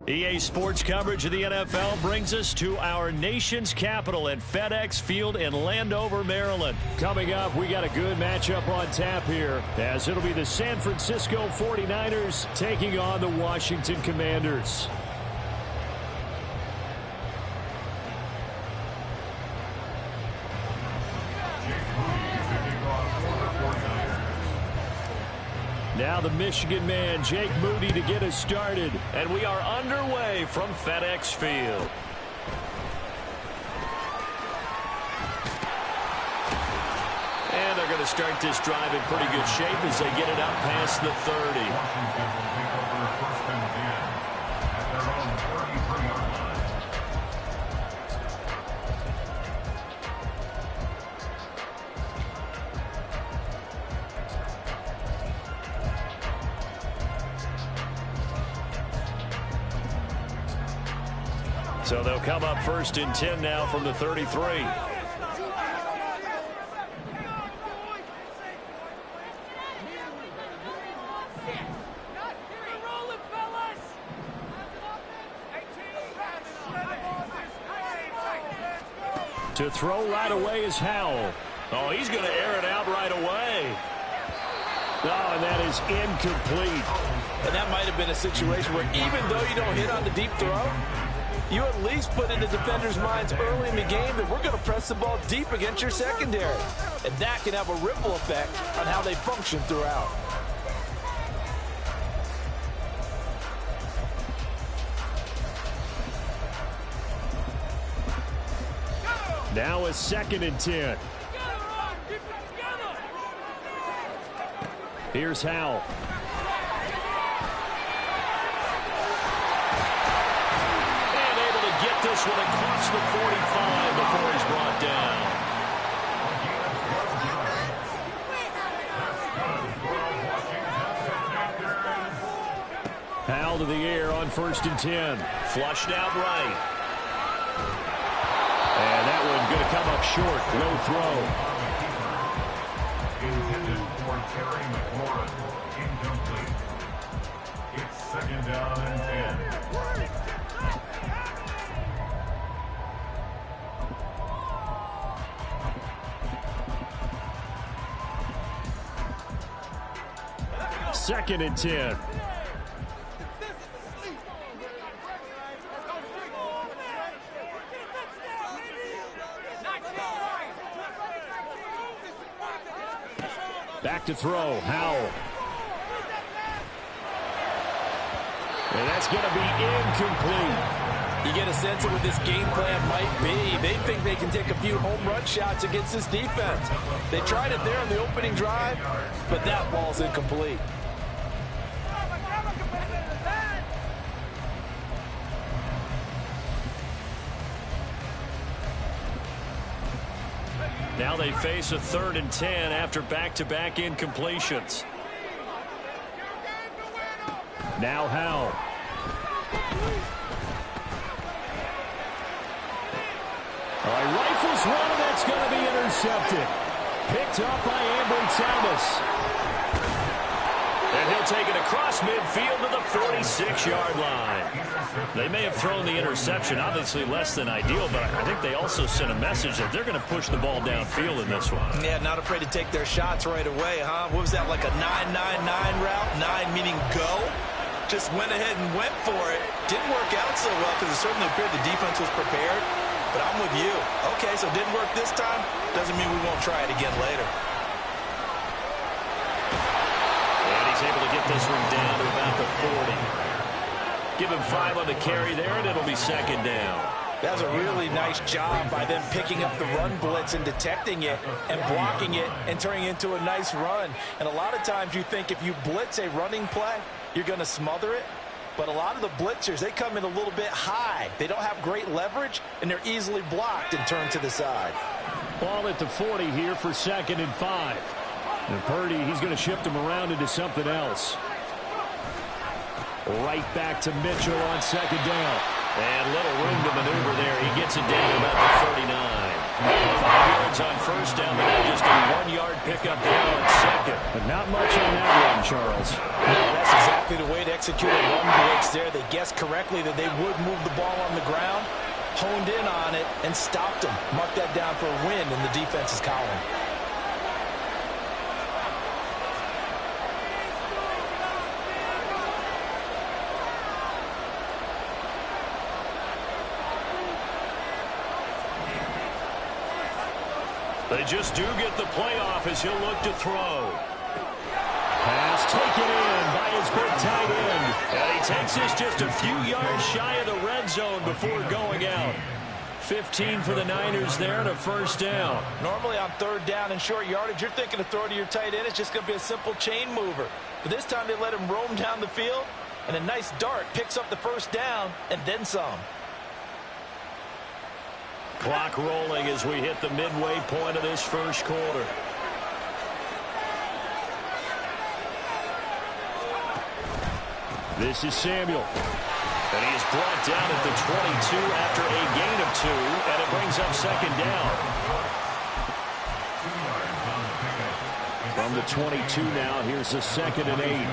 EA Sports coverage of the NFL brings us to our nation's capital at FedEx Field in Landover, Maryland. Coming up, we got a good matchup on tap here, as it'll be the San Francisco 49ers taking on the Washington Commanders. Now the Michigan man, Jake Moody, to get us started. And we are underway from FedEx Field. And they're going to start this drive in pretty good shape as they get it out past the 30. Washington will take over first and 10 at their own 33-yard line. So they'll come up first and 10 now from the 33. To throw right away is Howell. Oh, he's going to air it out right away. Oh, and that is incomplete. And that might have been a situation where even though you don't hit on the deep throw, you at least put in the defenders' minds early in the game that we're going to press the ball deep against your secondary. And that can have a ripple effect on how they function throughout. Now a 2nd and 10. Here's Howell. This one across the 45 before he's brought down. Howell to the air on 1st and 10. Flushed out right. And that one going to come up short. Low throw. Intended for Terry McLaurin. Incomplete. It's 2nd down and 10. Second and 10. Back to throw. Howell. And that's going to be incomplete. You get a sense of what this game plan might be. They think they can take a few home run shots against this defense. They tried it there on the opening drive, but that ball's incomplete. Now they face a 3rd and 10 after back-to-back incompletions. Now Howell. All right, rifles one, and that's going to be intercepted. Picked up by Ambry Thomas. And he'll take it across midfield to the 46-yard line. They may have thrown the interception, obviously less than ideal, but I think they also sent a message that they're going to push the ball downfield in this one. Yeah, not afraid to take their shots right away, huh? What was that, like a 9-9-9 route? 9 meaning go? Just went ahead and went for it. Didn't work out so well because it certainly appeared the defense was prepared. But I'm with you. Okay, so it didn't work this time. Doesn't mean we won't try it again later. And he's able to get this one down to about the 40. Give him 5 on the carry there, and it'll be 2nd down. That was a really nice job by them picking up the run blitz and detecting it and blocking it and turning it into a nice run. And a lot of times you think if you blitz a running play, you're going to smother it. But a lot of the blitzers, they come in a little bit high. They don't have great leverage, and they're easily blocked and turned to the side. Ball at the 40 here for 2nd and 5. And Purdy, he's going to shift him around into something else. Right back to Mitchell on 2nd down. And little room to maneuver there. He gets it down to about the 39. 5 yards on 1st down, but just a 1-yard pickup there on 2nd. second. But not much on that one, Charles. No, that's exactly the way to execute a run blitz there. They guessed correctly that they would move the ball on the ground, honed in on it, and stopped them. Mark that down for a win in the defense's column. They just do get the playoff as he'll look to throw. Pass taken in by his big tight end. And he takes this just a few yards shy of the red zone before going out. 15 for the Niners there and a first down. Normally on third down and short yardage, you're thinking to throw to your tight end. It's just going to be a simple chain mover. But this time they let him roam down the field, and a nice dart picks up the first down and then some. Clock rolling as we hit the midway point of this first quarter. This is Samuel. And he is brought down at the 22 after a gain of 2, and it brings up second down. From the 22 now, here's the 2nd and 8.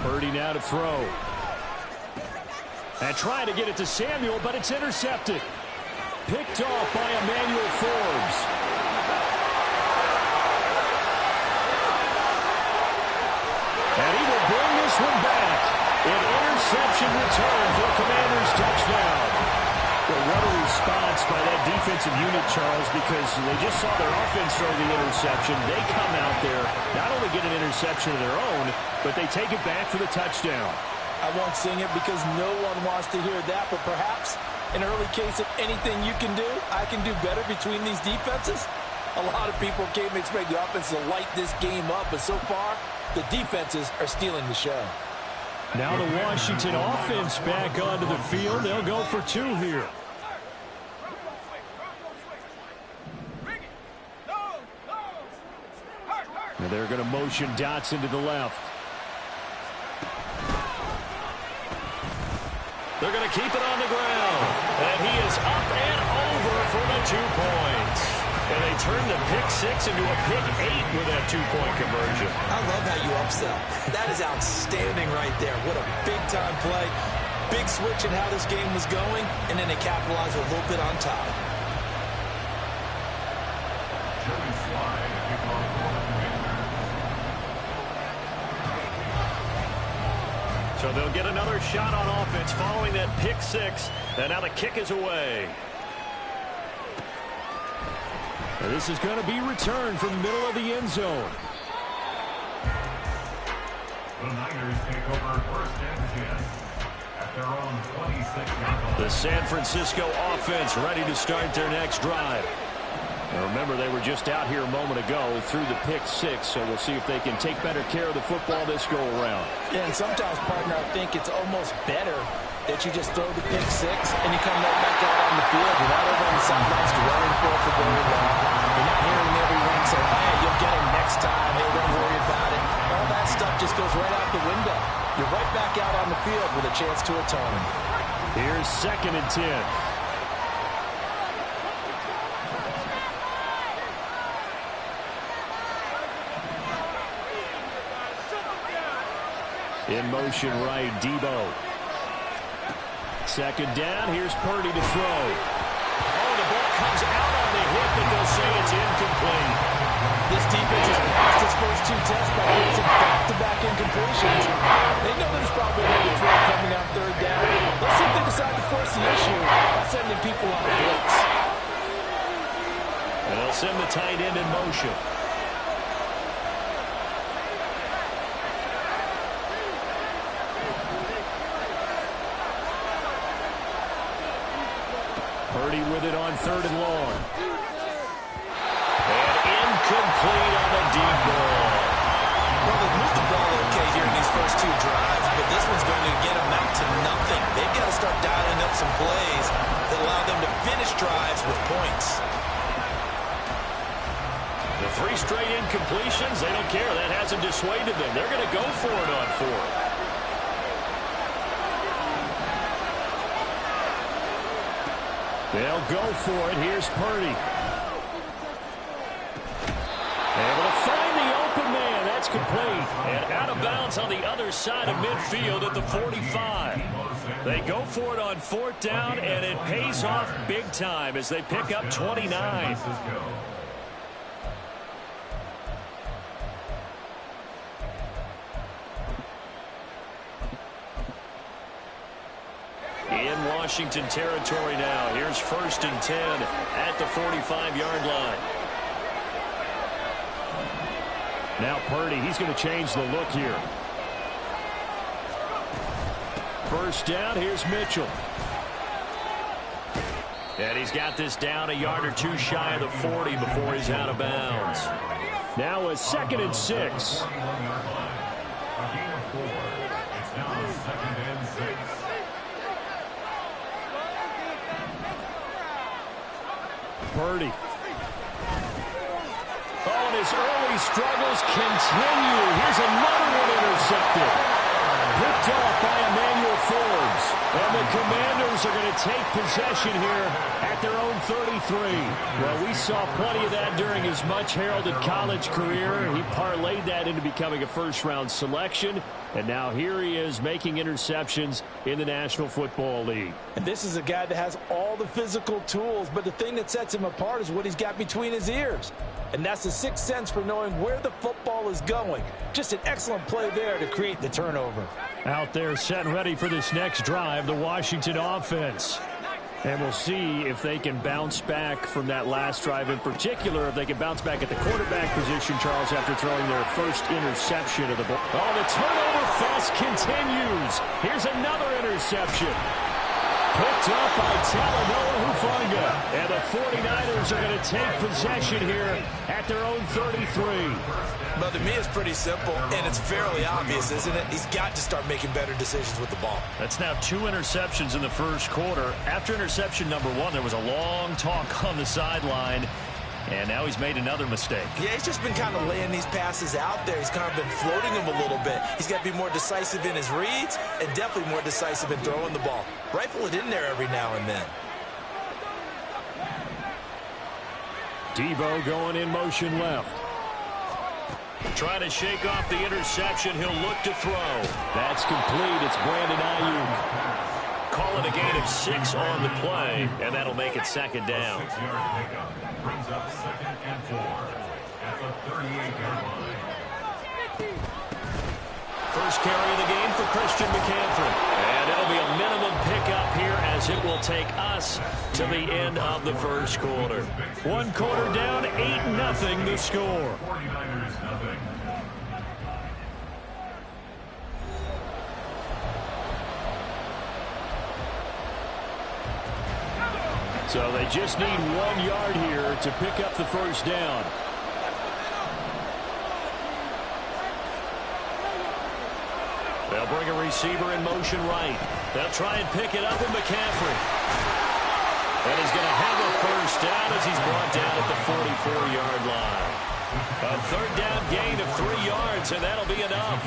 Purdy now to throw. And trying to get it to Samuel, but it's intercepted. Picked off by Emmanuel Forbes. And he will bring this one back. An interception return for a Commanders touchdown. Well, what a response by that defensive unit, Charles, because they just saw their offense throw the interception. They come out there, not only get an interception of their own, but they take it back for the touchdown. I won't sing it because no one wants to hear that, but perhaps an early case of anything you can do, I can do better between these defenses. A lot of people came to expect the offense to light this game up, but so far, the defenses are stealing the show. Now the Washington offense back onto the field. They'll go for 2 here. Now they're going to motion Dotson to the left. They're going to keep it on the ground. And he is up and over for the 2 points. And they turn the pick 6 into a pick 8 with that 2-point conversion. I love how you upsell. That is outstanding right there. What a big-time play. Big switch in how this game was going, and then they capitalized a little bit on top. So they'll get another shot on offense following that pick 6. And now the kick is away. And this is going to be returned from the middle of the end zone. The Niners take over first and 10 at their own 26-yard line. The San Francisco offense ready to start their next drive. Now remember, they were just out here a moment ago through the pick 6, so we'll see if they can take better care of the football this go around. Yeah, and sometimes, partner, I think it's almost better that you just throw the pick 6 and you come right back out on the field. You're not over on the sidelines dwelling for it for very long. You're not hearing everyone say, hey, you'll get him next time. Hey, don't worry about it. All that stuff just goes right out the window. You're right back out on the field with a chance to atone. Here's 2nd and 10. In motion right, Debo. 2nd down, here's Purdy to throw. Oh, the ball comes out on the hit, but they'll say it's incomplete. This defense has passed its first 2 tests by forcing back-to-back incompletions. They know there's probably another throw coming out 3rd down. Let's see if they decide to force the issue by sending people on a blitz. And they'll send the tight end in motion. Purdy with it on 3rd and long. And incomplete on the deep ball. Well, they've moved the ball okay here in these first 2 drives, but this one's going to get them out to nothing. They've got to start dialing up some plays that allow them to finish drives with points. The 3 straight incompletions, they don't care. That hasn't dissuaded them. They're going to go for it on 4th. They'll go for it. Here's Purdy. Able to find the open man. That's complete. And out of bounds on the other side of midfield at the 45. They go for it on 4th down, and it pays off big time as they pick up 29. In Washington territory now. Here's 1st and 10 at the 45-yard line. Now Purdy, he's going to change the look here. 1st down, here's Mitchell. And he's got this down a yard or two shy of the 40 before he's out of bounds. Now a 2nd and 6. Purdy. Oh, and his early struggles continue. Here's another one intercepted. Picked off by Emmanuel Forbes. And the Commanders are going to take possession here at their own 33. Well, we saw plenty of that during his much-heralded college career. He parlayed that into becoming a first-round selection. And now here he is making interceptions in the National Football League. And this is a guy that has all the physical tools, but the thing that sets him apart is what he's got between his ears. And that's the sixth sense for knowing where the football is going. Just an excellent play there to create the turnover. Out there set and ready for this next drive, the Washington offense. And we'll see if they can bounce back from that last drive, in particular, if they can bounce back at the quarterback position, Charles, after throwing their first interception of the ball. Oh, the turnover fest continues. Here's another interception. Picked up by Talanoa Hufanga. And the 49ers are going to take possession here at their own 33. Well, to me, it's pretty simple, and it's fairly obvious, isn't it? He's got to start making better decisions with the ball. That's now 2 interceptions in the first quarter. After interception number 1, there was a long talk on the sideline, and now he's made another mistake. Yeah, he's just been kind of laying these passes out there. He's kind of been floating them a little bit. He's got to be more decisive in his reads and definitely more decisive in throwing the ball. Rifle it in there every now and then. Debo going in motion left. Trying to shake off the interception. He'll look to throw. That's complete. It's Brandon Ayuk. Call it a gain of 6 on the play, and that'll make it 2nd down. 6-yard pickup brings up 2nd and 4 at the 38-yard line. First carry of the game for Christian McCaffrey. And it'll be a minimum pickup here as it will take us to the end of the first quarter. 1 quarter down, 8-0 the score. 49ers nothing. So they just need 1 yard here to pick up the first down. They'll bring a receiver in motion right. They'll try and pick it up with McCaffrey. And he's going to have a first down as he's brought down at the 44-yard line. A 3rd down gain of 3 yards, and that'll be enough.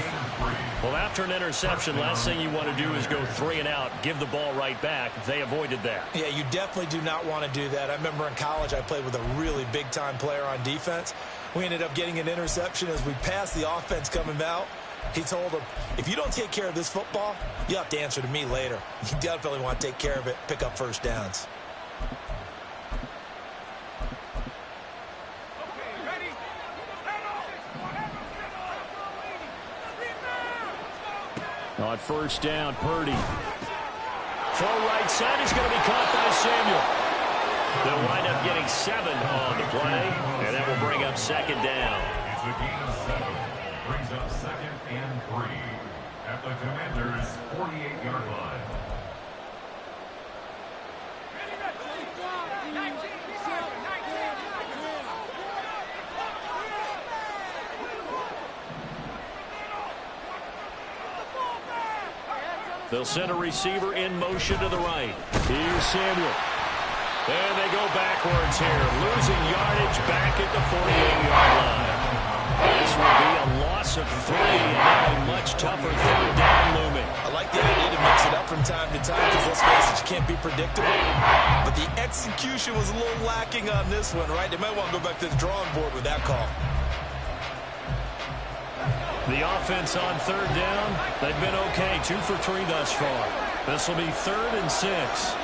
Well, after an interception, last thing you want to do is go 3 and out, give the ball right back. They avoided that. Yeah, you definitely do not want to do that. I remember in college I played with a really big-time player on defense. We ended up getting an interception as we passed the offense coming out. He told him, if you don't take care of this football, you have to answer to me later. You definitely want to take care of it, pick up first downs. On first down, Purdy. Throw right side is going to be caught by Samuel. They'll wind up getting 7 on the play, and that will bring up 2nd down. It's a gain of 7. Brings up 2nd and 3 at the Commanders' 48-yard line. They'll send a receiver in motion to the right. Here's Samuel. And they go backwards here, losing yardage back at the 48-yard line. This will be a loss loss of 3, and now a much tougher third down looming. I like the idea to mix it up from time to time because, let's face it, you can't be predictable. But the execution was a little lacking on this one, right? They might want to go back to the drawing board with that call. The offense on third down, they've been okay, 2 for 3 thus far. This will be 3rd and 6.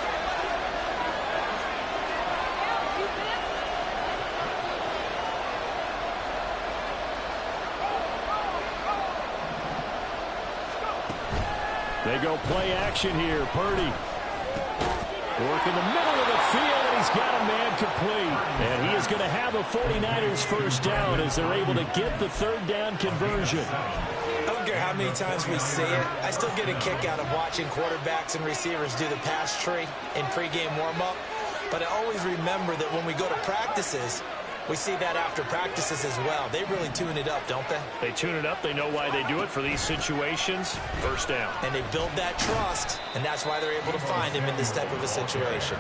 They go play action here. Purdy work in the middle of the field, and he's got a man complete. And he is going to have a 49ers first down as they're able to get the third down conversion. I don't care how many times we see it. I still get a kick out of watching quarterbacks and receivers do the pass tree in pregame warm-up. But I always remember that when we go to practices, we see that after practices as well. They really tune it up, don't they? They tune it up. They know why they do it for these situations. First down. And they build that trust, and that's why they're able to find him in this type of a situation.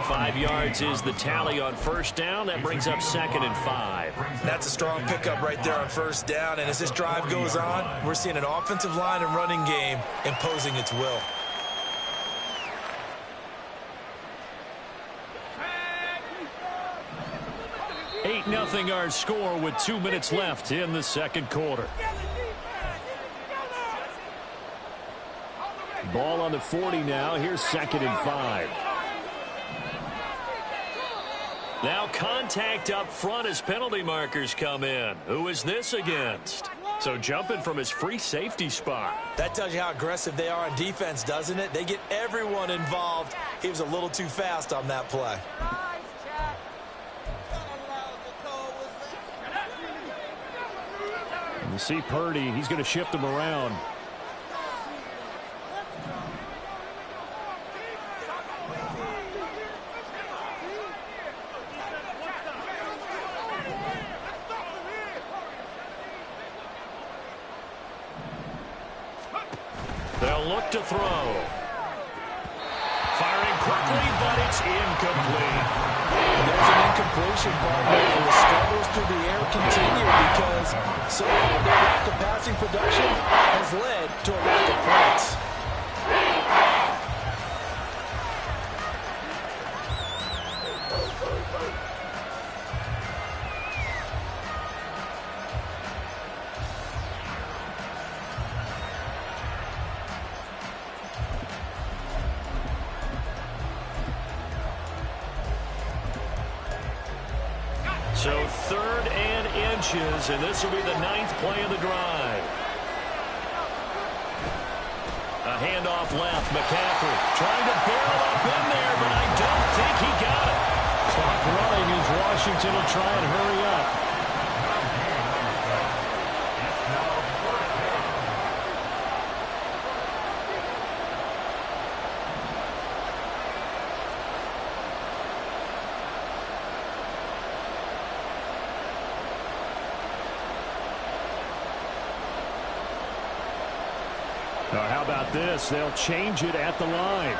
5 yards is the tally on first down. That brings up 2nd and 5. That's a strong pickup right there on first down. And as this drive goes on, we're seeing an offensive line and running game imposing its will. Nothing our score with 2 minutes left in the second quarter. Ball on the 40 now. Here's 2nd and 5. Now contact up front as penalty markers come in. Who is this against? So jumping from his free safety spot. That tells you how aggressive they are on defense, doesn't it? They get everyone involved. He was a little too fast on that play. You see Purdy, he's going to shift him around. They'll look to throw. Firing quickly, but it's incomplete. There's an incompletion, partner, and the struggles through the air continue because so far their lack of passing production has led to a lack of points. So 3rd and inches, and this will be the 9th play of the drive. A handoff left. McCaffrey trying to barrel up in there, but I don't think he got it. Clock running as Washington will try and hurry up. How about this? They'll change it at the line.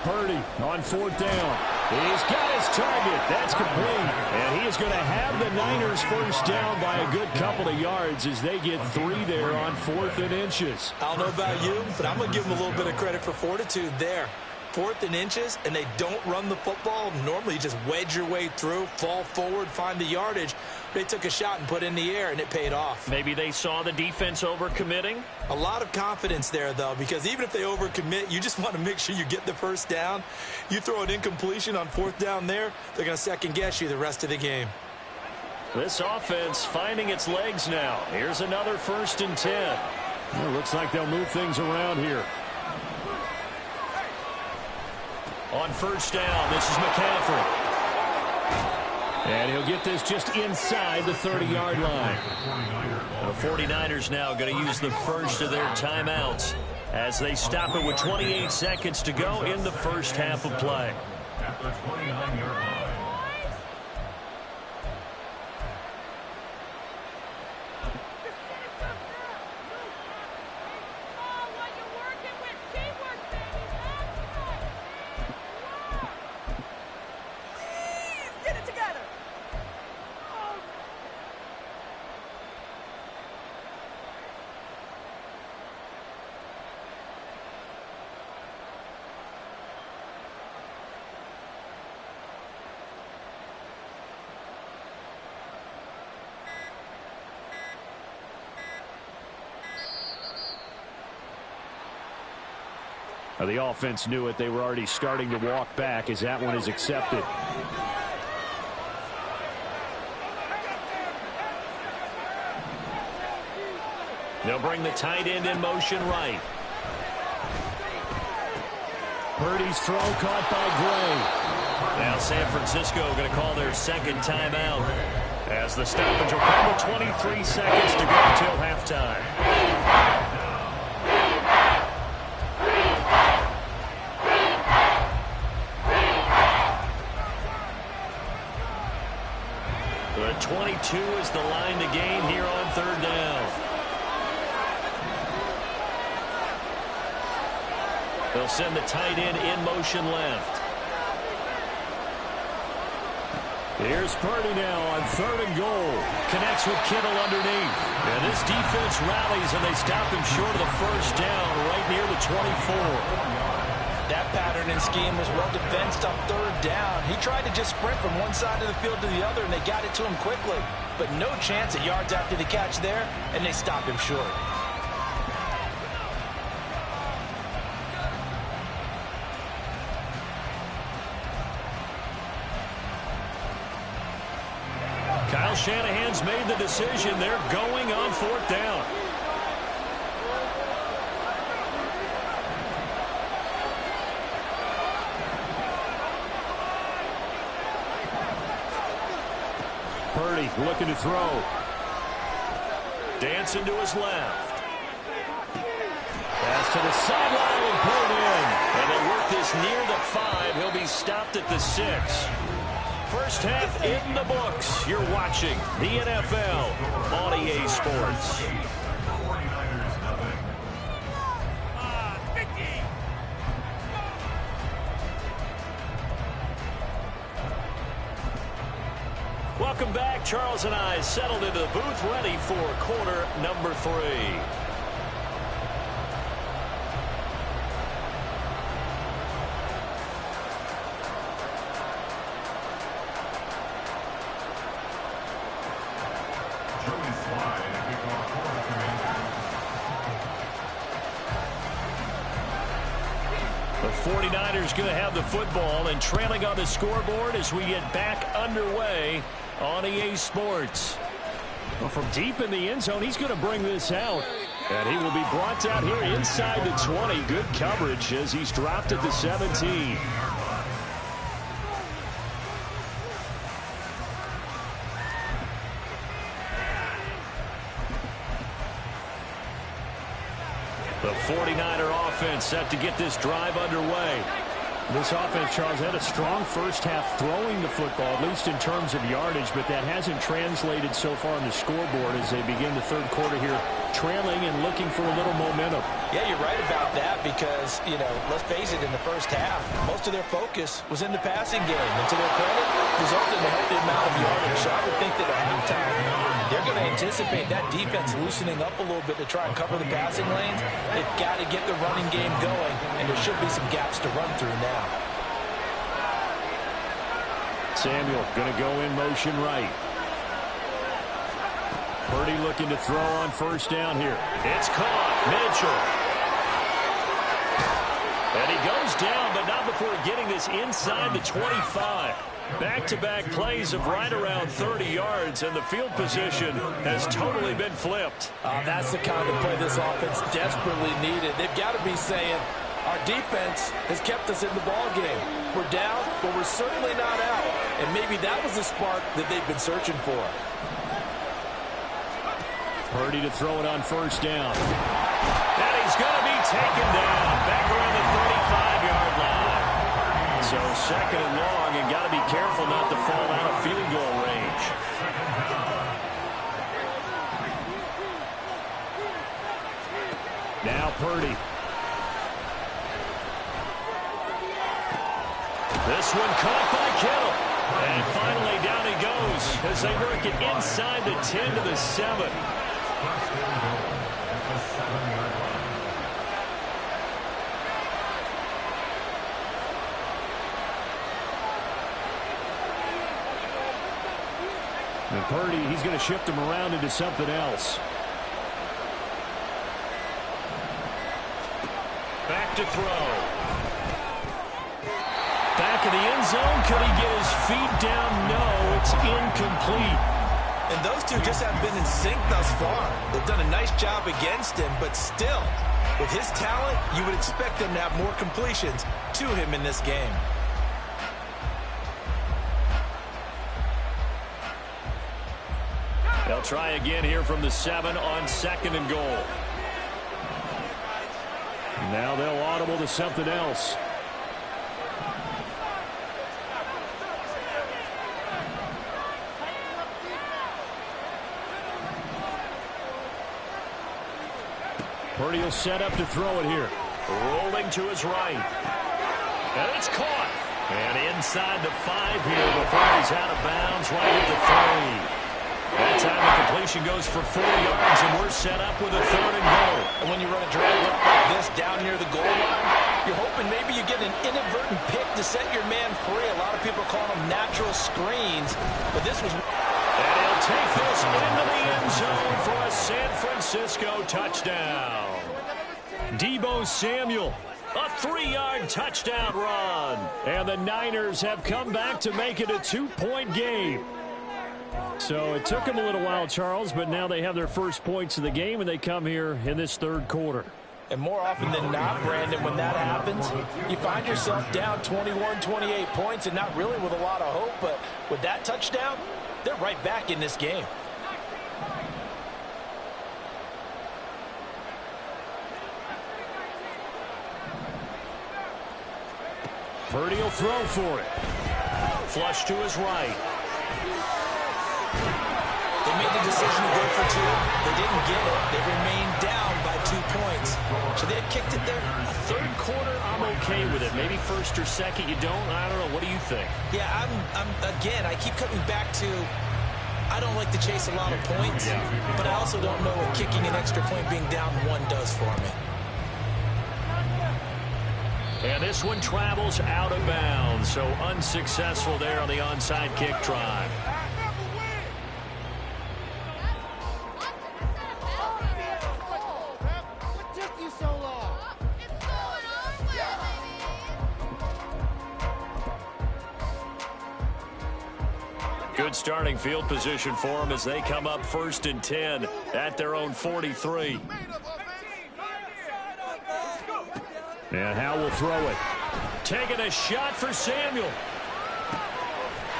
Purdy on 4th down. He's got his target. That's complete. And he is going to have the Niners first down by a good couple of yards as they get 3 there on 4th and inches. I don't know about you, but I'm going to give them a little bit of credit for fortitude there. 4th and inches, and they don't run the football. Normally, you just wedge your way through, fall forward, find the yardage. They took a shot and put it in the air, and it paid off. Maybe they saw the defense overcommitting. A lot of confidence there, though, because even if they overcommit, you just want to make sure you get the first down. You throw an incompletion on 4th down there, they're going to second-guess you the rest of the game. This offense finding its legs now. Here's another 1st and 10. Well, looks like they'll move things around here. On first down, this is McCaffrey. And he'll get this just inside the 30-yard line. The 49ers now going to use the first of their timeouts as they stop it with 28 seconds to go in the first half of play. At the 29-yard line. The offense knew it. They were already starting to walk back as that one is accepted. They'll bring the tight end in motion right. Purdy's throw caught by Gray. Now San Francisco going to call their second timeout as the stoppage will come with 23 seconds to go till halftime. The 22 is the line to gain here on third down. They'll send the tight end in motion left. Here's Purdy now on third and goal. Connects with Kittle underneath. And this defense rallies, and they stop him short of the first down right near the 24. That pattern and scheme was well defensed on third down. He tried to just sprint from one side of the field to the other, and they got it to him quickly. But no chance at yards after the catch there, and they stop him short. Kyle Shanahan's made the decision. They're going on fourth down. Purdy looking to throw. Dancing to his left. Pass to the sideline and pulled in. And they work this near the 5. He'll be stopped at the 6. First half in the books. You're watching the NFL on EA Sports. Welcome back. Charles and I settled into the booth, ready for quarter number 3. The 49ers going to have the football and trailing on the scoreboard as we get back underway on EA Sports. Well, from deep in the end zone, he's going to bring this out. And he will be brought out here inside the 20. Good coverage as he's dropped at the 17. The 49er offense set to get this drive underway. This offense, Charles, had a strong first half throwing the football, at least in terms of yardage, but that hasn't translated so far on the scoreboard as they begin the third quarter here, trailing and looking for a little momentum. Yeah, you're right about that because, let's face it, in the first half, most of their focus was in the passing game. And to their credit, resulted in a healthy amount of yardage. So I would think that at halftime, they're going to anticipate that defense loosening up a little bit to try and cover the passing lanes. They've got to get the running game going, and there should be some gaps to run through now. Samuel going to go in motion right. Purdy looking to throw on first down here. It's caught. Mitchell. And he goes down, but not before getting this inside the 25. Back-to-back plays of right around 30 yards, and the field position has totally been flipped. That's the kind of play this offense desperately needed. They've got to be saying, our defense has kept us in the ball game. We're down, but we're certainly not out. And maybe that was the spark that they've been searching for. Purdy to throw it on first down. And he's going to be taken down back around the 35-yard line. So second and long, and got to be careful not to fall out of field goal range. Now Purdy. This one caught by Kittle. And finally down he goes as they work it inside the 10 to the 7. And Purdy, he's going to shift him around into something else. Back to throw. back of the end zone. Could he get his feet down? No, it's incomplete. And those two just haven't been in sync thus far. They've done a nice job against him, but still, with his talent, you would expect them to have more completions to him in this game. They'll try again here from the 7 on 2nd and goal. Now they'll audible to something else. Purdy will set up to throw it here. Rolling to his right. And it's caught. And inside the 5 here before he's out of bounds right at the 3. That time the completion goes for 4 yards, and we're set up with a 3rd and goal. And when you run a drag route like this down near the goal line, you're hoping maybe you get an inadvertent pick to set your man free. A lot of people call them natural screens, but this was... And he'll take this into the end zone for a San Francisco touchdown. Deebo Samuel, a 3-yard touchdown run. And the Niners have come back to make it a 2-point game. So it took them a little while, Charles, but now they have their first points of the game, and they come here in this 3rd quarter. And more often than not, Brandon, when that happens, you find yourself down 21, 28 points, and not really with a lot of hope, but with that touchdown, they're right back in this game. Purdy will throw for it. Flush to his right. They made the decision to go for 2. They didn't get it. They remained down by 2 points. So they had kicked it there. A 3rd quarter, I'm okay with it. Maybe 1st or 2nd, you don't. I don't know. What do you think? Yeah, again, I keep coming back to I don't like to chase a lot of points, but I also don't know what kicking an extra point being down 1 does for me. And this one travels out of bounds, so unsuccessful there on the onside kick try. Good starting field position for them as they come up 1st and 10 at their own 43. And Howe will throw it. Taking a shot for Samuel.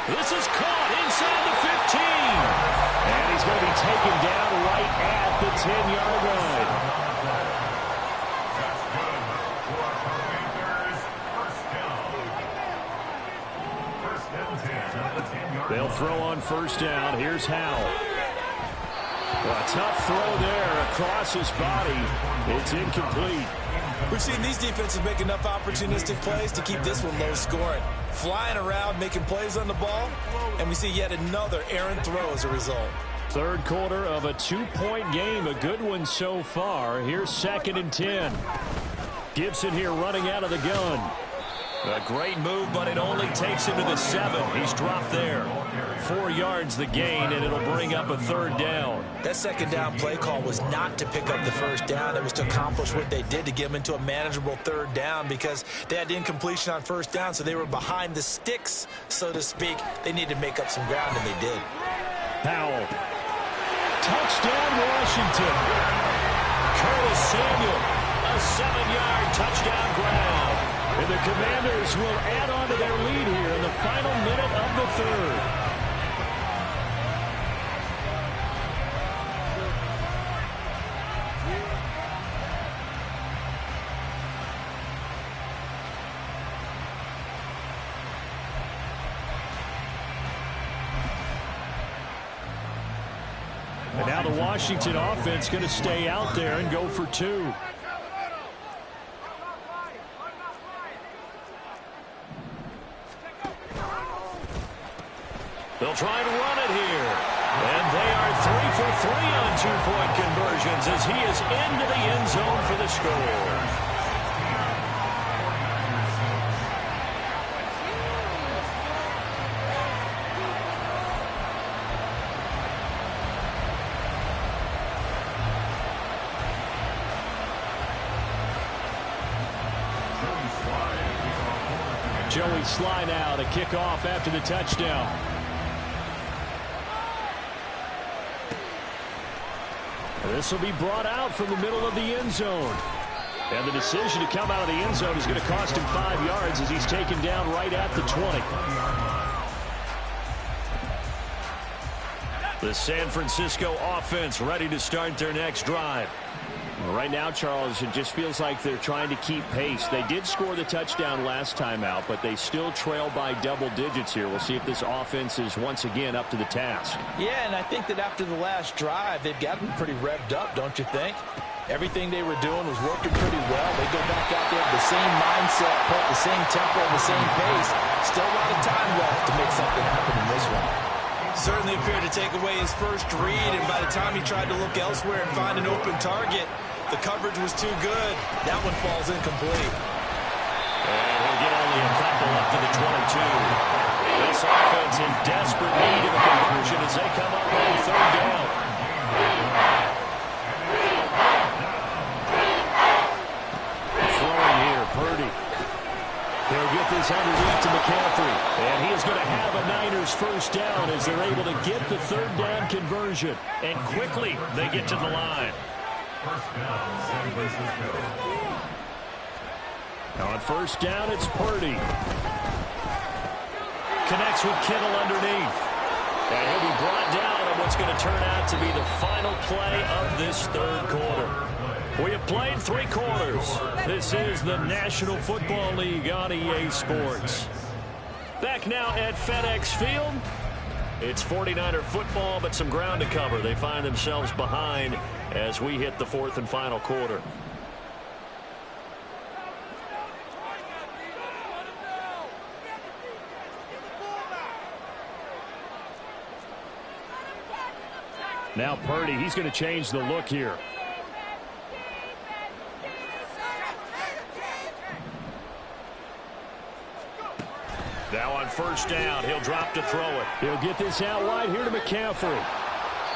This is caught inside the 15. And he's going to be taken down right at the 10-yard line. They'll throw on 1st down. Here's Howe. Well, a tough throw there across his body. It's incomplete. We've seen these defenses make enough opportunistic plays to keep this one low scoring. Flying around, making plays on the ball, and we see yet another errant throw as a result. 3rd quarter of a 2-point game. A good one so far. Here's 2nd and 10. Gibson here running out of the gun. A great move, but it only takes him to the 7. He's dropped there. 4 yards the gain, and it'll bring up a 3rd down. That 2nd down play call was not to pick up the 1st down. It was to accomplish what they did to get them into a manageable 3rd down because they had incompletion on 1st down, so they were behind the sticks, so to speak. They needed to make up some ground, and they did. Powell. Touchdown, Washington. Curtis Samuel, a 7-yard touchdown grab. And the Commanders will add on to their lead here in the final minute of the 3rd. And now the Washington offense going to stay out there and go for 2. They'll try and run it here. And they are 3 for 3 on 2-point conversions as he is into the end zone for the score. Joey Sly now to kick off after the touchdown. This will be brought out from the middle of the end zone. And the decision to come out of the end zone is going to cost him 5 yards as he's taken down right at the 20. The San Francisco offense ready to start their next drive. Well, right now, Charles, it just feels like they're trying to keep pace. They did score the touchdown last time out, but they still trail by double digits here. We'll see if this offense is once again up to the task. Yeah, and I think that after the last drive, they've gotten pretty revved up, don't you think? Everything they were doing was working pretty well. They go back out there with the same mindset, put the same tempo, and the same pace. Still a lot of time left to make something happen in this one. Certainly appeared to take away his first read, and by the time he tried to look elsewhere and find an open target, the coverage was too good. That one falls incomplete. And he'll get only a couple up to the 22. This offense in desperate need of a conversion as they come up on third down. Throwing here, Purdy. They'll get this underneath to McCaffrey. And he is going to have a Niners first down as they're able to get the third down conversion. And quickly they get to the line. First down, San Francisco. On first down, it's Purdy. Connects with Kittle underneath. And he'll be brought down on what's going to turn out to be the final play of this third quarter. We have played 3 quarters. This is the National Football League on EA Sports. Back now at FedEx Field. It's 49er football, but some ground to cover. They find themselves behind as we hit the 4th and final quarter. Now Purdy, he's going to change the look here. Now on first down, he'll drop to throw it. He'll get this out wide here to McCaffrey.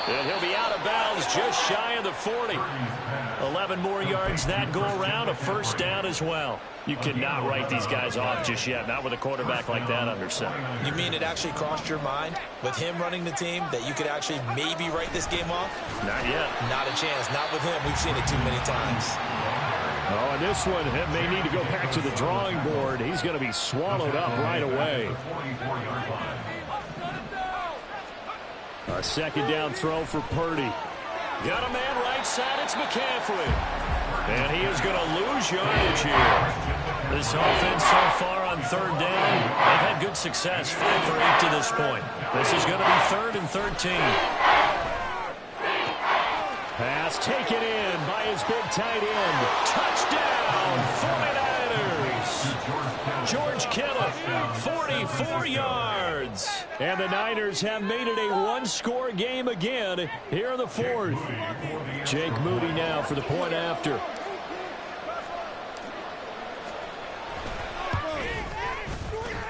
And he'll be out of bounds just shy of the 40. 11 more yards that go around, a first down as well. You cannot write these guys off just yet, not with a quarterback like that under center. You mean it actually crossed your mind with him running the team that you could actually maybe write this game off? Not yet. Not a chance. Not with him. We've seen it too many times. Oh, and this one may need to go back to the drawing board. He's going to be swallowed up right away. A second down throw for Purdy. Got a man right side. It's McCaffrey. And he is going to lose yardage here. This offense so far on third down, they've had good success. 5 for 8 to this point. This is going to be 3rd and 13. Pass taken in by his big tight end. Touchdown, 49ers. George Kittle, 44 yards. And the Niners have made it a one-score game again here in the 4th. Jake Moody now for the point after.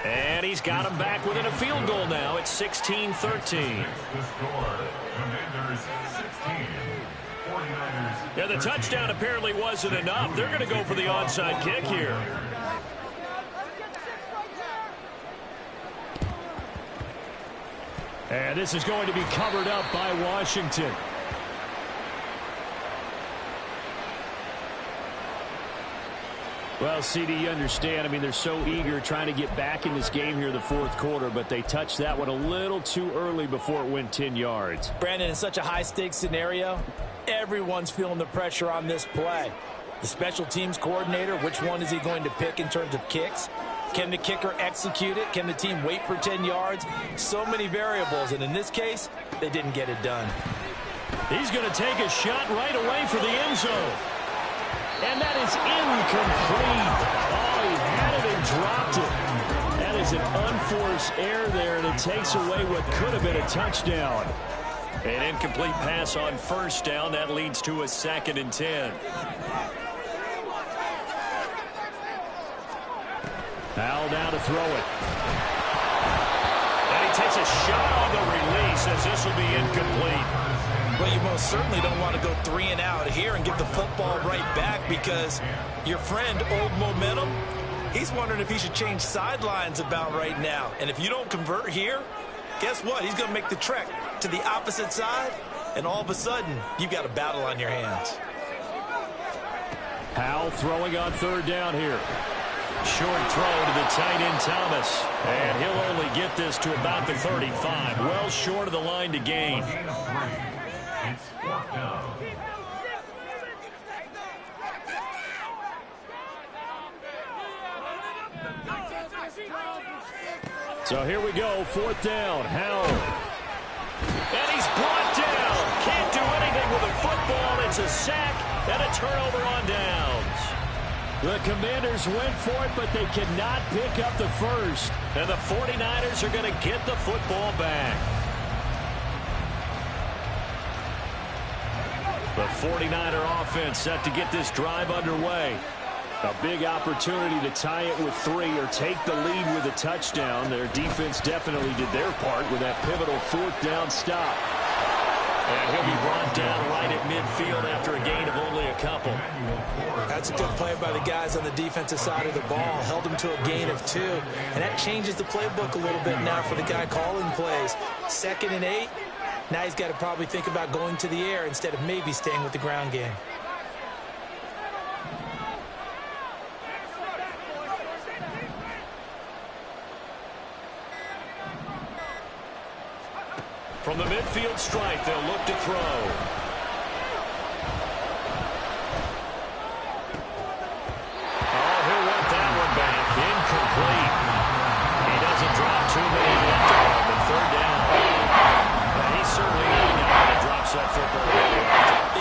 And he's got him back within a field goal now. It's 16-13. Yeah, the touchdown apparently wasn't enough. They're going to go for the onside kick here. And this is going to be covered up by Washington. Well, CD, you understand. I mean, they're so eager trying to get back in this game here in the 4th quarter, but they touched that one a little too early before it went 10 yards. Brandon, in such a high-stakes scenario, everyone's feeling the pressure on this play. The special teams coordinator, which one is he going to pick in terms of kicks? Can the kicker execute it? Can the team wait for 10 yards? So many variables, and in this case, they didn't get it done. He's going to take a shot right away for the end zone. And that is incomplete. Oh, he had it and dropped it. That is an unforced error there, and it takes away what could have been a touchdown. An incomplete pass on first down. That leads to a 2nd and 10. Powell down to throw it. And he takes a shot on the release as this will be incomplete. Well, you most certainly don't want to go 3 and out here and get the football right back because your friend, Old Momentum, He's wondering if he should change sidelines about right now. And if you don't convert here, guess what? He's going to make the trek to the opposite side, and all of a sudden, you've got a battle on your hands. Howell throwing on third down here. Short throw to the tight end Thomas. And he'll only get this to about the 35. Well short of the line to gain. Gain of 3. It's 4th down. So here we go, 4th down. Howell. And he's brought down. Can't do anything with a football. It's a sack and a turnover on downs. The Commanders went for it, but they cannot pick up the first. And the 49ers are going to get the football back. The 49er offense set to get this drive underway. A big opportunity to tie it with 3 or take the lead with a touchdown. Their defense definitely did their part with that pivotal 4th down stop. And he'll be brought down right at midfield after a gain of only a couple. That's a good play by the guys on the defensive side of the ball. Held them to a gain of 2. And that changes the playbook a little bit now for the guy calling plays. 2nd and 8. Now he's got to probably think about going to the air instead of maybe staying with the ground game. From the midfield stripe, they'll look to throw. Oh, he'll want that one back. Incomplete. He doesn't drop too many left to him, and 3rd down. And he's certainly not a guy that drops that football.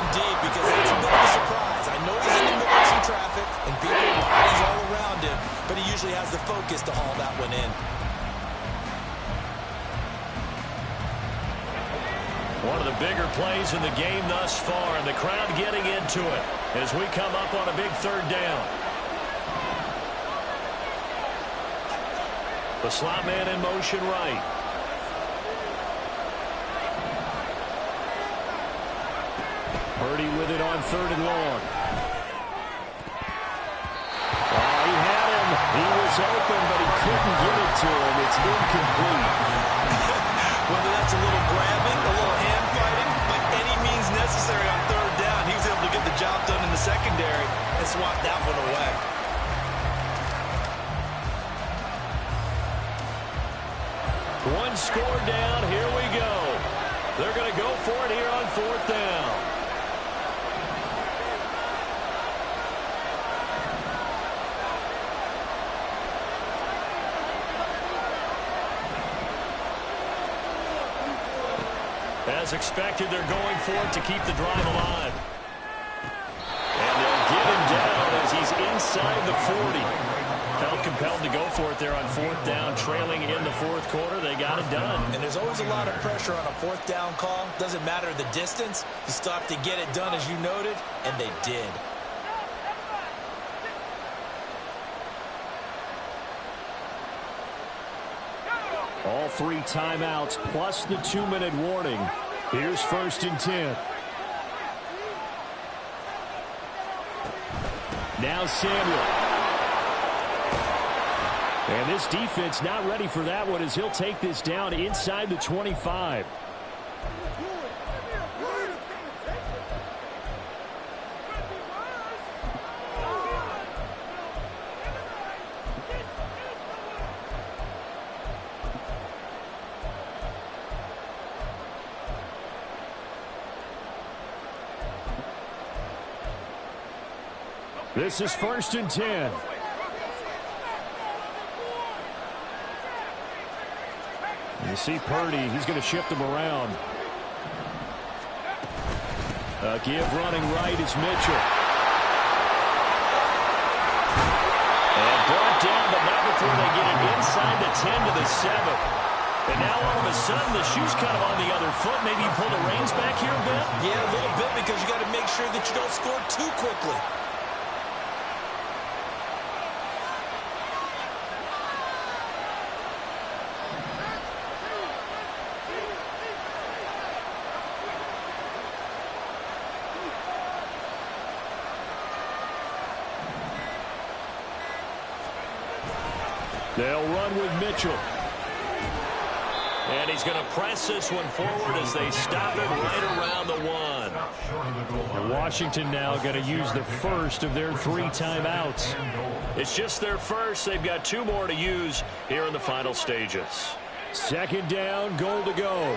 Indeed, because it's a bit of a surprise. I know he's in the middle of some traffic, and people and bodies all around him, but he usually has the focus to haul that one in. One of the bigger plays in the game thus far, and the crowd getting into it as we come up on a big 3rd down. The slot man in motion right. Purdy with it on 3rd and long. Oh, he had him. He was open, but he couldn't get it to him. It's incomplete. Whether that's a little grabbing, a little hand fighting, by any means necessary on 3rd down, he was able to get the job done in the secondary and swat that one away. One score down. Here we go. They're going to go for it here on 4th down. As expected, they're going for it to keep the drive alive. And they'll get him down as he's inside the 40. Felt compelled to go for it there on 4th down, trailing in the 4th quarter. They got it done. And there's always a lot of pressure on a 4th down call. Doesn't matter the distance. You stop to get it done, as you noted, and they did. All 3 timeouts plus the 2-minute warning. Here's 1st and 10. Now Samuel. And this defense not ready for that one as he'll take this down inside the 25. This is 1st and 10. You see Purdy, he's going to shift him around. Give running right is Mitchell. And brought down, but not before they get it inside the 10 to the 7. And now all of a sudden the shoe's kind of on the other foot. Maybe you pull the reins back here a bit? Yeah, a little bit, because you got to make sure that you don't score too quickly. They'll run with Mitchell. And he's going to press this one forward as they stop it right around the 1. And Washington now going to use the first of their 3 timeouts. It's just their first. They've got 2 more to use here in the final stages. Second down, goal to go.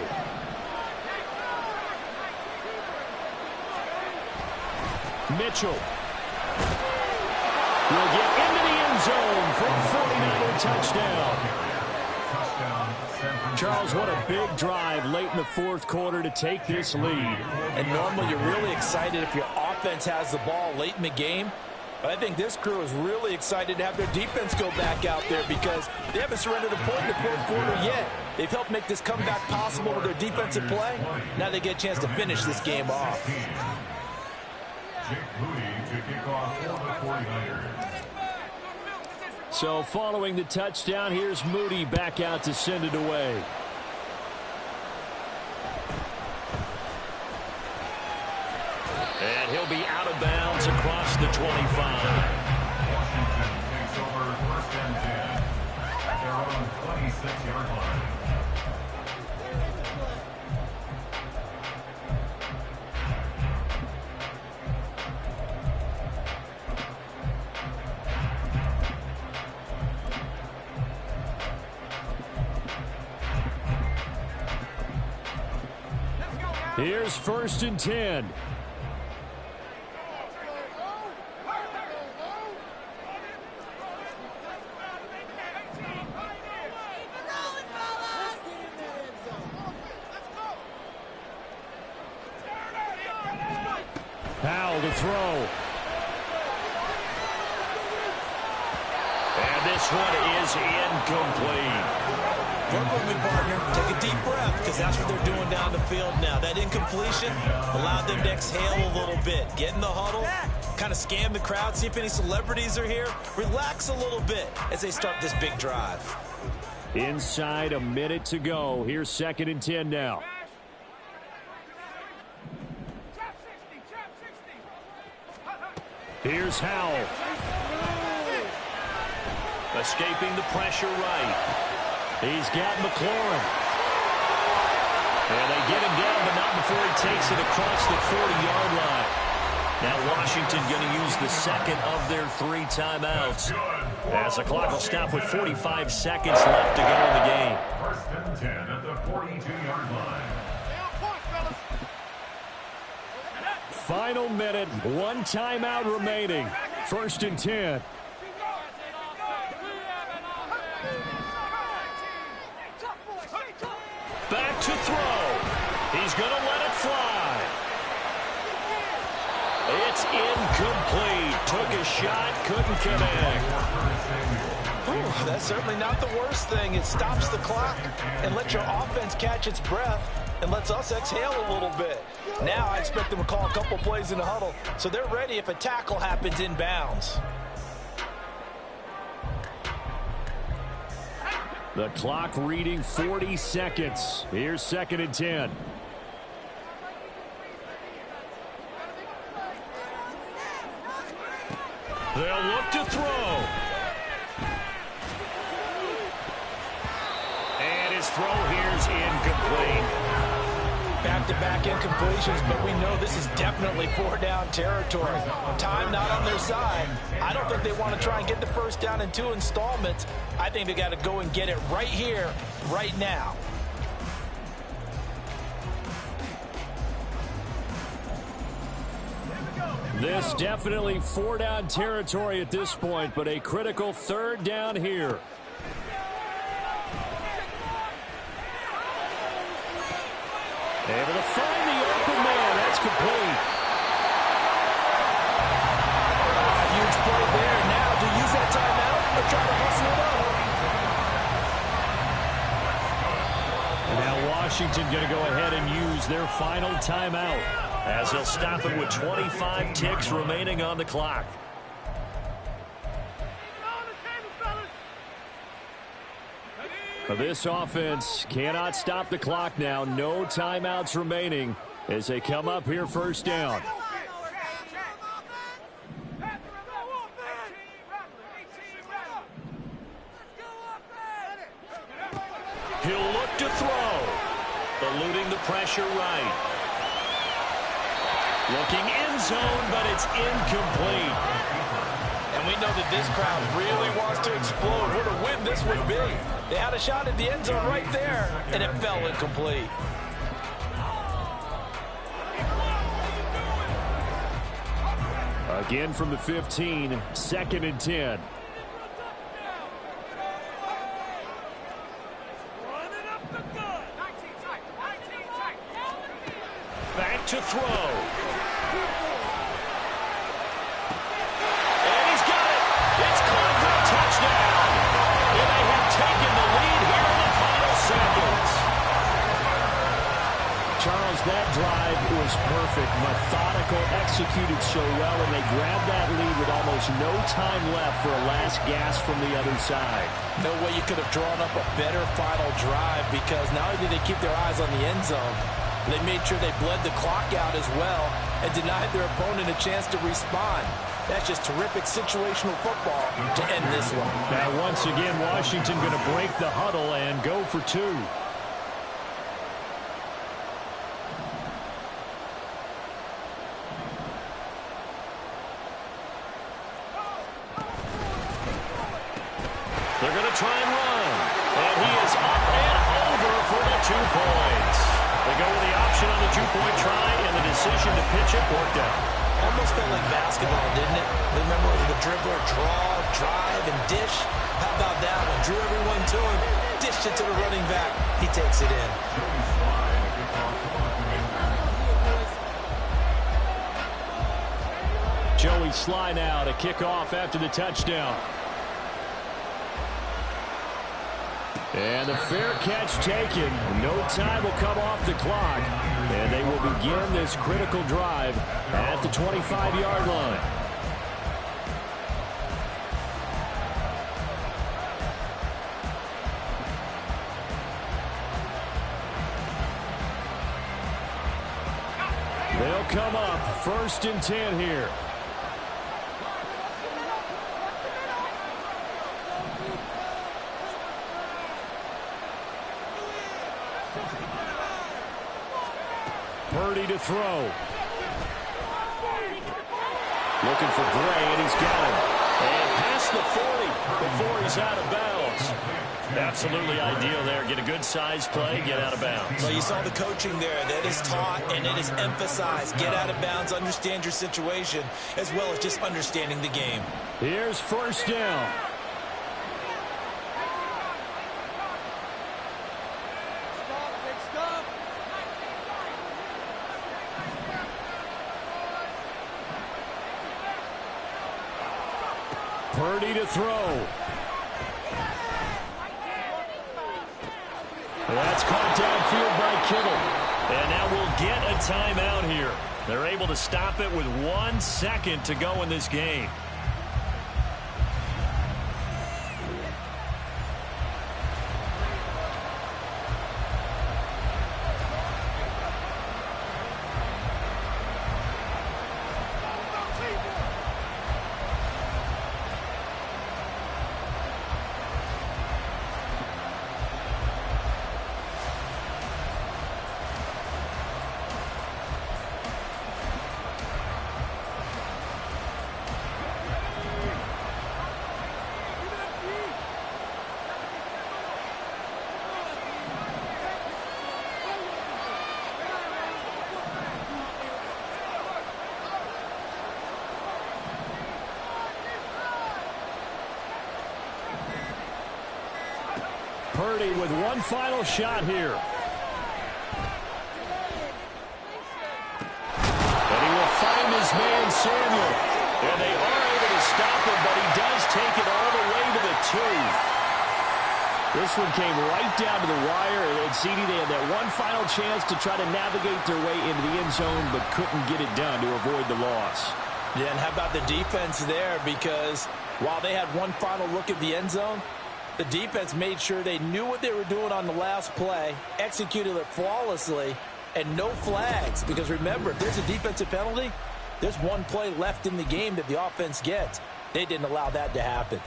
Mitchell will get into the end zone for a 49er touchdown. Charles, what a big drive late in the 4th quarter to take this lead. And normally you're really excited if your offense has the ball late in the game. But I think this crew is really excited to have their defense go back out there because they haven't surrendered a point in the 4th quarter yet. They've helped make this comeback possible with their defensive play. Now they get a chance to finish this game off. So following the touchdown, here's Moody back out to send it away. And he'll be out of bounds across the 25. Washington takes over 1st and 10 at their own 26-yard line. Here's 1st and 10. Powell to throw. And this one is incomplete. Work with me, partner. Take a deep breath because that's what they're doing down the field now. That incompletion allowed them to exhale a little bit. Get in the huddle, kind of scan the crowd, see if any celebrities are here. Relax a little bit as they start this big drive. Inside a minute to go. Here's 2nd and 10 now. Here's Howell. Escaping the pressure right. He's got McLaurin. And they get him down, but not before he takes it across the 40-yard line. Now Washington going to use the second of their 3 timeouts. As the clock will stop with 45 seconds left to go in the game. 1st and 10 at the 42-yard line. Final minute, 1 timeout remaining. 1st and 10. Back to throw. He's going to let it fly. It's incomplete. Took a shot, couldn't connect. Ooh, that's certainly not the worst thing. It stops the clock and lets your offense catch its breath and lets us exhale a little bit. Now I expect them to call a couple plays in the huddle so they're ready if a tackle happens inbounds. The clock reading 40 seconds. Here's 2nd and 10. They'll look to throw. And his throw here's incomplete. Back-to-back incompletions, but we know this is definitely 4-down territory. Time not on their side. I don't think they want to try and get the first down in 2 installments. I think they got to go and get it right here, right now. This definitely 4-down territory at this point, but a critical 3rd down here. Able to find the open man. That's complete. Huge play there. Now, do you use that timeout or try to hustle it up? And now Washington going to go ahead and use their final timeout as they'll stop it with 25 ticks remaining on the clock. This offense cannot stop the clock now. No timeouts remaining as they come up here 1st down. He'll look to throw. Eluding the pressure right. Looking end zone, but it's incomplete. And we know that this crowd really wants to explode. What a win this would be. They had a shot at the end zone right there, and it fell incomplete. Again from the 15, 2nd and 10. Back to throw. And he's got it. It's caught for a touchdown. And they have taken the lead here in the final seconds. Charles, that drive was perfect. Methodical, executed so well, and they grabbed that lead with almost no time left for a last gasp from the other side. No way you could have drawn up a better final drive, because not only did they keep their eyes on the end zone, they made sure they bled the clock out as well and denied their opponent a chance to respond. That's just terrific situational football to end this one. Now, once again, Washington going to break the huddle and go for 2. They're going to try and run. And he is up and over for the 2 points. They go with the option on the 2-point try, and the decision to pitch it worked out. Almost felt like basketball, didn't it? Remember the dribbler, draw, drive, and dish? How about that one? Drew everyone to him, dished it to the running back. He takes it in. Joey Sly now to kick off after the touchdown. And the fair catch taken. No time will come off the clock. And they will begin this critical drive at the 25-yard line. They'll come up 1st and 10 here. Purdy to throw. Looking for Gray, and he's got him. And past the 40 before he's out of bounds. Absolutely ideal there. Get a good size play, get out of bounds. Well, you saw the coaching there. That is taught and it is emphasized. Get out of bounds, understand your situation, as well as just understanding the game. Here's 1st down. Purdy to throw. That's caught downfield by Kittle. And now we'll get a timeout here. They're able to stop it with 1 second to go in this game. Purdy with one final shot here. And he will find his man, Samuel. And they are able to stop him, but he does take it all the way to the 2. This one came right down to the wire. And CD, they had that one final chance to try to navigate their way into the end zone, but couldn't get it done to avoid the loss. Yeah, and how about the defense there? Because while they had one final look at the end zone, the defense made sure they knew what they were doing on the last play, executed it flawlessly, and no flags. Because remember, if there's a defensive penalty, there's one play left in the game that the offense gets. They didn't allow that to happen.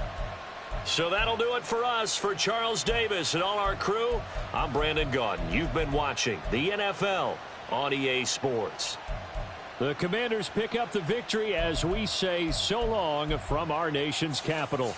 So that'll do it for us. For Charles Davis and all our crew, I'm Brandon Gaudin. You've been watching the NFL on EA Sports. The Commanders pick up the victory as we say so long from our nation's capital.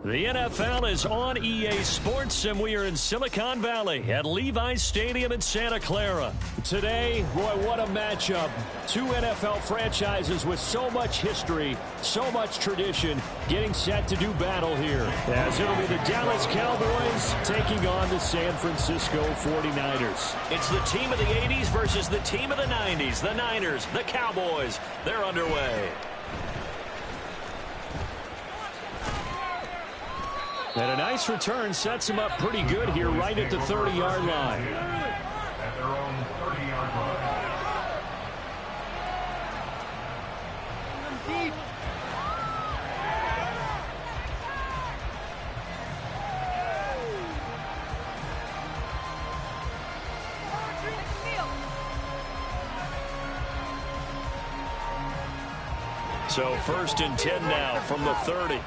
The NFL is on EA Sports, and we are in Silicon Valley at Levi's Stadium in Santa Clara. Today, boy, what a matchup. Two NFL franchises with so much history, so much tradition, getting set to do battle here. As it'll be the Dallas Cowboys taking on the San Francisco 49ers. It's the team of the 80s versus the team of the 90s. The Niners, the Cowboys, they're underway. And a nice return sets him up pretty good here right at the 30-yard line. At their own 30-yard line. So 1st and 10 now from the 30.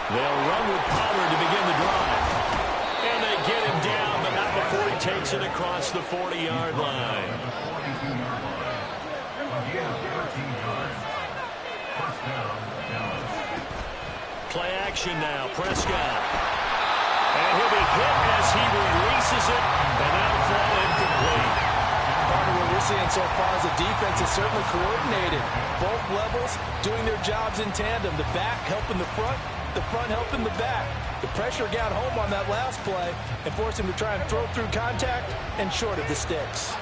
They'll run with Pollard to begin the drive. And they get him down, but not before he takes it across the 40-yard line. Play action now, Prescott. And he'll be hit as he releases it, and that'll fall incomplete. Part of what we're seeing so far is the defense is certainly coordinated. Both levels doing their jobs in tandem. The back helping the front helping the back. The pressure got home on that last play and forced him to try and throw through contact and short of the sticks.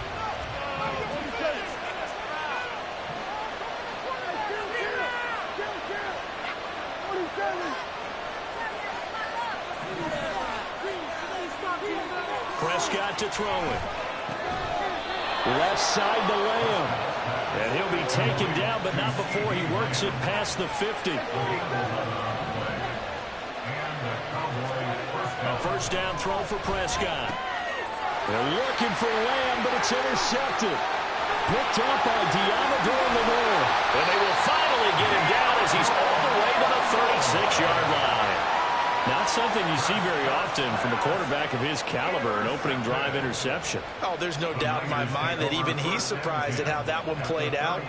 Prescott to throw it. Left side to Lamb. And he'll be taken down, but not before he works it past the 50. A first down throw for Prescott. They're looking for Lamb, but it's intercepted. Picked up by Diamador Lenore. And they will finally get him down as he's all the way to the 36-yard line. Not something you see very often from a quarterback of his caliber, an opening drive interception. Oh, there's no doubt in my mind that even he's surprised at how that one played out.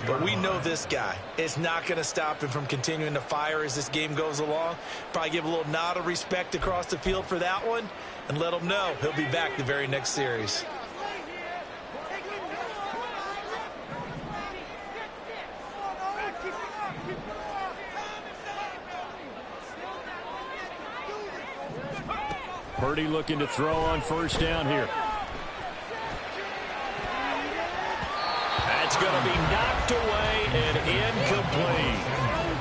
But we know this guy is not going to stop him from continuing to fire as this game goes along. Probably give a little nod of respect across the field for that one and let him know he'll be back the very next series. Purdy looking to throw on first down here. That's going to be knocked away and incomplete.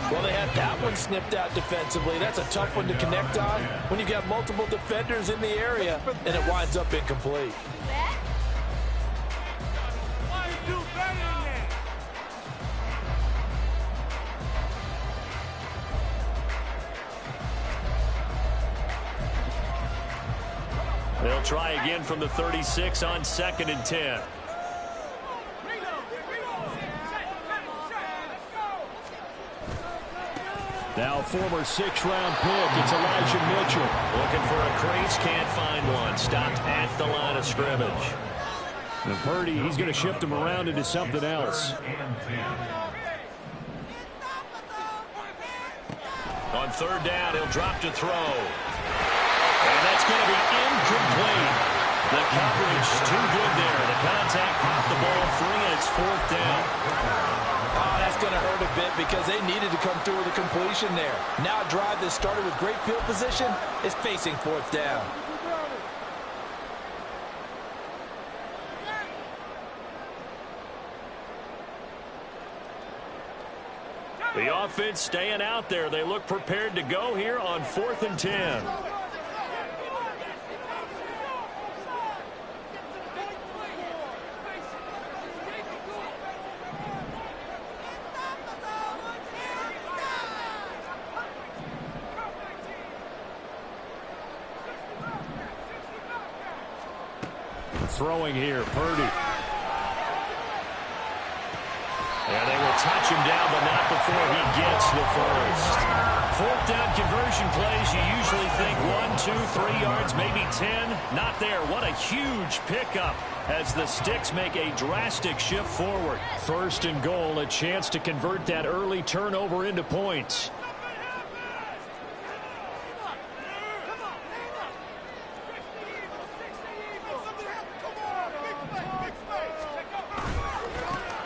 Well, they had that one snipped out defensively. That's a tough one to connect on when you've got multiple defenders in the area, and it winds up incomplete. They'll try again from the 36 on 2nd and 10. Now former 6th-round pick, it's Elijah Mitchell. Looking for a crease, can't find one. Stopped at the line of scrimmage. And Purdy, he's going to shift him around into something else. On 3rd down, he'll drop to throw. And that's going to be incomplete. The coverage too good there. The contact popped the ball free, and it's 4th down. Oh, that's going to hurt a bit because they needed to come through with a completion there. Now a drive that started with great field position is facing 4th down. The offense staying out there. They look prepared to go here on 4th and 10. Throwing here, Purdy. And they will touch him down, but not before he gets the first. 4th down conversion plays, you usually think 1, 2, 3 yards, maybe 10. Not there. What a huge pickup as the Sticks make a drastic shift forward. 1st and goal, a chance to convert that early turnover into points.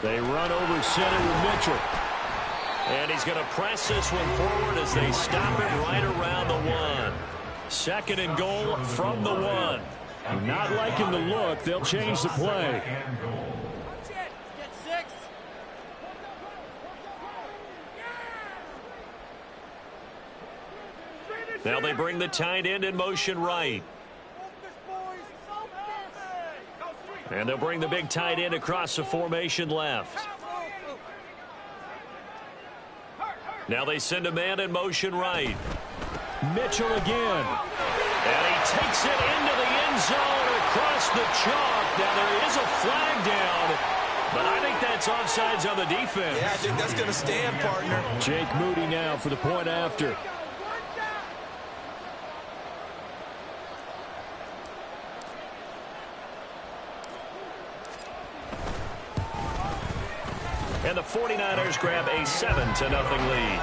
They run over center with Mitchell. And he's going to press this one forward as they stop it right around the 1. 2nd and goal from the 1. Not liking the look. They'll change the play. Now they bring the tight end in motion right. And they'll bring the big tight end across the formation left. Now they send a man in motion right. Mitchell again. And he takes it into the end zone across the chalk. Now there is a flag down, but I think that's offsides on the defense. Yeah, I think that's going to stand, partner. Jake Moody now for the point after. And the 49ers grab a 7-0 lead.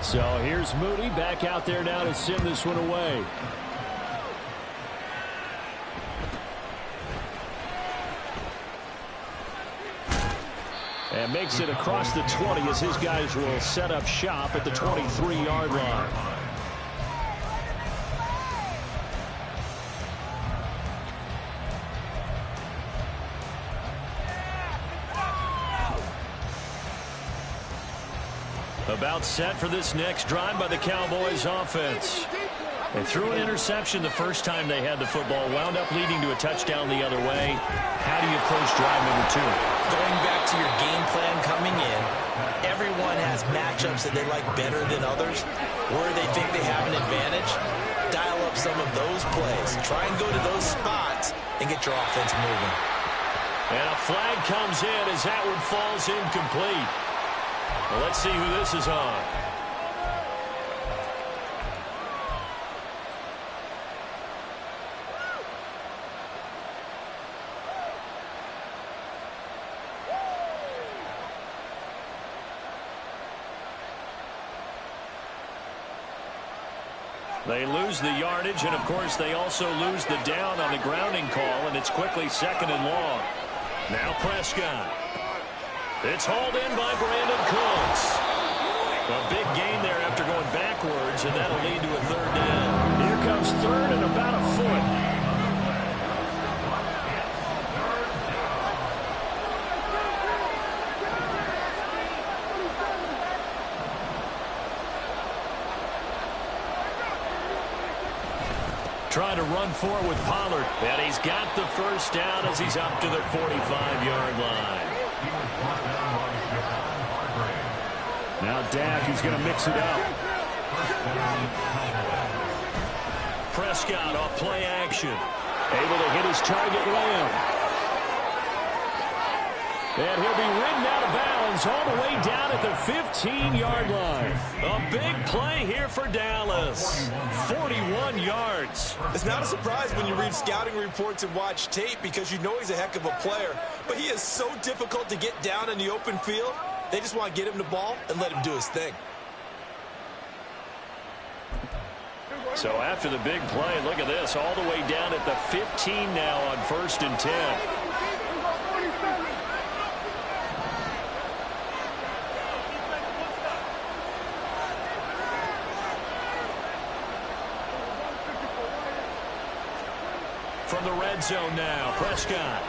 So here's Moody back out there now to send this one away. And makes it across the 20 as his guys will set up shop at the 23-yard line. About set for this next drive by the Cowboys offense. They threw an interception the first time they had the football, wound up leading to a touchdown the other way. How do you approach drive number 2? Going back to your game plan coming in, everyone has matchups that they like better than others. Where they think they have an advantage, dial up some of those plays. Try and go to those spots and get your offense moving. And a flag comes in as that one falls incomplete. Well, let's see who this is on. They lose the yardage, and of course they also lose the down on the grounding call, and it's quickly 2nd and long. Now Prescott. It's hauled in by Brandon Cooks. A big gain there after going backwards, and that'll lead to a third down. Here comes third and about a foot. Trying to run for it with Pollard. And he's got the first down as he's up to the 45-yard line. Now Dak is going to mix it up. Prescott off play action. Able to hit his target Lamb. And he'll be ridden out of bounds all the way down at the 15-yard line. A big play here for Dallas. 41 yards. It's not a surprise when you read scouting reports and watch tape because you know he's a heck of a player. But he is so difficult to get down in the open field. They just want to get him the ball and let him do his thing. So after the big play, look at this. All the way down at the 15 now on 1st and 10. From the red zone now, Prescott.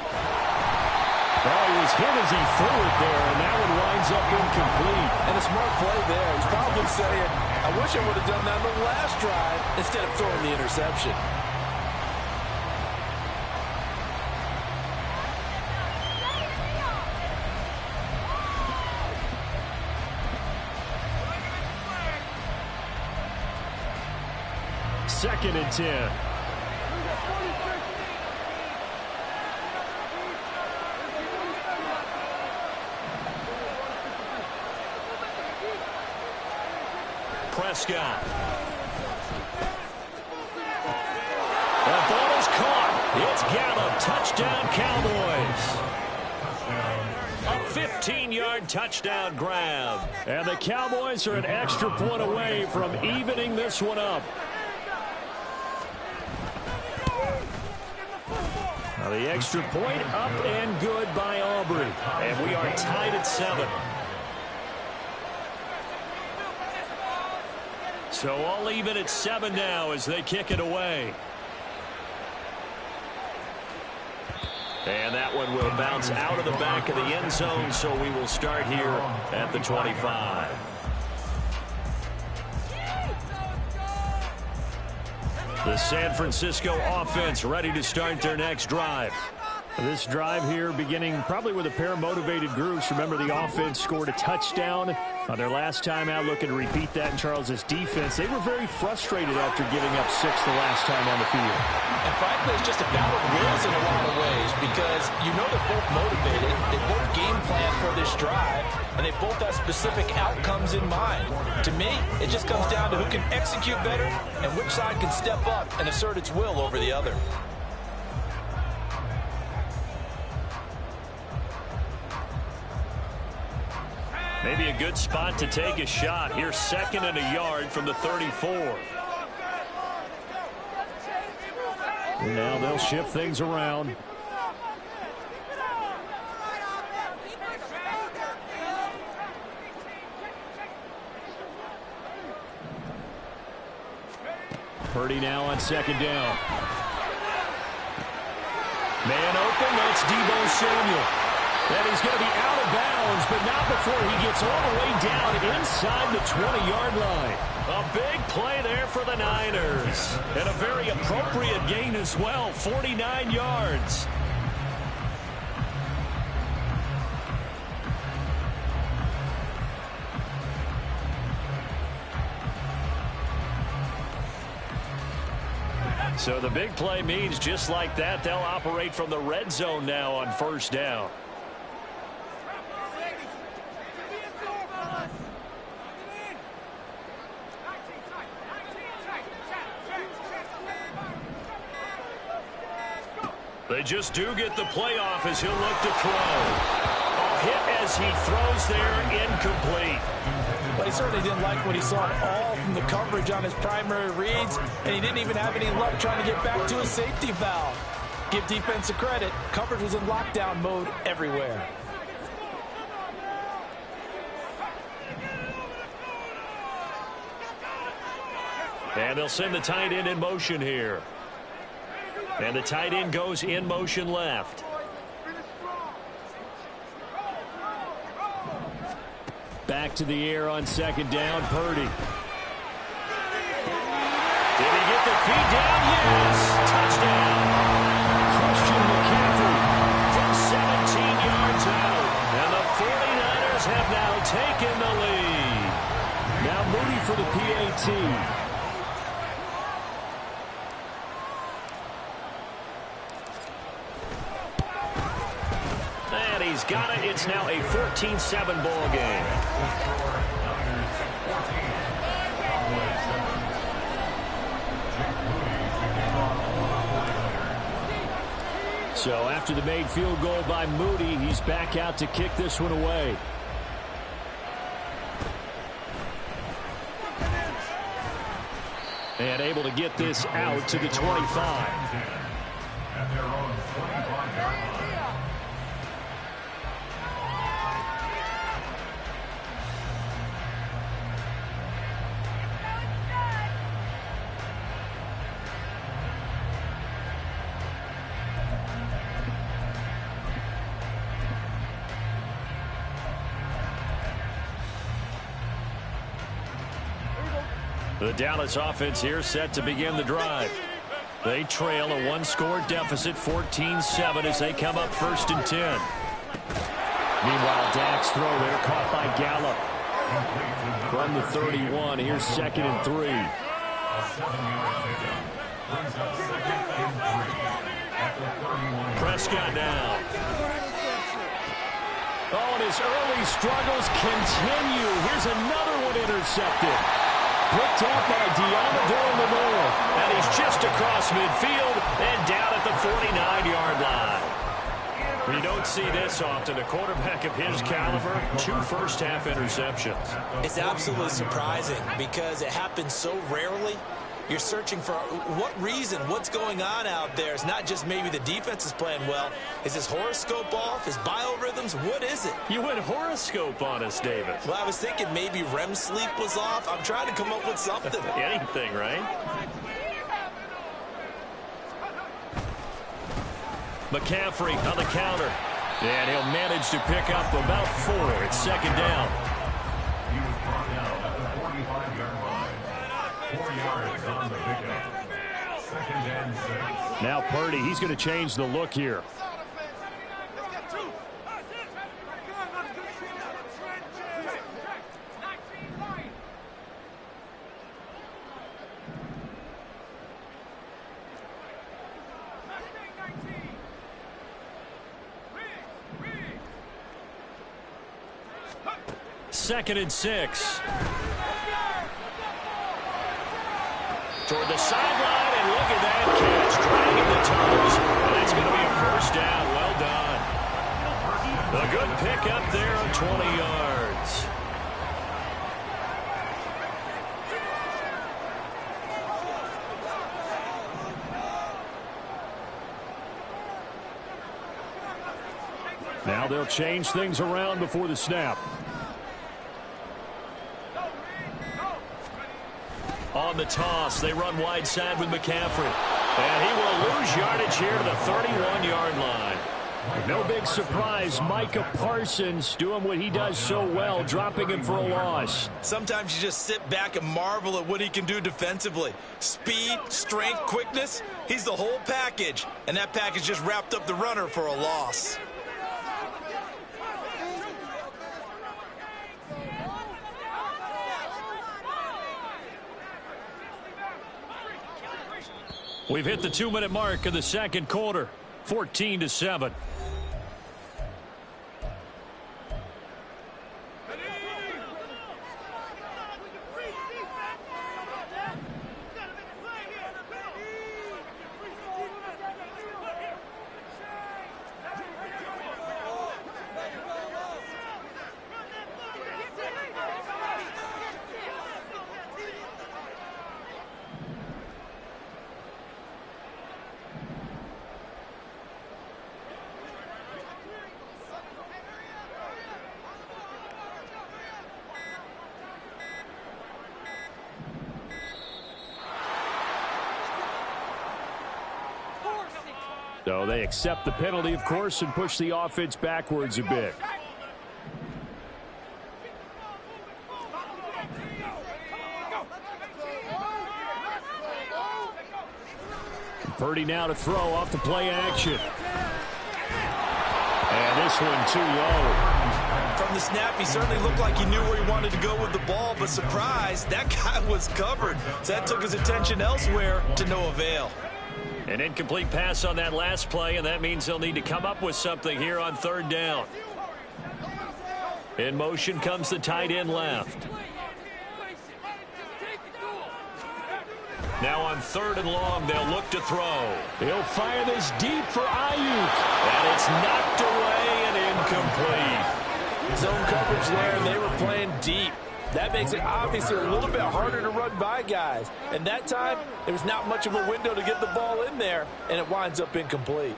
Oh, he was hit as he threw it there, and that one winds up incomplete. And a smart play there. He's probably saying, I wish I would have done that on the last drive instead of throwing the interception. Second and 10. Prescott. That ball is caught. It's Gallup. Touchdown, Cowboys. A 15-yard touchdown grab. And the Cowboys are an extra point away from evening this one up. Now the extra point up and good by Aubrey. And we are tied at 7. So all even at 7 now as they kick it away. And that one will bounce out of the back of the end zone, so we will start here at the 25. The San Francisco offense ready to start their next drive. This drive here beginning probably with a pair of motivated groups. Remember, the offense scored a touchdown on their last time out, looking to repeat that in Charles's defense. They were very frustrated after giving up 6 the last time on the field. And frankly, it's just a battle of wills in a lot of ways because you know they're both motivated. They both game plan for this drive, and they both have specific outcomes in mind. To me, it just comes down to who can execute better and which side can step up and assert its will over the other. Maybe a good spot to take a shot. Here's 2nd and a yard from the 34. And now they'll shift things around. Purdy now on 2nd down. Man open, that's Deebo Samuel. And he's going to be out of bounds, but not before he gets all the way down inside the 20-yard line. A big play there for the Niners. And a very appropriate gain as well, 49 yards. So the big play means just like that, they'll operate from the red zone now on 1st down. They just do get the playoff as he'll look to throw. A hit as he throws there, incomplete. But he certainly didn't like what he saw all from the coverage on his primary reads, and he didn't even have any luck trying to get back to his safety valve. Give defense a credit. Coverage was in lockdown mode everywhere. And they'll send the tight end in motion here. And the tight end goes in motion left. Back to the air on second down, Purdy. Did he get the feet down? Yes! Touchdown! Christian McCaffrey from 17 yards out. And the 49ers have now taken the lead. Now Moody for the PAT. And he's got it. It's now a 14-7 ball game. So after the made field goal by Moody, he's back out to kick this one away. And able to get this out to the 25. And they're on 25-yard line. The Dallas offense here set to begin the drive. They trail a one-score deficit, 14-7, as they come up 1st and 10. Meanwhile, Dak's throw there caught by Gallup. From the 31, here's 2nd and 3. A 7-yard pickup brings up 2nd and 3 at the 31. Prescott now. Oh, and his early struggles continue. Here's another one intercepted. Picked up by Deommodore Lenoir. And he's just across midfield and down at the 49-yard line. You don't see this often. A quarterback of his caliber, 2 first-half interceptions. It's absolutely surprising because it happens so rarely. You're searching for what reason, what's going on out there. It's not just maybe the defense is playing well. Is his horoscope off? His biorhythms? What is it? You went horoscope on us, David. Well, I was thinking maybe REM sleep was off. I'm trying to come up with something. Anything, right? McCaffrey on the counter. And he'll manage to pick up about 4. It's 2nd down. He was brought down at the 45-yard line. 4 yards on the pickup. 2nd and 6. Now Purdy, he's going to change the look here. Second and 6. Toward the sideline, and look at that catch, dragging the toes. And that's going to be a 1st down. Well done. A good pickup there of 20 yards. Now they'll change things around before the snap. On the toss, they run wide side with McCaffrey. And he will lose yardage here to the 31-yard line. No big surprise, Micah Parsons doing what he does so well, dropping him for a loss. Sometimes you just sit back and marvel at what he can do defensively. Speed, strength, quickness, he's the whole package. And that package just wrapped up the runner for a loss. We've hit the 2-minute mark of the 2nd quarter, 14-7. So they accept the penalty, of course, and push the offense backwards a bit. Purdy now to throw off the play action. And this one too low. From the snap, he certainly looked like he knew where he wanted to go with the ball, but surprise, that guy was covered. So that took his attention elsewhere to no avail. An incomplete pass on that last play, and that means they'll need to come up with something here on third down. In motion comes the tight end left. Now on third and long, they'll look to throw. He'll fire this deep for Ayuk. And it's knocked away and incomplete. Zone coverage there, and they were playing deep. That makes it obviously a little bit harder to run by guys. And that time, there was not much of a window to get the ball in there, and it winds up incomplete.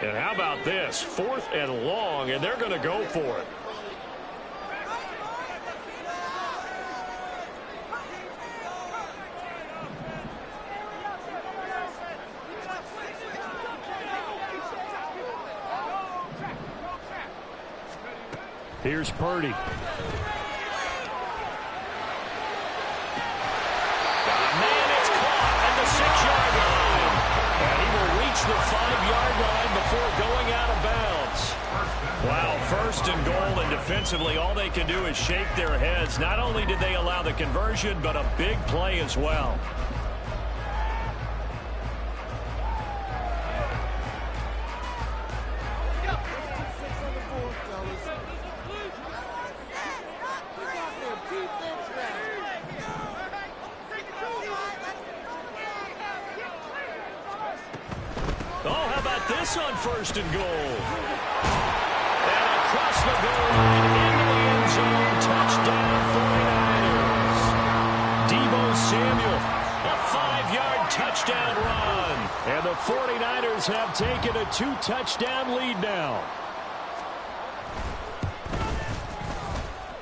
And how about this? 4th and long, and they're going to go for it. Here's Purdy. Man, it's caught at the 6-yard line. And he will reach the 5-yard line before going out of bounds. Wow, 1st and goal, and defensively all they can do is shake their heads. Not only did they allow the conversion, but a big play as well. On 1st and goal. And across the goal line into the end zone. Touchdown 49ers. Deebo Samuel, a 5-yard touchdown run. And the 49ers have taken a 2-touchdown lead now.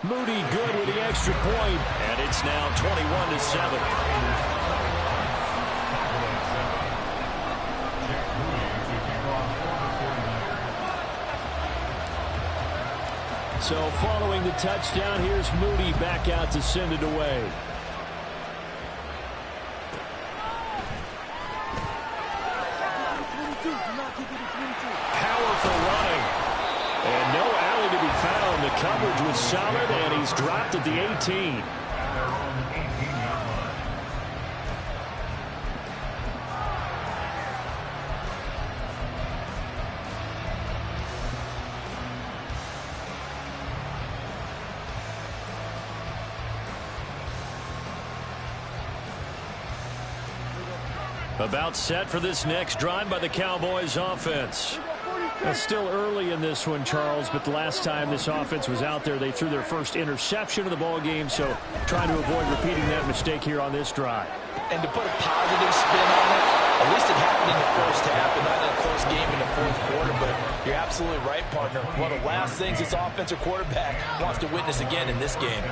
Moody good with the extra point. And it's now 21-7. So following the touchdown, here's Moody back out to send it away. Powerful running. And no alley to be found. The coverage was solid, and he's dropped at the 18. About set for this next drive by the Cowboys offense. It's still early in this one, Charles, but the last time this offense was out there, they threw their first interception of the ball game, so trying to avoid repeating that mistake here on this drive. And to put a positive spin on it, at least it happened in the first half and not in a close game in the 4th quarter, but you're absolutely right, partner. One of the last things this offensive quarterback wants to witness again in this game.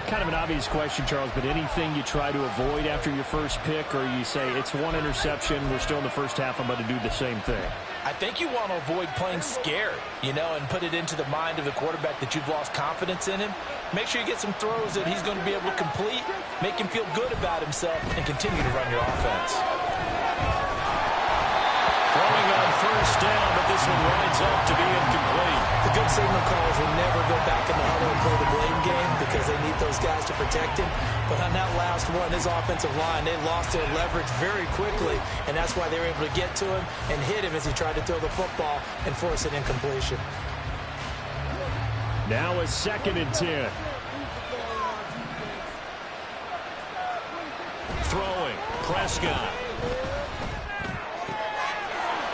Kind of an obvious question, Charles, but anything you try to avoid after your first pick, or you say it's one interception, we're still in the first half, I'm about to do the same thing? I think you want to avoid playing scared, and put it into the mind of the quarterback that you've lost confidence in him. Make sure you get some throws that he's going to be able to complete, make him feel good about himself, and continue to run your offense. Throwing on 1st down, but this one winds up to be incomplete. The good signal callers will never go back in the huddle and play the blame game because they need those guys to protect him. But on that last one, his offensive line, they lost their leverage very quickly, and that's why they were able to get to him and hit him as he tried to throw the football and force an incompletion. Now a 2nd and 10. Throwing, Prescott.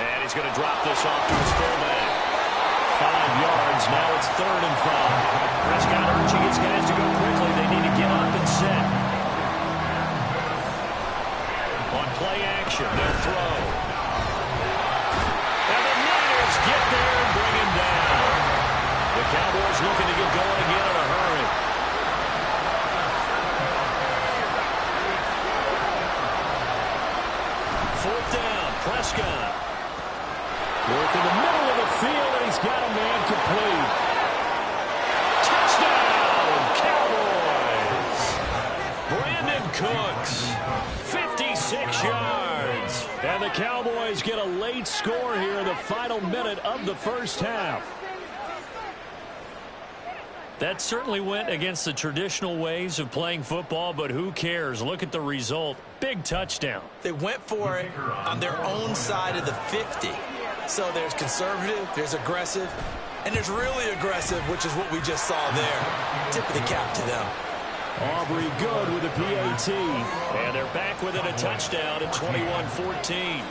And he's going to drop this off to his fullback. 5 yards. Now it's 3rd and 5. Prescott urging his guys to go quickly. They need to get up and set. On play action, they'll throw. And the Niners get there and bring him down. The Cowboys looking to get going again in a hurry. Work in the middle of the field, and he's got a man complete. Touchdown, Cowboys! Brandon Cooks, 56 yards. And the Cowboys get a late score here in the final minute of the first half. That certainly went against the traditional ways of playing football, but who cares? Look at the result. Big touchdown. They went for it on their own side of the 50. So there's conservative, there's aggressive, and there's really aggressive, which is what we just saw there. Tip of the cap to them. Aubrey good with a PAT. And they're back within a touchdown at 21-14.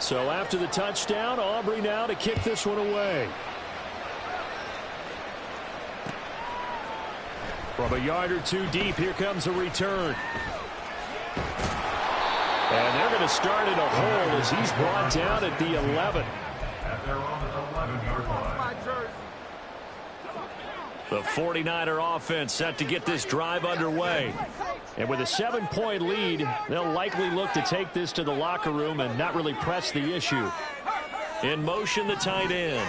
So after the touchdown, Aubrey now to kick this one away. From a yard or two deep, here comes a return. And they're going to start in a hole as he's brought down at the 11. At their own 11-yard line. The 49er offense set to get this drive underway. And with a 7-point lead, they'll likely look to take this to the locker room and not really press the issue. In motion, the tight end.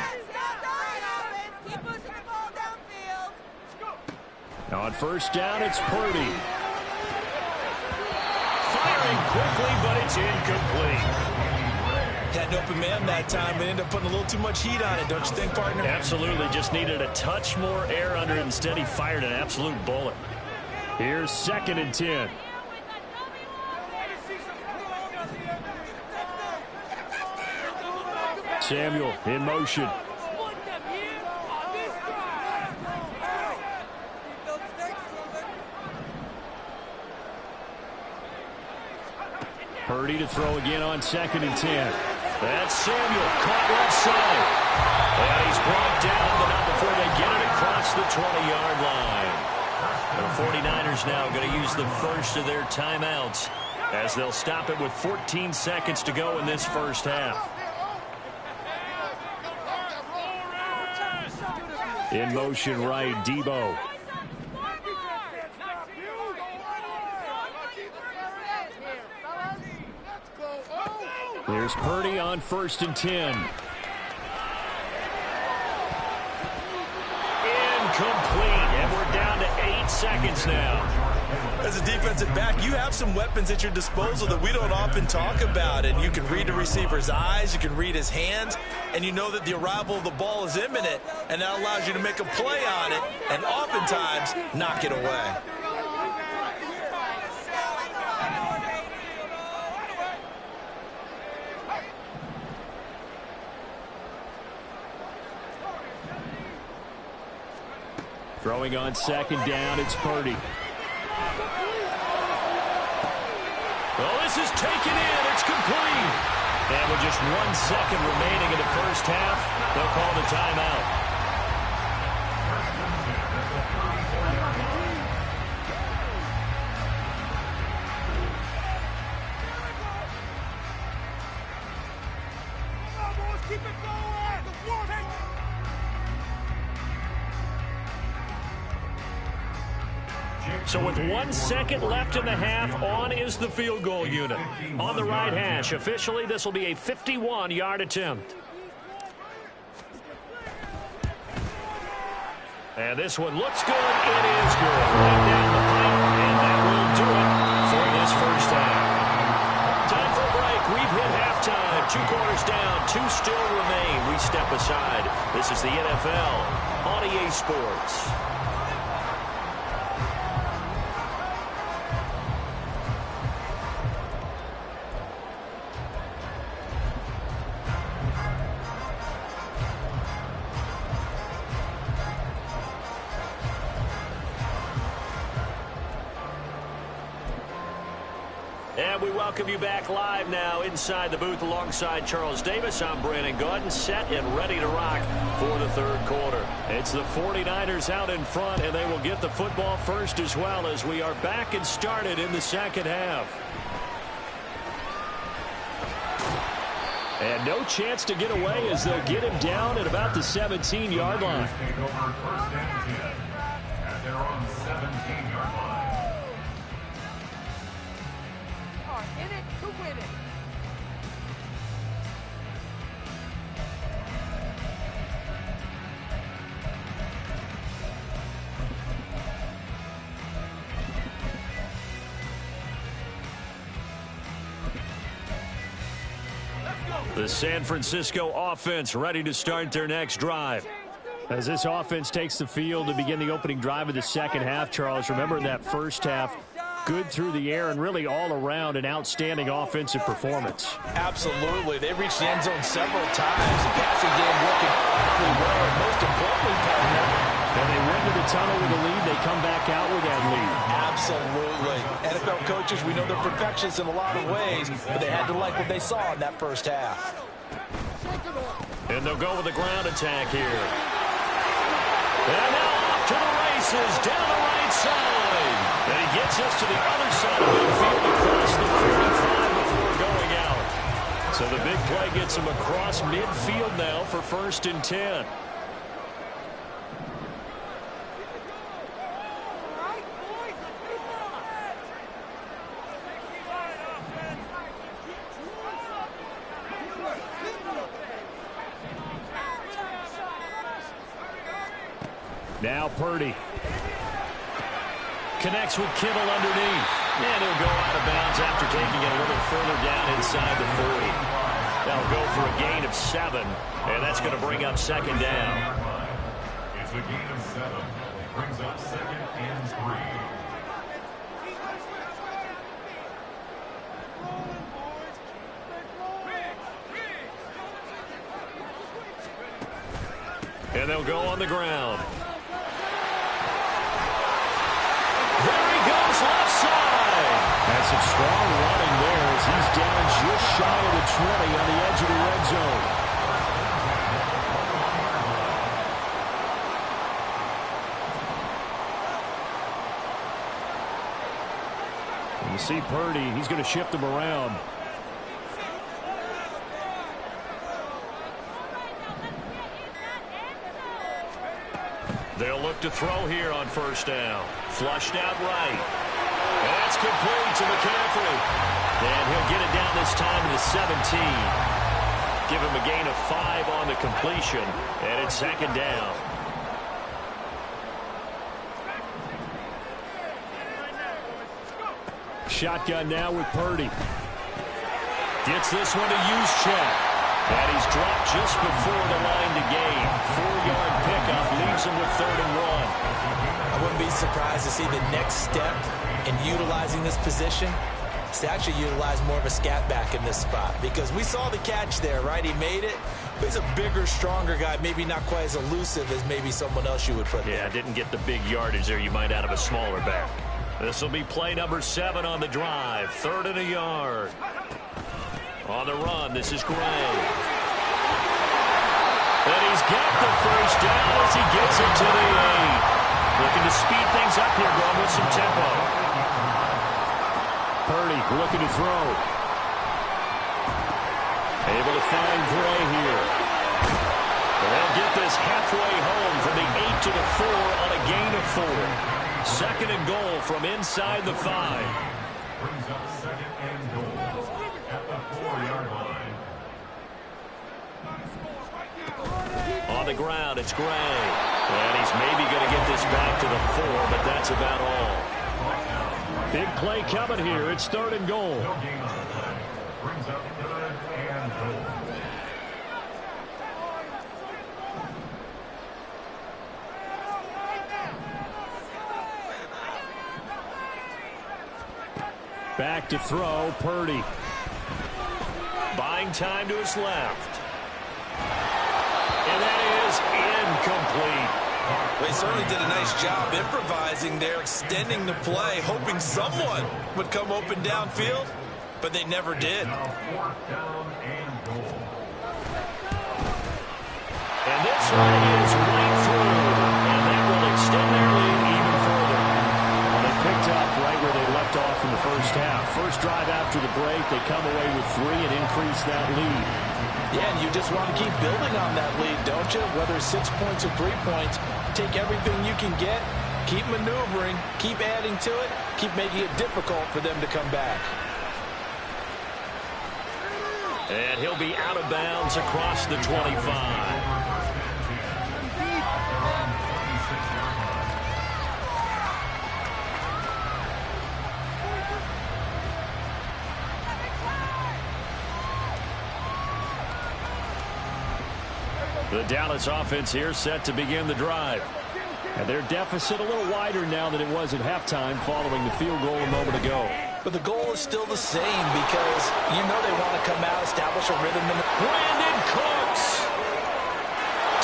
On first down, it's Purdy. Firing quickly, but it's incomplete. Had an open man that time, but ended up putting a little too much heat on it, don't you think, partner? Absolutely. Just needed a touch more air under it. Instead, he fired an absolute bullet. Here's 2nd and 10. Samuel in motion. Purdy to throw again on 2nd and 10. That's Samuel caught left side. And he's brought down, but not before they get it across the 20-yard line. The 49ers now going to use the first of their timeouts as they'll stop it with 14 seconds to go in this first half. In motion right, Debo. Here's Purdy on 1st and 10. Incomplete, and we're down to 8 seconds now. As a defensive back, you have some weapons at your disposal that we don't often talk about, and you can read the receiver's eyes, you can read his hands, and you know that the arrival of the ball is imminent, and that allows you to make a play on it and oftentimes knock it away. Throwing on 2nd down, it's Purdy. Oh, this is taken in. It's complete. And with just 1 second remaining in the first half, they'll call the timeout. So with 1 second left in the half, on is the field goal unit. On the right hash, officially, this will be a 51-yard attempt. And this one looks good. It is good. Right down the pipe, and that will do it for this first half. Time for a break. We've hit halftime. 2 quarters down. 2 still remain. We step aside. This is the NFL on EA Sports. And we welcome you back live now inside the booth alongside Charles Davis. I'm Brandon Gaudin, set and ready to rock for the third quarter. It's the 49ers out in front, and they will get the football first as well as we are back and started in the second half. And no chance to get away as they'll get him down at about the 17-yard line. Take over 1st and 10 at their own 17-yard line. In it to win it. The San Francisco offense ready to start their next drive. As this offense takes the field to begin the opening drive of the second half, Charles, remember in that first half, good through the air and really all around an outstanding offensive performance. Absolutely. They reached the end zone several times. The passing game working awfully well, and most importantly, partner. And they went to the tunnel with a lead. They come back out with that lead. Absolutely. NFL coaches, we know they're perfectionists in a lot of ways, but they had to like what they saw in that first half. And they'll go with a ground attack here. And now off to the races, down the right side. And he gets us to the other side of midfield across the 45 before going out. So the big play gets him across midfield now for 1st and 10. Now Purdy connects with Kittle underneath. And he'll go out of bounds after taking it a little further down inside the 40. That'll go for a gain of 7. And that's going to bring up 2nd down. It's a gain of 7. Brings up 2nd and 3. And they'll go on the ground. There he goes left side. That's some strong running there as he's down just shy of the 20 on the edge of the red zone. And you see Purdy, he's going to shift him around. They'll look to throw here on 1st down. Flushed out right. That's complete to McCaffrey. And he'll get it down this time to the 17. Give him a gain of 5 on the completion. And it's 2nd down. Shotgun now with Purdy. Gets this one to Juszczyk. And he's dropped just before the line to gain. 4-yard pickup leaves him with 3rd and 1. I wouldn't be surprised to see the next step in utilizing this position is to actually utilize more of a scat back in this spot. Because we saw the catch there, right? He made it. He's a bigger, stronger guy, maybe not quite as elusive as maybe someone else you would put there. Yeah, didn't get the big yardage there you might out of a smaller back. This will be play number 7 on the drive. 3rd and a yard. On the run, this is Gray. And he's got the 1st down as he gets it to the 8. Looking to speed things up here, going with some tempo. Purdy looking to throw. Able to find Gray here. And they'll get this halfway home from the 8 to the 4 on a gain of 4. 2nd and goal from inside the 5. Brings up 2nd and goal at the 4-yard line. On the ground, it's Gray. And he's maybe going to get this back to the 4, but that's about all. Big play coming here. It's 3rd and goal. No gain on the play. Brings up 3rd and goal. Back to throw, Purdy. Buying time to his left. And that is incomplete. They certainly did a nice job improvising there, extending the play, hoping someone would come open downfield, but they never did. Now 4th down and goal. And this one is right through. And that will extend their lead even further. Well, they picked up right where they left off in the first half. First drive after the break, they come away with 3 and increase that lead. Yeah, and you just want to keep building on that lead, don't you? Whether it's 6 points or 3 points, take everything you can get, keep maneuvering, keep adding to it, keep making it difficult for them to come back. And he'll be out of bounds across the 25. The Dallas offense here set to begin the drive. And their deficit a little wider now than it was at halftime following the field goal a moment ago. But the goal is still the same because you know they want to come out, establish a rhythm. Brandon Cooks.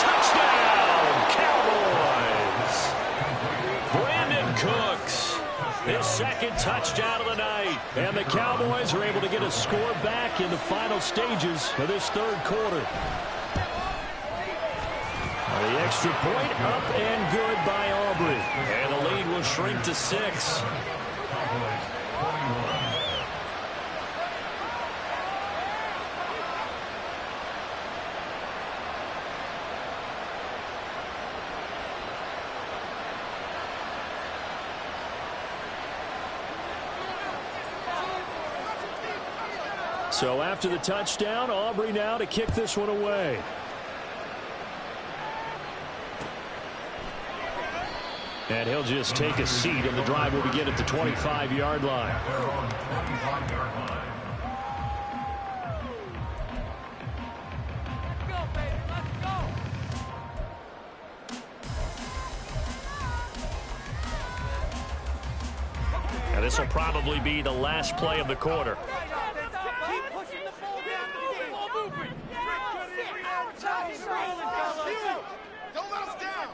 Touchdown, Cowboys. Brandon Cooks. His second touchdown of the night. And the Cowboys are able to get a score back in the final stages of this third quarter. The extra point up and good by Aubrey. And the lead will shrink to 6. So after the touchdown, Aubrey now to kick this one away. And he'll just take a seat, and the drive will begin at the 25-yard line. And this will probably be the last play of the quarter. Don't let us down.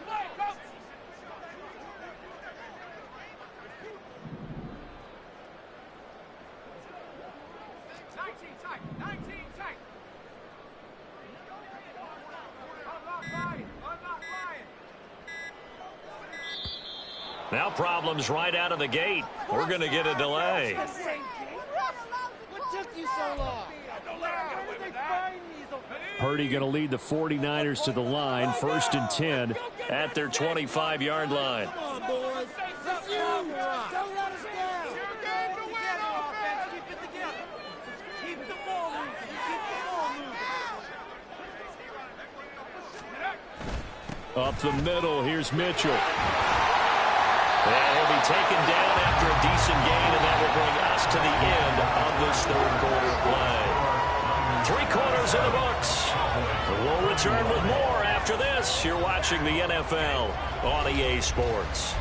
Now problems right out of the gate. We're going to get a delay. What took you so long? Purdy going to lead the 49ers to the line, 1st and 10 at their 25-yard line. Come on, boys. Don't let us down. Keep it together, offense. Keep it together. Keep the ball moving. Keep the ball moving. Up the middle, here's Mitchell. And he'll be taken down after a decent gain, and that will bring us to the end of this third quarter play. 3 quarters in the books. We'll return with more after this. You're watching the NFL on EA Sports.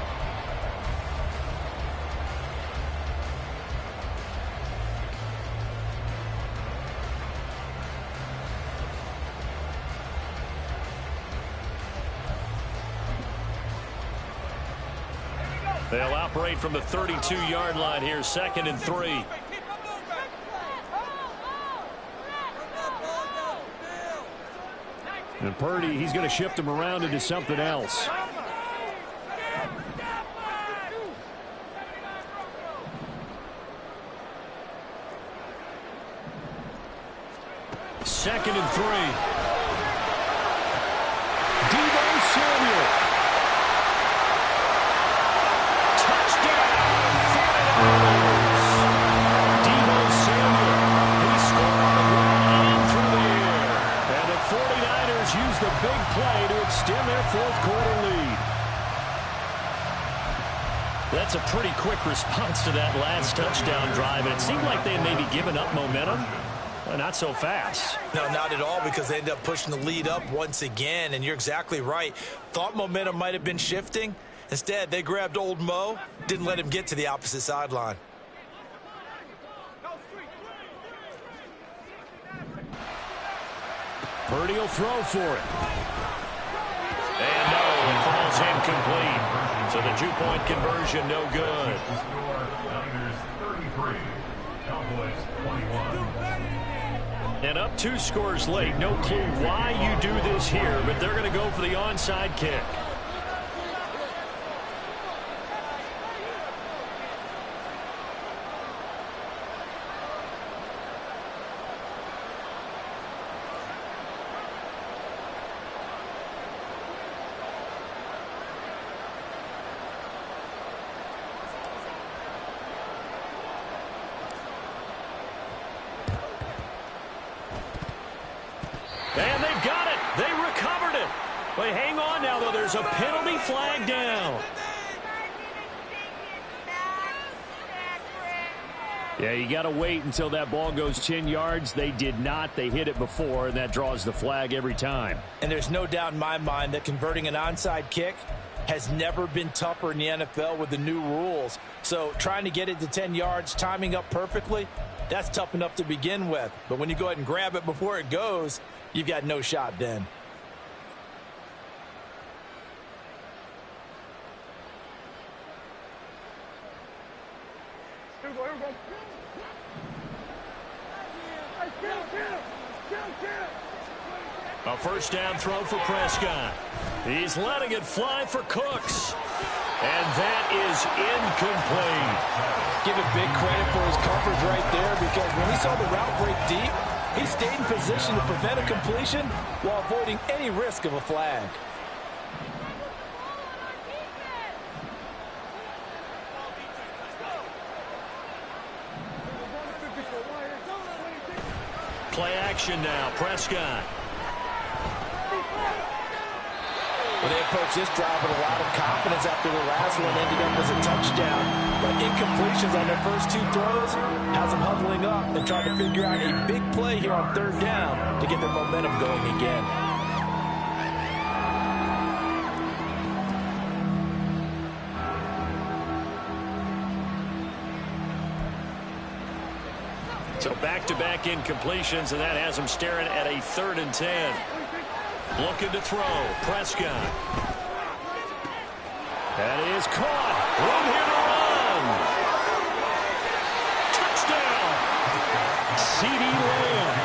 They'll operate from the 32-yard line here, 2nd and 3. And Purdy, he's going to shift him around into something else. Second and 3. Deebo Samuel. Use the big play to extend their fourth quarter lead. That's a pretty quick response to that last touchdown drive, and it seemed like they had maybe given up momentum. Well, not so fast. No, not at all, because they ended up pushing the lead up once again, and you're exactly right. Thought momentum might have been shifting. Instead, they grabbed old Mo, didn't let him get to the opposite sideline. Purdy will throw for it. And no, it falls incomplete. So the 2-point conversion, no good. Niners 33, Cowboys 21. And up 2 scores late. No clue why you do this here, but they're going to go for the onside kick. And they've got it. They recovered it. But hang on now, though. There's a penalty flag down. Yeah, you got to wait until that ball goes 10 yards. They did not. They hit it before, and that draws the flag every time. And there's no doubt in my mind that converting an onside kick has never been tougher in the NFL with the new rules. So trying to get it to 10 yards, timing up perfectly, that's tough enough to begin with. But when you go ahead and grab it before it goes, you've got no shot then. A first down throw for Prescott. He's letting it fly for Cooks. And that is incomplete. Give it big credit for his coverage right there, because when he saw the route break deep, he stayed in position to prevent a completion while avoiding any risk of a flag. Play action now, Prescott. Well, they approached this drive with a lot of confidence after the last one ended up as a touchdown. But incompletions on their first two throws has them huddling up and trying to figure out a big play here on third down to get their momentum going again. So back-to-back incompletions, and that has them staring at a 3rd and 10. Looking to throw. Prescott. That is caught. Room here to run. Touchdown. CD Lamb.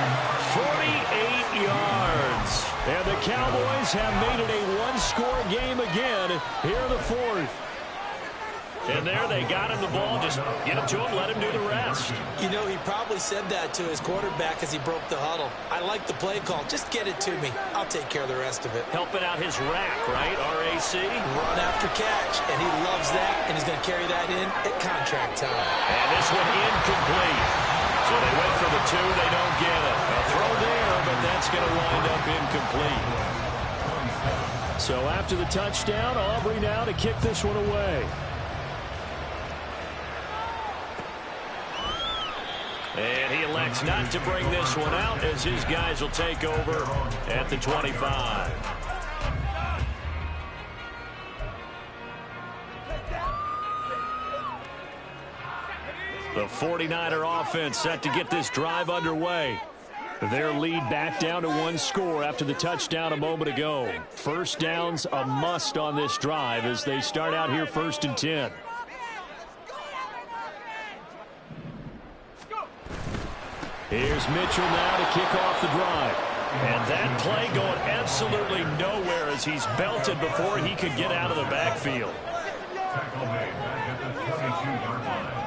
48 yards. And the Cowboys have made it a one-score game again here in the 4th. And there they got him the ball. Just get it to him, let him do the rest. You know, he probably said that to his quarterback as he broke the huddle. I like the play call. Just get it to me. I'll take care of the rest of it. Helping out his rack, right? RAC. Run after catch. And he loves that, and he's going to carry that in at contract time. And this one incomplete. So they went for the 2. They don't get it. A throw there, but that's going to wind up incomplete. So after the touchdown, Aubrey now to kick this one away. And he elects not to bring this one out as his guys will take over at the 25. The 49er offense set to get this drive underway. Their lead back down to 1 score after the touchdown a moment ago. First down's a must on this drive as they start out here 1st and 10. Here's Mitchell now to kick off the drive. And that play going absolutely nowhere as he's belted before he could get out of the backfield. Tackle made back at the 22-yard line.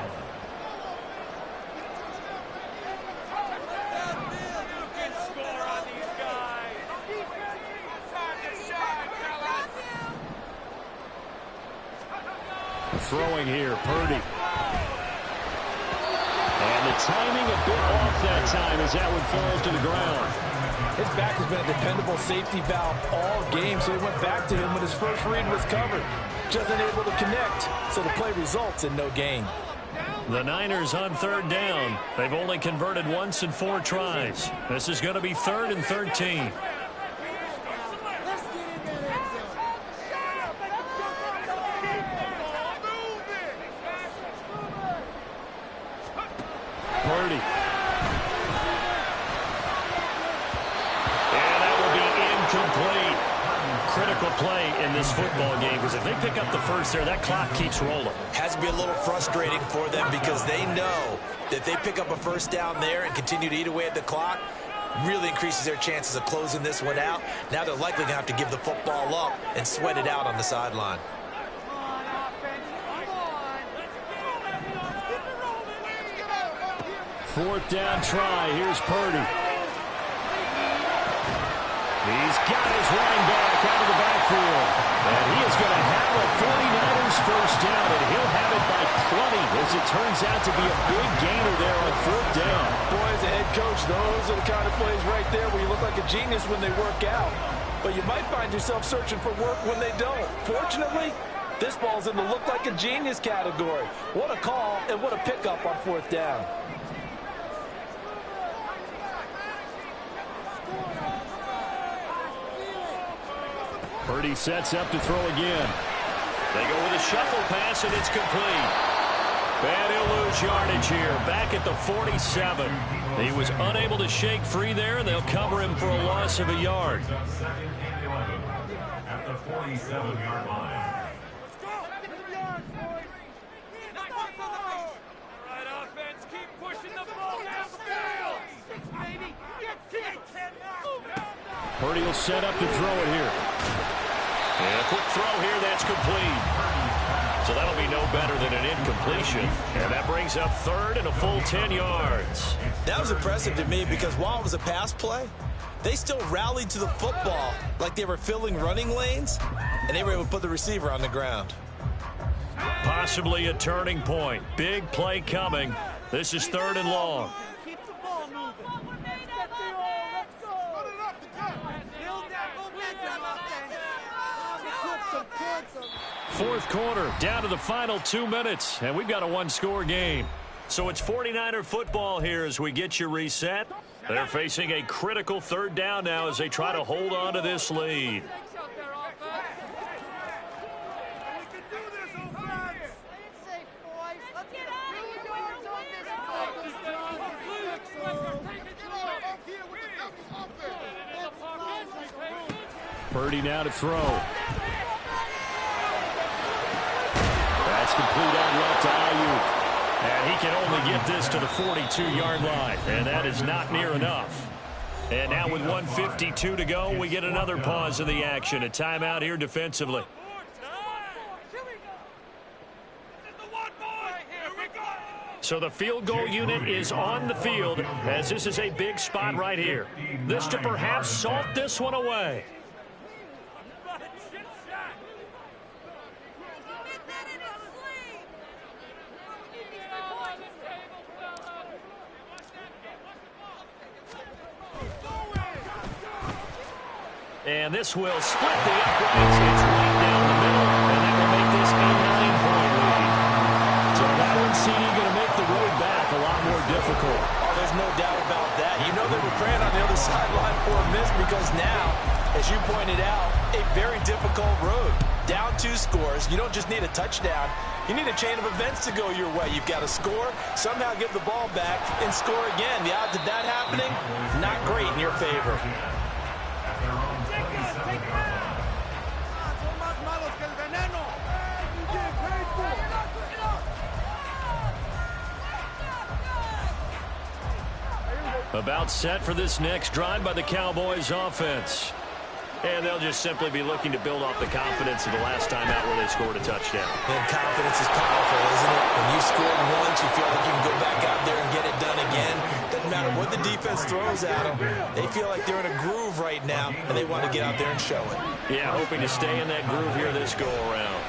Throwing here, Purdy. And the timing a bit off that time as that one falls to the ground. His back has been a dependable safety valve all game, so he went back to him when his first read was covered. Just unable to connect, so the play results in no gain. The Niners on 3rd down. They've only converted once in 4 tries. This is going to be 3rd and 13. Purdy. And that will be incomplete. Critical play in this football game because if they pick up the first there, that clock keeps rolling. Has to be a little frustrating for them because they know that they pick up a first down there and continue to eat away at the clock, really increases their chances of closing this one out. Now they're likely going to have to give the football up and sweat it out on the sideline. 4th down try. Here's Purdy. He's got his running back out of the backfield. And he is going to have a 49ers first down, and he'll have it by 20 as it turns out to be a big gainer there on 4th down. Boy, as a head coach, those are the kind of plays right there where you look like a genius when they work out. But you might find yourself searching for work when they don't. Fortunately, This ball's in the look like a genius category. What a call and what a pickup on 4th down. Purdy sets up to throw again. They go with a shuffle pass, and it's complete. And he'll lose yardage here, back at the 47. He was unable to shake free there, and they'll cover him for a loss of a yard. Second and 11 at the 47-yard line. Purdy will set up to throw it here. And a quick throw here, that's complete. So that'll be no better than an incompletion. And that brings up 3rd and a full 10 yards. That was impressive to me because while it was a pass play, they still rallied to the football like they were filling running lanes, and they were able to put the receiver on the ground. Possibly a turning point. Big play coming. This is 3rd and long. Keep the ball moving. Let's go. Build that momentum up there. Put some points on. 4th quarter, down to the final 2 minutes, and we've got a one-score game. So it's 49er football here as we get you reset. They're facing a critical 3rd down now as they try to hold on to this lead. Purdy now to throw. That's complete out left to Ayuk. And he can only get this to the 42-yard line. And that is not near enough. And now with 1:52 to go, we get another pause in the action. A timeout here defensively. So the field goal unit is on the field as this is a big spot right here. This to perhaps salt this one away. And this will split the uprights. It's right down the middle, and that will make this a 9-point lead. So that one, CD, going to make the road back a lot more difficult. Oh, there's no doubt about that. You know they were praying on the other sideline for a miss because now, as you pointed out, a very difficult road. Down 2 scores. You don't just need a touchdown. You need a chain of events to go your way. You've got to score, somehow get the ball back, and score again. The odds of that happening, not great in your favor. About set for this next drive by the Cowboys offense. And they'll just simply be looking to build off the confidence of the last time out where they scored a touchdown. And confidence is powerful, isn't it? When you scored once, you feel like you can go back out there and get it done again. Doesn't matter what the defense throws at them. They feel like they're in a groove right now, and they want to get out there and show it. Yeah, hoping to stay in that groove here this go-around.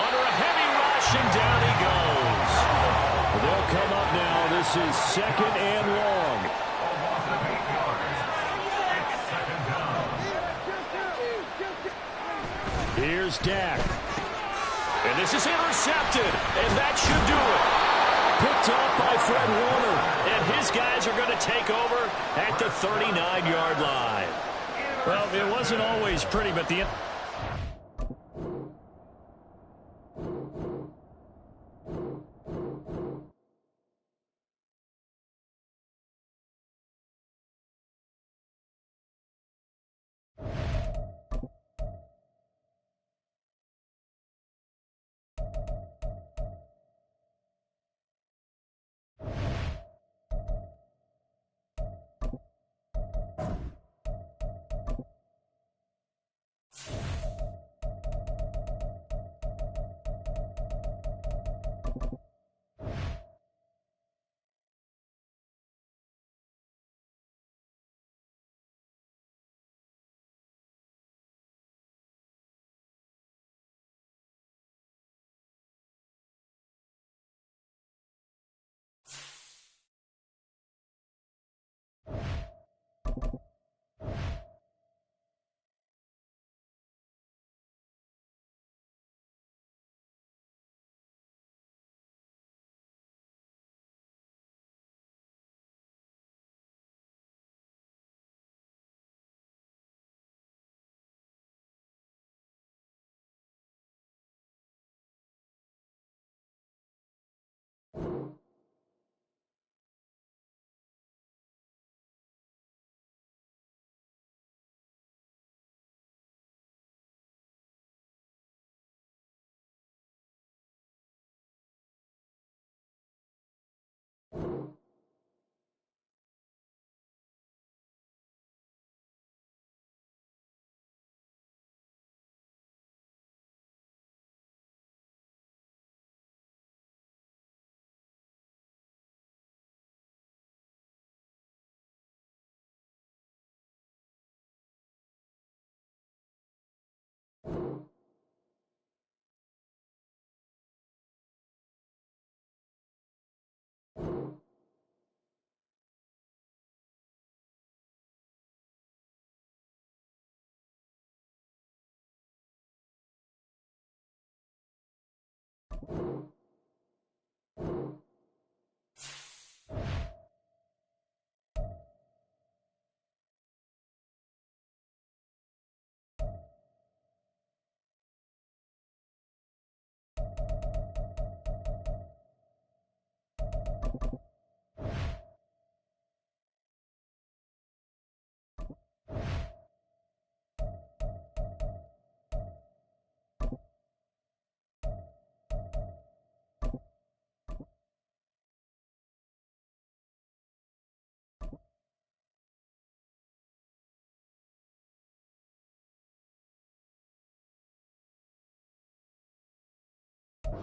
Under a heavy rush, and down he goes. They'll come up now. This is 2nd and long. Here's Dak. And this is intercepted. And that should do it. Picked up by Fred Warner. And his guys are going to take over at the 39-yard line. Well, it wasn't always pretty, but the...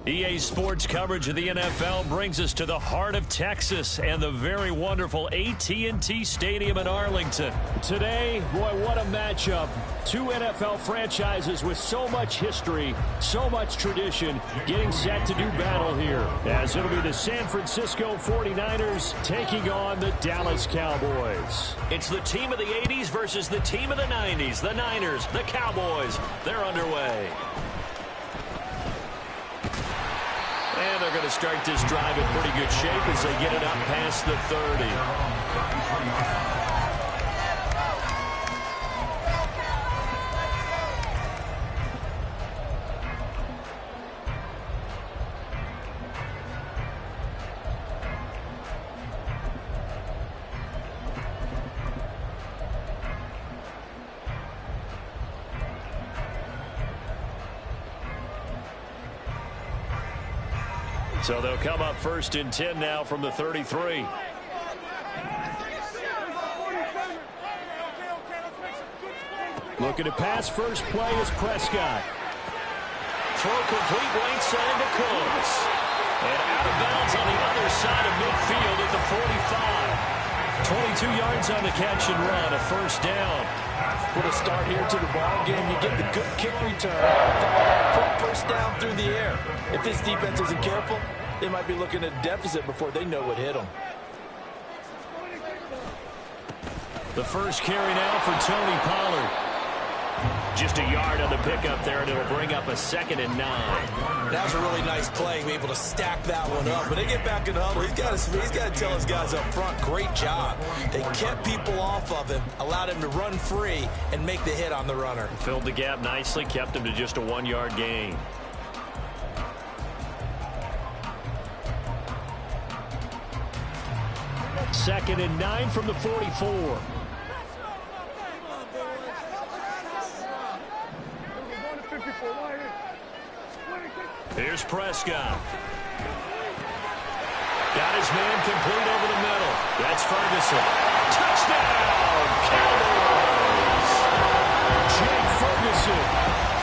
EA Sports coverage of the NFL brings us to the heart of Texas and the very wonderful AT&T Stadium in Arlington. Today, boy, what a matchup. Two NFL franchises with so much history, so much tradition, getting set to do battle here, as it'll be the San Francisco 49ers taking on the Dallas Cowboys. It's the team of the 80s versus the team of the 90s. The Niners, the Cowboys, they're underway. And they're going to start this drive in pretty good shape as they get it up past the 30. So they'll come up first and 10 now from the 33. Looking to pass, first play is Prescott. Throw complete right side to Cooks. And out of bounds on the other side of midfield at the 45. 22 yards on the catch and run, a first down. What a start here to the ball game. You get the good kick return. First down through the air. If this defense isn't careful, they might be looking at a deficit before they know what hit them. The first carry now for Tony Pollard. Just a yard on the pickup there, and it'll bring up a 2nd and 9. That was a really nice play, be able to stack that one up. When they get back in the huddle, he's got to tell his guys up front, great job. They kept people off of him, allowed him to run free, and make the hit on the runner. Filled the gap nicely, kept him to just a 1-yard gain. Second and 9 from the 44. Here's Prescott. Got his man complete over the middle. That's Ferguson. Touchdown, Cowboys! Jake Ferguson,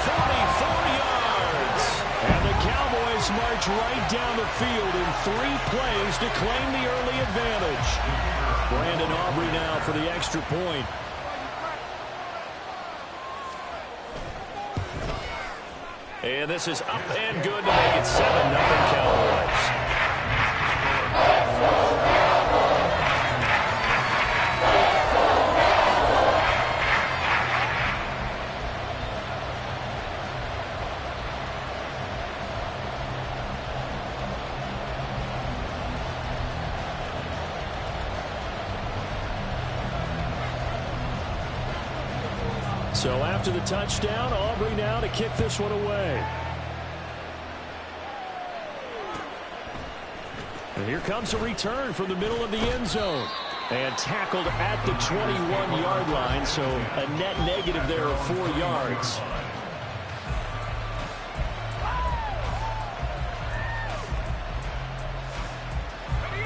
44 yards. And the Cowboys march right down the field in 3 plays to claim the early advantage. Brandon Aubrey now for the extra point. And this is up and good to make it 7-0 Cowboys. So after the touchdown, Aubrey now to kick this one away. And here comes a return from the middle of the end zone. And tackled at the 21-yard line, so a net negative there of 4 yards.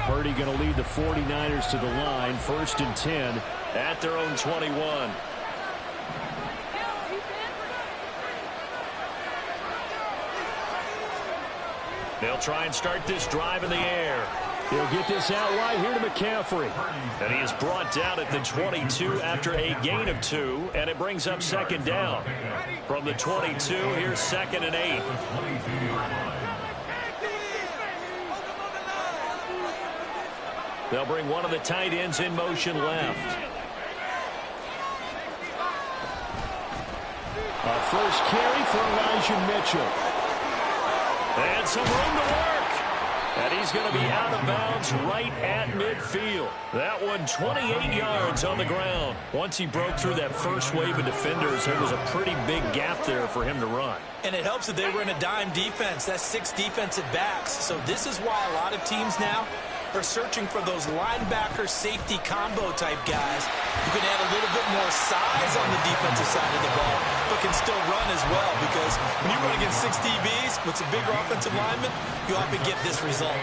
Purdy going to lead the 49ers to the line, 1st and 10 at their own 21. They'll try and start this drive in the air. He'll get this out wide here to McCaffrey. And he is brought down at the 22 after a gain of 2, and it brings up 2nd down. From the 22, here's 2nd and 8. They'll bring one of the tight ends in motion left. A first carry for Elijah Mitchell. And some room to work. And he's going to be out of bounds right at midfield. That one 28 yards on the ground. Once he broke through that first wave of defenders, there was a pretty big gap there for him to run. And it helps that they were in a dime defense. That's 6 defensive backs. So this is why a lot of teams now are searching for those linebacker safety combo type guys who can add a little bit more size on the defensive side of the ball, but can still run as well, because when you run against 6 DBs with some bigger offensive linemen, you often get this result.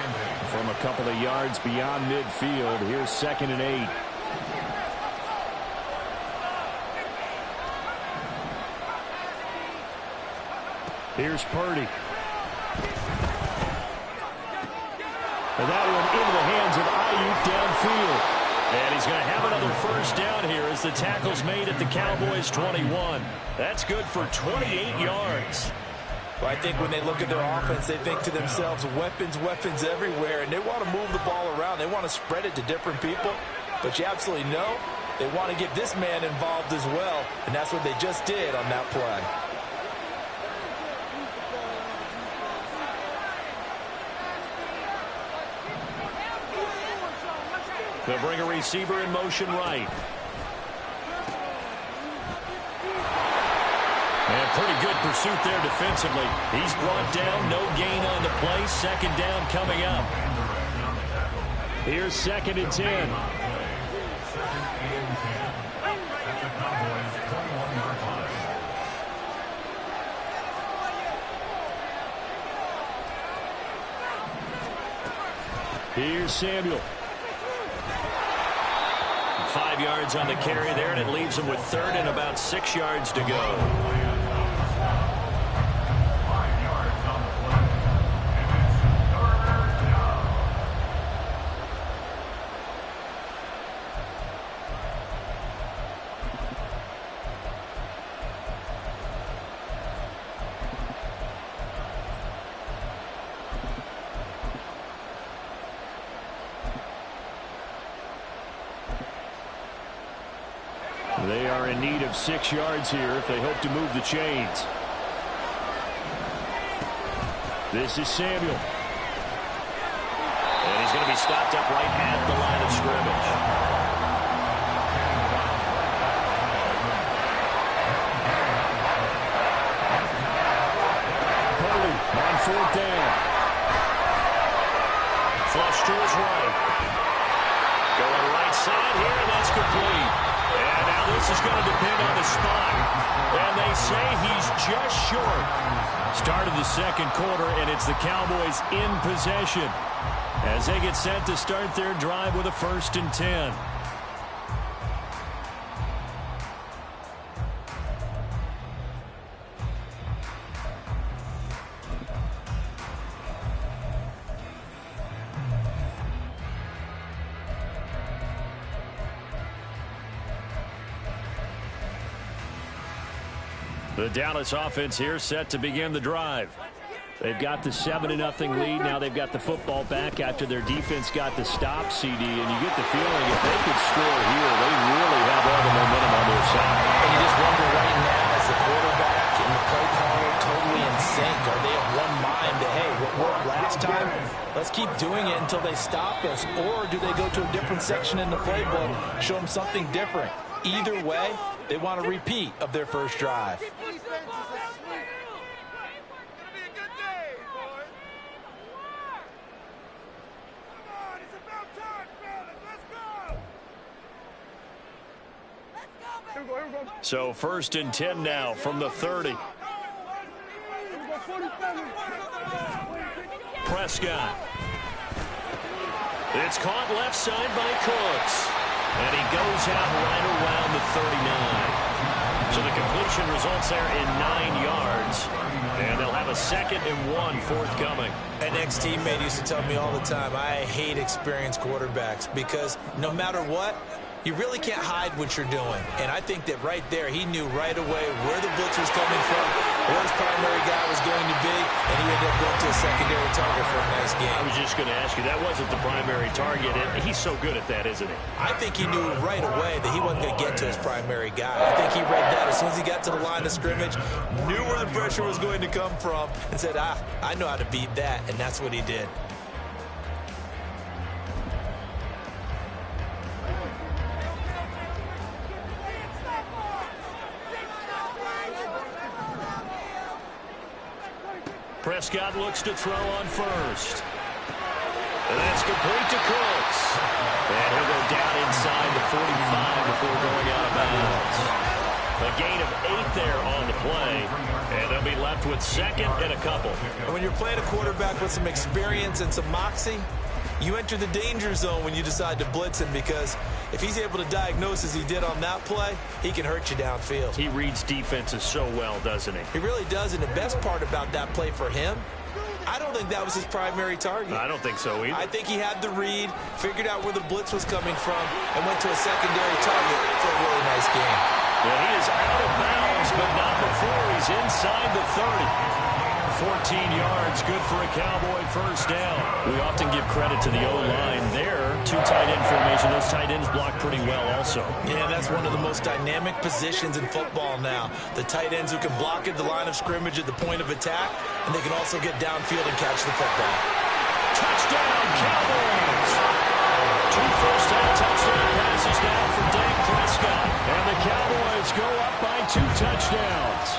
From a couple of yards beyond midfield, here's 2nd and 8. Here's Purdy. And that one into the hands of Ayuk downfield. And he's going to have another first down here as the tackle's made at the Cowboys' 21. That's good for 28 yards. Well, I think when they look at their offense, they think to themselves, weapons, weapons everywhere, and they want to move the ball around. They want to spread it to different people. But you absolutely know they want to get this man involved as well, and that's what they just did on that play. They'll bring a receiver in motion right. And pretty good pursuit there defensively. He's brought down, no gain on the play. Second down coming up. Here's 2nd and 10. Second and 10. At the Cowboys' 21-yard line. Here's Samuel. 5 yards on the carry there, and it leaves him with 3rd and about 6 yards to go. 5 yards on the play. And it's 3rd down. They are in need of 6 yards here if they hope to move the chains. This is Samuel. And he's going to be stopped up right at the line of scrimmage. Purdy on 4th down. Flush to his right. Going right side here, and that's complete. And now this is going to depend on the spot. And they say he's just short. Start of the 2nd quarter, and it's the Cowboys in possession as they get set to start their drive with a 1st and 10. The Dallas offense here set to begin the drive. They've got the 7-0 lead. Now they've got the football back after their defense got the stop, CD. And you get the feeling if they could score here, they really have all the momentum on their side. And you just wonder right now, as the quarterback and the play caller totally in sync, are they of one mind that, hey, what worked last time, let's keep doing it until they stop us? Or do they go to a different section in the playbook, show them something different? Either way, they want a repeat of their first drive. So 1st and 10 now from the 30. Prescott. It's caught left side by Cooks. And he goes out right around the 39. So the completion results there in 9 yards. And they'll have a 2nd and 1 forthcoming. An ex-teammate used to tell me all the time, I hate experienced quarterbacks because no matter what, you really can't hide what you're doing. And I think that right there, he knew right away where the blitz was coming from, where his primary guy was going to be, and he ended up going to a secondary target for a nice game. I was just going to ask you, that wasn't the primary target. And he's so good at that, isn't he? I think he knew right away that he wasn't going to get to his primary guy. I think he read that as soon as he got to the line of scrimmage, knew where the pressure was going to come from, and said, I know how to beat that, and that's what he did. Prescott looks to throw on first. And that's complete to Cooks. And he'll go down inside the 45 before going out of bounds. A gain of 8 there on the play. And they'll be left with 2nd and a couple. And when you're playing a quarterback with some experience and some moxie, you enter the danger zone when you decide to blitz him, because if he's able to diagnose as he did on that play, he can hurt you downfield. He reads defenses so well, doesn't he? He really does, and the best part about that play for him I don't think that was his primary target. I don't think so either. I think he had the read, figured out where the blitz was coming from, and went to a secondary target for a really nice game. Yeah, he is out of bounds, but not before he's inside the 30. 14 yards, good for a Cowboy first down. We often give credit to the O-line there. Two tight end formation. Those tight ends block pretty well also. Yeah, that's one of the most dynamic positions in football now. The tight ends who can block at the line of scrimmage at the point of attack, and they can also get downfield and catch the football. Touchdown, Cowboys! Two first-half touchdown passes now for Dak Prescott. And the Cowboys go up by 2 touchdowns.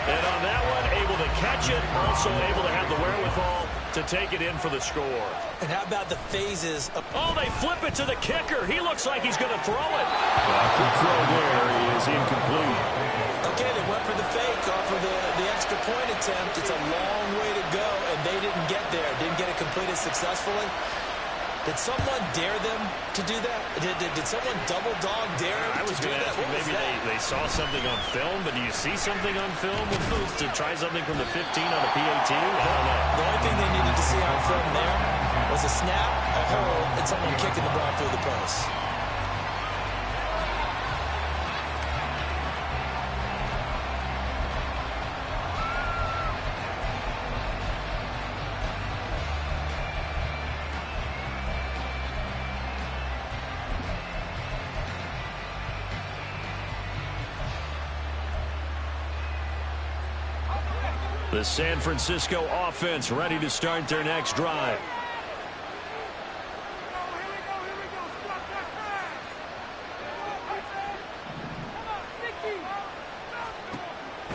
And on that one, able to catch it, also able to have the wherewithal to take it in for the score. And how about the phases of... Oh, they flip it to the kicker. He looks like he's going to throw it. Good throw there. He is incomplete. Okay, they went for the fake off of the extra point attempt. It's a long way to go, and they didn't get there. Didn't get it completed successfully. Did someone dare them to do that? Did someone double dog dare them I was to do going to that? ask you, maybe they saw something on film, but do you see something on film with those to try something from the 15 on the PAT? I don't know. The only thing they needed to see on film there was a snap, a hold, and someone kicking the ball through the post. The San Francisco offense ready to start their next drive.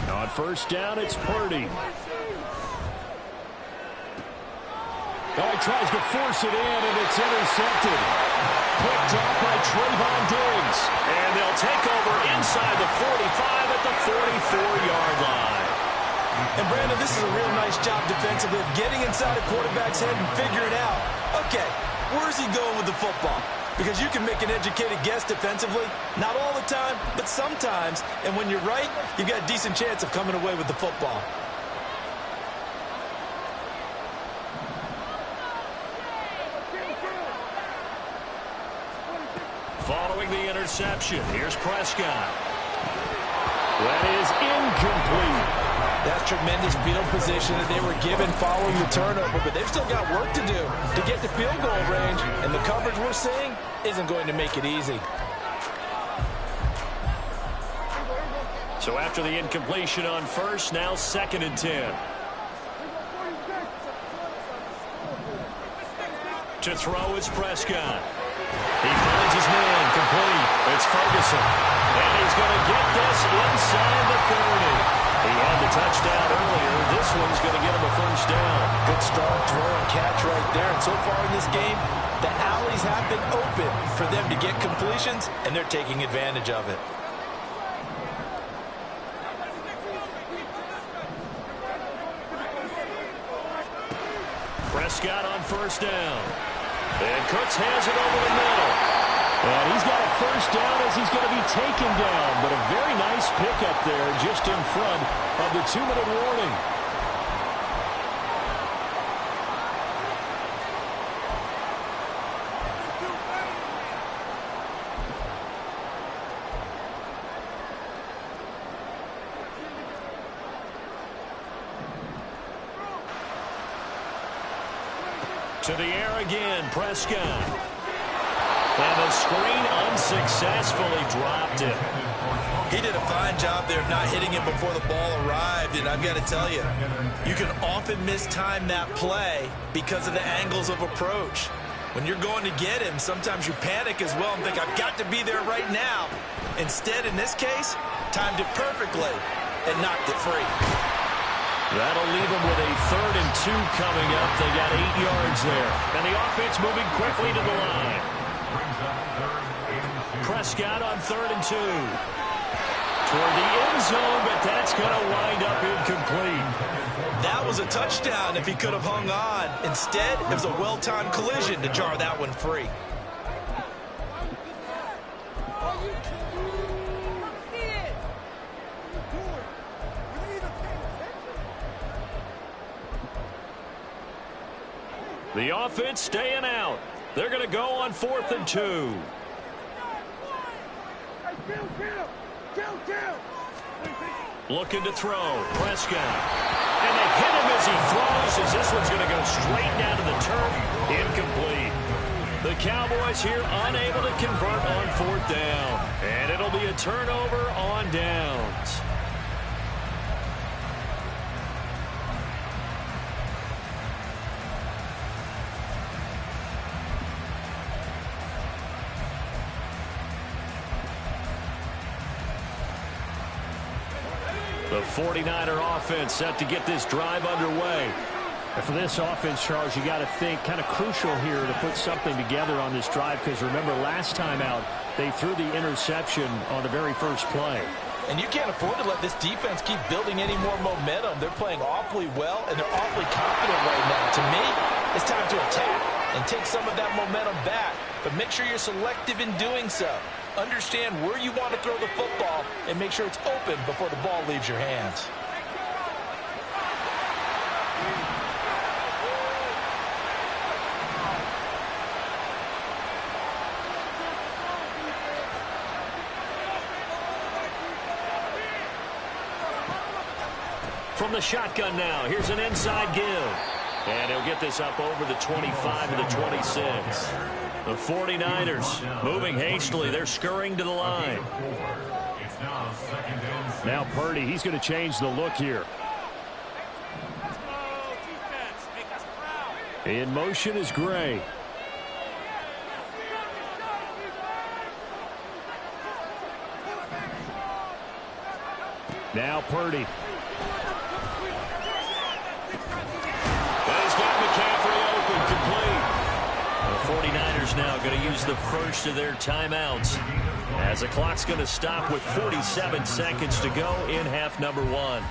On first down, it's Purdy. Oh, he tries to force it in, and it's intercepted. Picked up by Trayvon Diggs. And they'll take over inside the 45 at the 44-yard line. And, Brandon, this is a real nice job defensively of getting inside a quarterback's head and figuring out, okay, where's he going with the football? Because you can make an educated guess defensively, not all the time, but sometimes. And when you're right, you've got a decent chance of coming away with the football. Following the interception, here's Prescott. That is incomplete. That's tremendous field position that they were given following the turnover, but they've still got work to do to get to field goal range, and the coverage we're seeing isn't going to make it easy. So after the incompletion on first, now 2nd and 10. To throw is Prescott. He finds his man, complete. It's Ferguson. And he's going to get this inside the 30. He had the touchdown earlier. This one's going to get him a first down. Good strong throw and catch right there. And so far in this game, the alleys have been open for them to get completions, and they're taking advantage of it. Prescott on first down. And Cooks has it over the middle. And he's got a first down as he's going to be taken down. But a very nice pickup there just in front of the 2-minute warning. To the air again, Prescott. And the screen unsuccessfully dropped it. He did a fine job there of not hitting it before the ball arrived, and I've got to tell you, you can often mistime that play because of the angles of approach. When you're going to get him, sometimes you panic as well and think, I've got to be there right now. Instead, in this case, timed it perfectly and knocked it free. That'll leave them with a 3rd and 2 coming up. They got 8 yards there. And the offense moving quickly to the line. Prescott on 3rd and 2. Toward the end zone, but that's going to wind up incomplete. That was a touchdown if he could have hung on. Instead, it was a well-timed collision to jar that one free. The offense staying out. They're going to go on 4th and 2. Looking to throw. Prescott. And they hit him as he throws, as this one's going to go straight down to the turf. Incomplete. The Cowboys here unable to convert on 4th down. And it'll be a turnover on downs. The 49er offense set to get this drive underway. And for this offense, Charles, you got to think kind of crucial here to put something together on this drive, because remember last time out they threw the interception on the very first play. And you can't afford to let this defense keep building any more momentum. They're playing awfully well, and they're awfully confident right now. To me, it's time to attack and take some of that momentum back. But make sure you're selective in doing so. Understand where you want to throw the football and make sure it's open before the ball leaves your hands. From the shotgun now, here's an inside give. And he'll get this up over the 25 to the 26. The 49ers moving hastily. They're scurrying to the line. Now Purdy, he's going to change the look here. In motion is Gray. Now Purdy. He's got McCaffrey open, complete. The 49ers now going to use the first of their timeouts, as the clock's going to stop with 47 seconds to go in half number 1.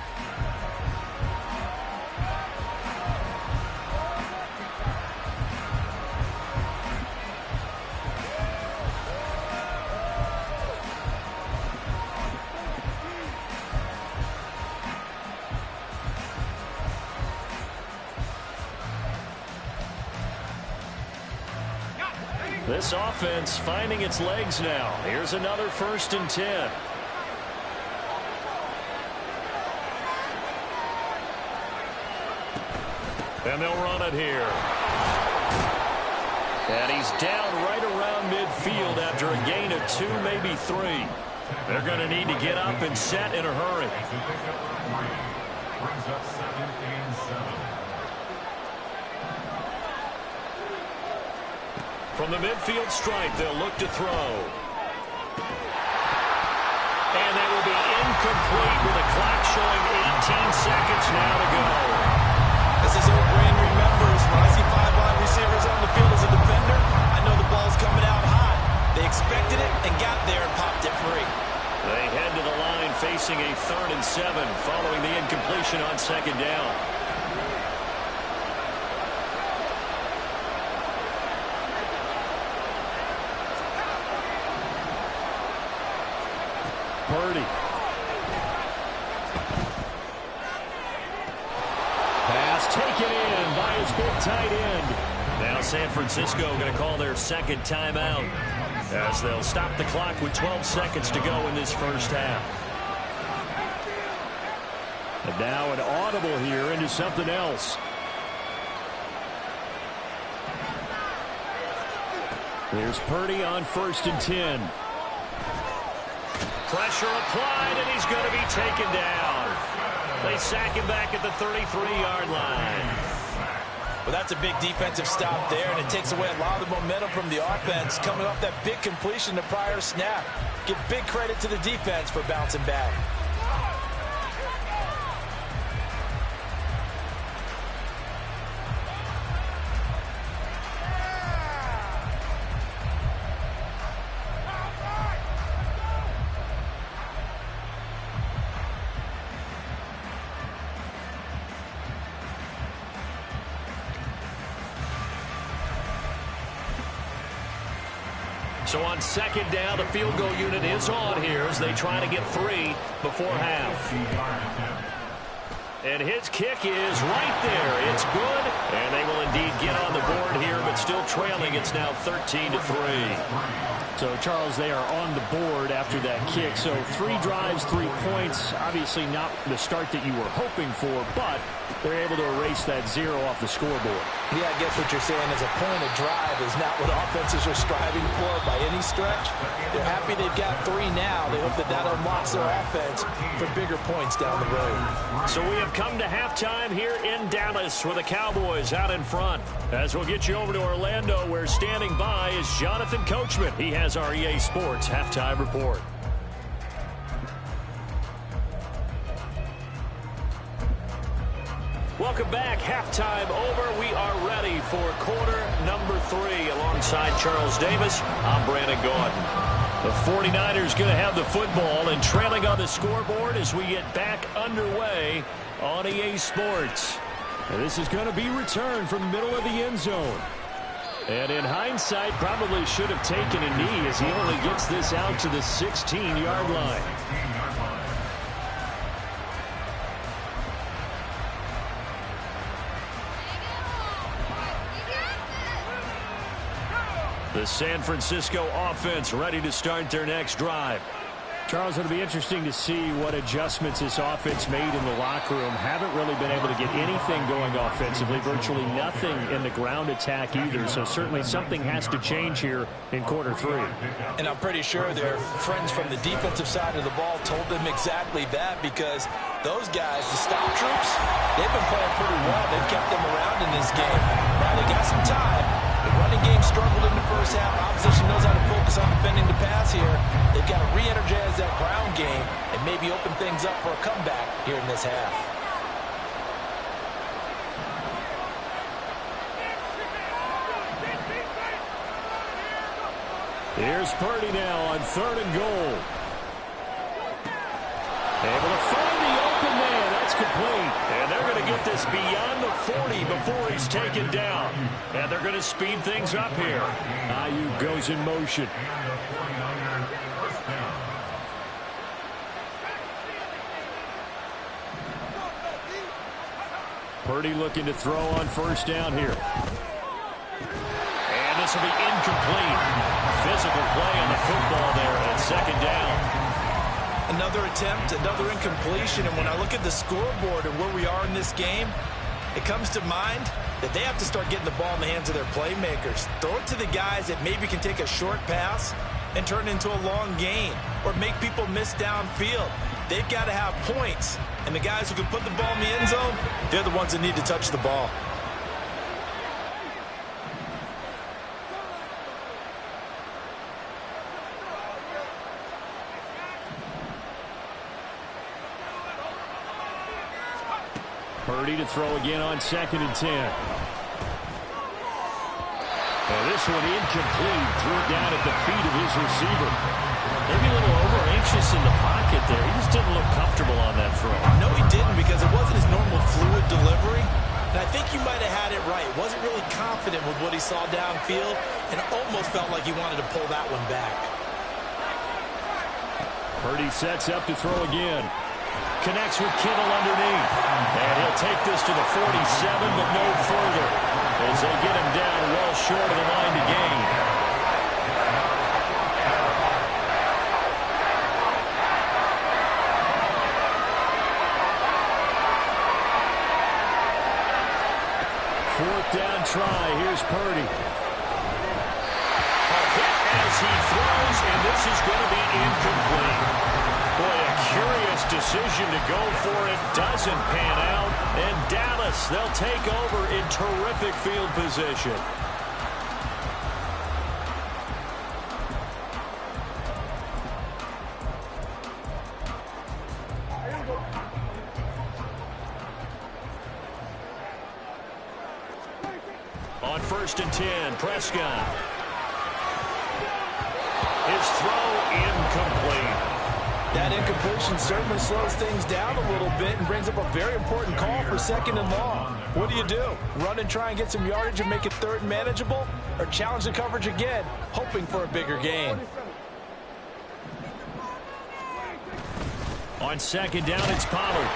This offense finding its legs now. Here's another 1st and 10. And they'll run it here. And he's down right around midfield after a gain of 2, maybe 3. They're going to need to get up and set in a hurry. Brings up 2nd and 7. From the midfield stripe, they'll look to throw. And that will be incomplete with the clock showing 18 seconds now to go. This is O'Brien remembers, when I see 5 wide receivers on the field as a defender, I know the ball's coming out hot. They expected it and got there and popped it free. They head to the line facing a 3rd and 7 following the incompletion on 2nd down. Purdy. Pass taken in by his big tight end. Now San Francisco going to call their 2nd timeout, as they'll stop the clock with 12 seconds to go in this first half. And now an audible here into something else. Here's Purdy on 1st and 10. Pressure applied, and he's going to be taken down. They sack him back at the 33-yard line. Well, that's a big defensive stop there, and it takes away a lot of the momentum from the offense coming off that big completion the prior snap. Give big credit to the defense for bouncing back. So on 2nd down, the field goal unit is on here as they try to get 3 before half. And his kick is right there. It's good. And they will indeed get on the board here, but still trailing. It's now 13-3. So, Charles, they are on the board after that kick. So 3 drives, 3 points. Obviously not the start that you were hoping for, but they're able to erase that 0 off the scoreboard. Yeah, I guess what you're saying is a point of drive is not what offenses are striving for by any stretch. They're happy they've got 3 now. They hope that that unlocks their offense for bigger points down the road. So we have come to halftime here in Dallas with the Cowboys out in front. As we'll get you over to Orlando, where standing by is Jonathan Coachman. He has our EA Sports halftime report. Welcome back. Halftime over. We are ready for quarter number 3. Alongside Charles Davis, I'm Brandon Gordon. The 49ers going to have the football and trailing on the scoreboard as we get back underway on EA Sports. And this is going to be returned from the middle of the end zone. And in hindsight, probably should have taken a knee as he only gets this out to the 16-yard line. The San Francisco offense ready to start their next drive. Charles, it'll be interesting to see what adjustments this offense made in the locker room. Haven't really been able to get anything going offensively, virtually nothing in the ground attack either. So certainly something has to change here in quarter 3. And I'm pretty sure their friends from the defensive side of the ball told them exactly that, because those guys, the stop troops, they've been playing pretty well. They've kept them around in this game. Now they got some time. The running game struggled in the first half. Opposition knows how to focus on defending the pass here. They've got to re-energize that ground game and maybe open things up for a comeback here in this half. Here's Purdy now on 3rd and goal. Able to find the open man. That's complete. And they're going to get this beyond the 40 before he's taken down. And they're going to speed things up here. Ayuk goes in motion. Purdy looking to throw on 1st down here. And this will be incomplete. Physical play on the football there at 2nd down. Another attempt, another incompletion, and when I look at the scoreboard and where we are in this game, it comes to mind that they have to start getting the ball in the hands of their playmakers. Throw it to the guys that maybe can take a short pass and turn it into a long gain or make people miss downfield. They've got to have points, and the guys who can put the ball in the end zone, they're the ones that need to touch the ball. Purdy to throw again on 2nd and 10. And this one incomplete. Threw it down at the feet of his receiver. Maybe a little over-anxious in the pocket there. He just didn't look comfortable on that throw. No, he didn't, because it wasn't his normal fluid delivery. And I think he might have had it right. Wasn't really confident with what he saw downfield, and almost felt like he wanted to pull that one back. Purdy sets up to throw again. Connects with Kittle underneath. And he'll take this to the 47, but no further, as they get him down well short of the line to gain. Fourth down try. Here's Purdy. A hit as he throws, and this is going to be incomplete. Boy, a curious decision to go for it. Doesn't pan out. And Dallas, they'll take over in terrific field position. On 1st and 10, Prescott. His throw incomplete. That incompletion certainly slows things down a little bit and brings up a very important call for 2nd and long. What do? Run and try and get some yardage and make it 3rd and manageable? Or challenge the coverage again, hoping for a bigger gain? On 2nd down, it's Pollard.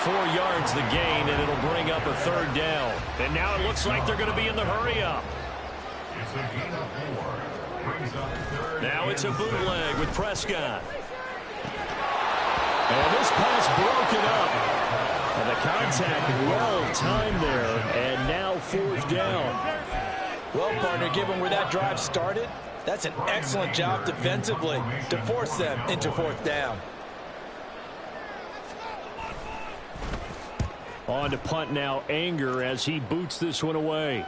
4 yards the gain, and it'll bring up a 3rd down. And now it looks like they're going to be in the hurry-up. It's a gain of 4. Brings up 3rd. Now it's a bootleg with Prescott. And this pass broken up. And the contact well timed there, and now 4th down. Well, partner, given where that drive started, that's an excellent job defensively to force them into 4th down. On to punt now, Anger, as he boots this one away.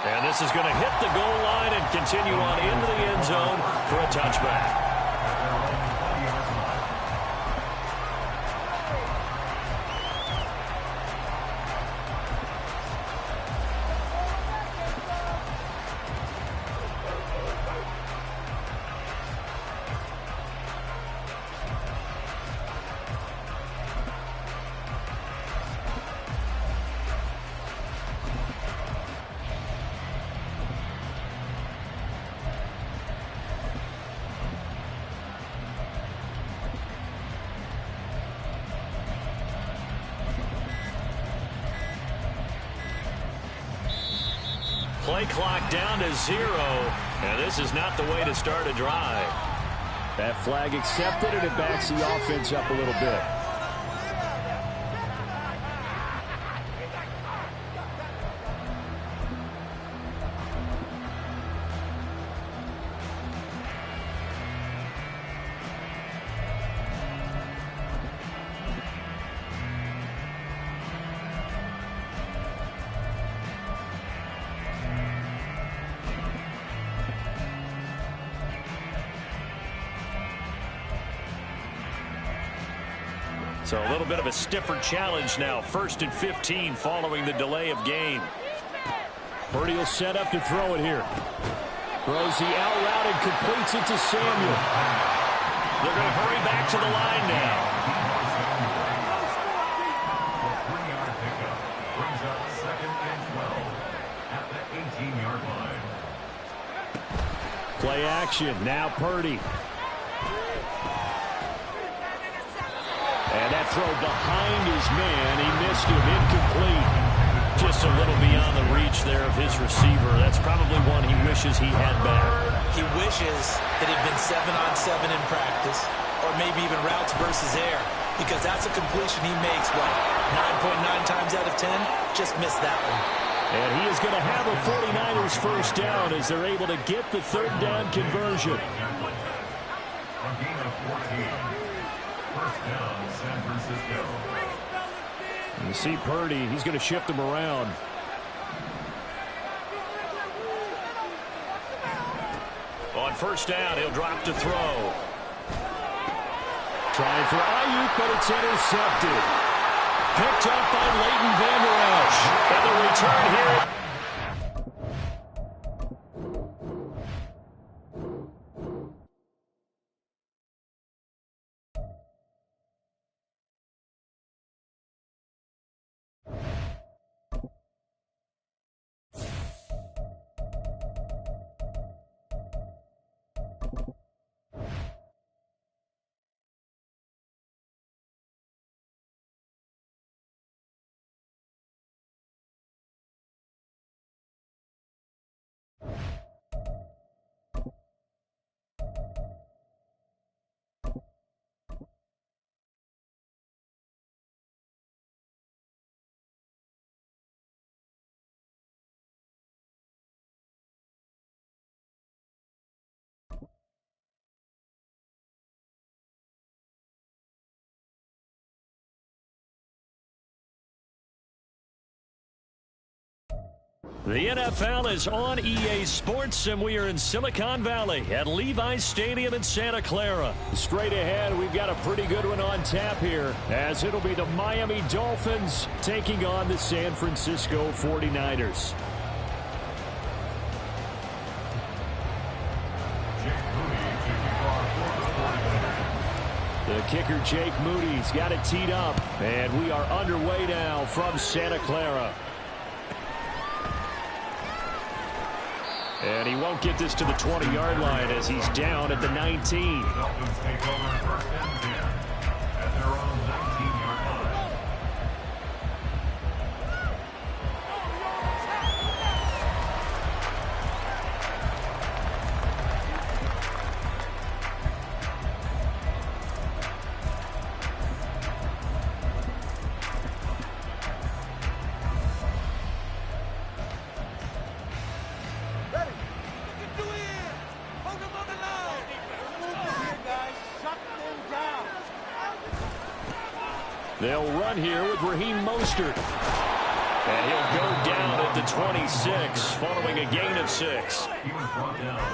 And this is going to hit the goal line and continue on into the end zone for a touchback. Play clock down to 0, and this is not the way to start a drive. That flag accepted, and it backs the offense up a little bit. So a little bit of a stiffer challenge now. 1st and 15 following the delay of game. Purdy will set up to throw it here. Throws the out route and completes it to Samuel. They're going to hurry back to the line now. The 3-yard pickup brings up 2nd and 12 at the 18-yard line. Play action. Now Purdy. And that throw behind his man. He missed him. Incomplete. Just a little beyond the reach there of his receiver. That's probably one he wishes he had back. He wishes it had been 7-on-7 in practice, or maybe even routes versus air, because that's a completion he makes, what, 9.9 times out of 10? Just missed that one. And he is going to have a 49ers 1st down as they're able to get the 3rd down conversion. A gain of 14. 1st down, San Francisco. You see Purdy, he's going to shift him around. On 1st down, he'll drop to throw. Trying for Ayuk, but it's intercepted. Picked up by Leighton Vander Esch. And the return here. The NFL is on EA Sports, and we are in Silicon Valley at Levi's Stadium in Santa Clara. Straight ahead, we've got a pretty good one on tap here, as it'll be the Miami Dolphins taking on the San Francisco 49ers. The kicker, Jake Moody's got it teed up, and we are underway now from Santa Clara. And he won't get this to the 20-yard line as he's down at the 19. Dolphins take over 1st and 10 at their own 19-yard line. They'll run here with Raheem Mostert. And he'll go down at the 26, following a gain of 6.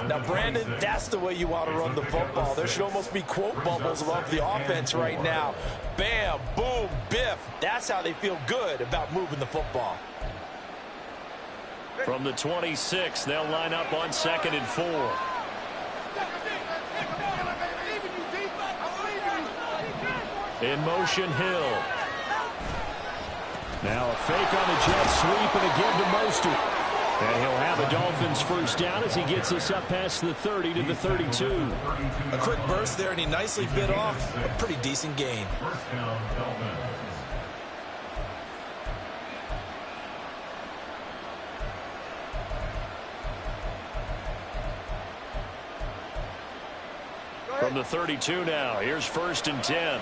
Now, Brandon, that's the way you want to run the football. There should almost be quote bubbles above the offense right now. Bam, boom, biff. That's how they feel good about moving the football. From the 26, they'll line up on 2nd and 4. In motion, Hill. Now a fake on the jet sweep and a give to Mostert. And he'll have a Dolphins first down as he gets us up past the 30 to the 32. A quick burst there, and he nicely bit off a pretty decent gain. First down, Dolphins. From the 32 now, here's 1st and 10.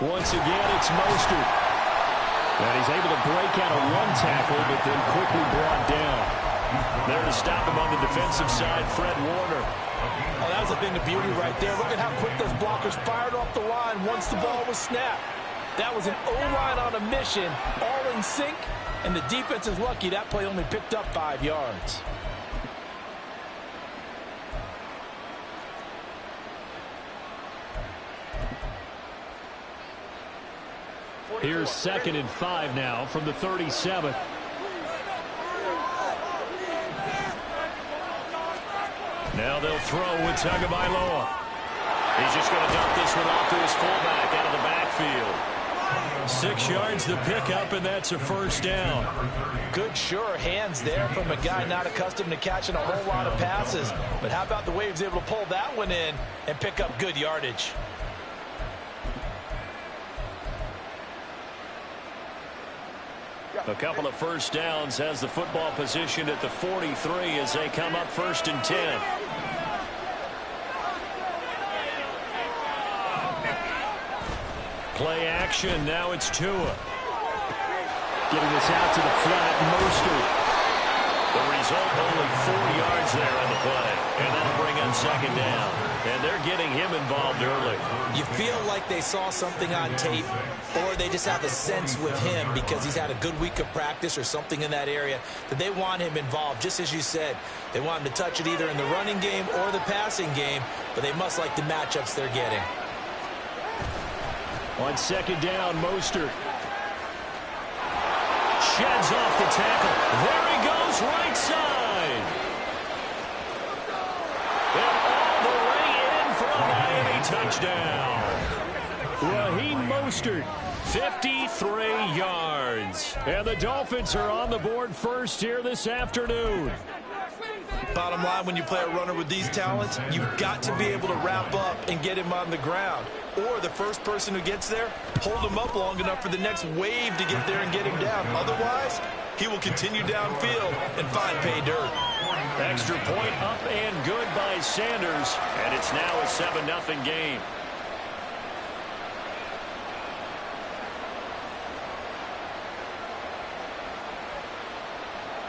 Once again, it's Mostert. And he's able to break out a one tackle, but then quickly brought down. There to stop him on the defensive side, Fred Warner. Oh, that was a thing of beauty right there. Look at how quick those blockers fired off the line once the ball was snapped. That was an O-line on a mission, all in sync, and the defense is lucky that play only picked up 5 yards. Here's 2nd and 5 now from the 37. Now they'll throw with Tagovailoa. He's just going to dump this one off to his fullback out of the backfield. 6 yards the pickup, and that's a first down. Good, sure hands there from a guy not accustomed to catching a whole lot of passes. But how about the way he was able to pull that one in and pick up good yardage? A couple of first downs has the football position at the 43 as they come up 1st and 10. Play action. Now it's Tua. Getting this out to the flat. Mostert. The result, only 4 yards there on the play. And that'll bring up 2nd down. And they're getting him involved early. You feel like they saw something on tape, or they just have a sense with him because he's had a good week of practice or something in that area that they want him involved. Just as you said, they want him to touch it either in the running game or the passing game, but they must like the matchups they're getting. On 2nd down, Mostert sheds off the tackle. There he goes, right side. And all the way in for a Miami touchdown. Raheem Mostert, 53 yards. And the Dolphins are on the board first here this afternoon. Bottom line, when you play a runner with these talents, you've got to be able to wrap up and get him on the ground. Or the first person who gets there, hold him up long enough for the next wave to get there and get him down. Otherwise, he will continue downfield and find pay dirt. Extra point up and good by Sanders. And it's now a 7-0 game.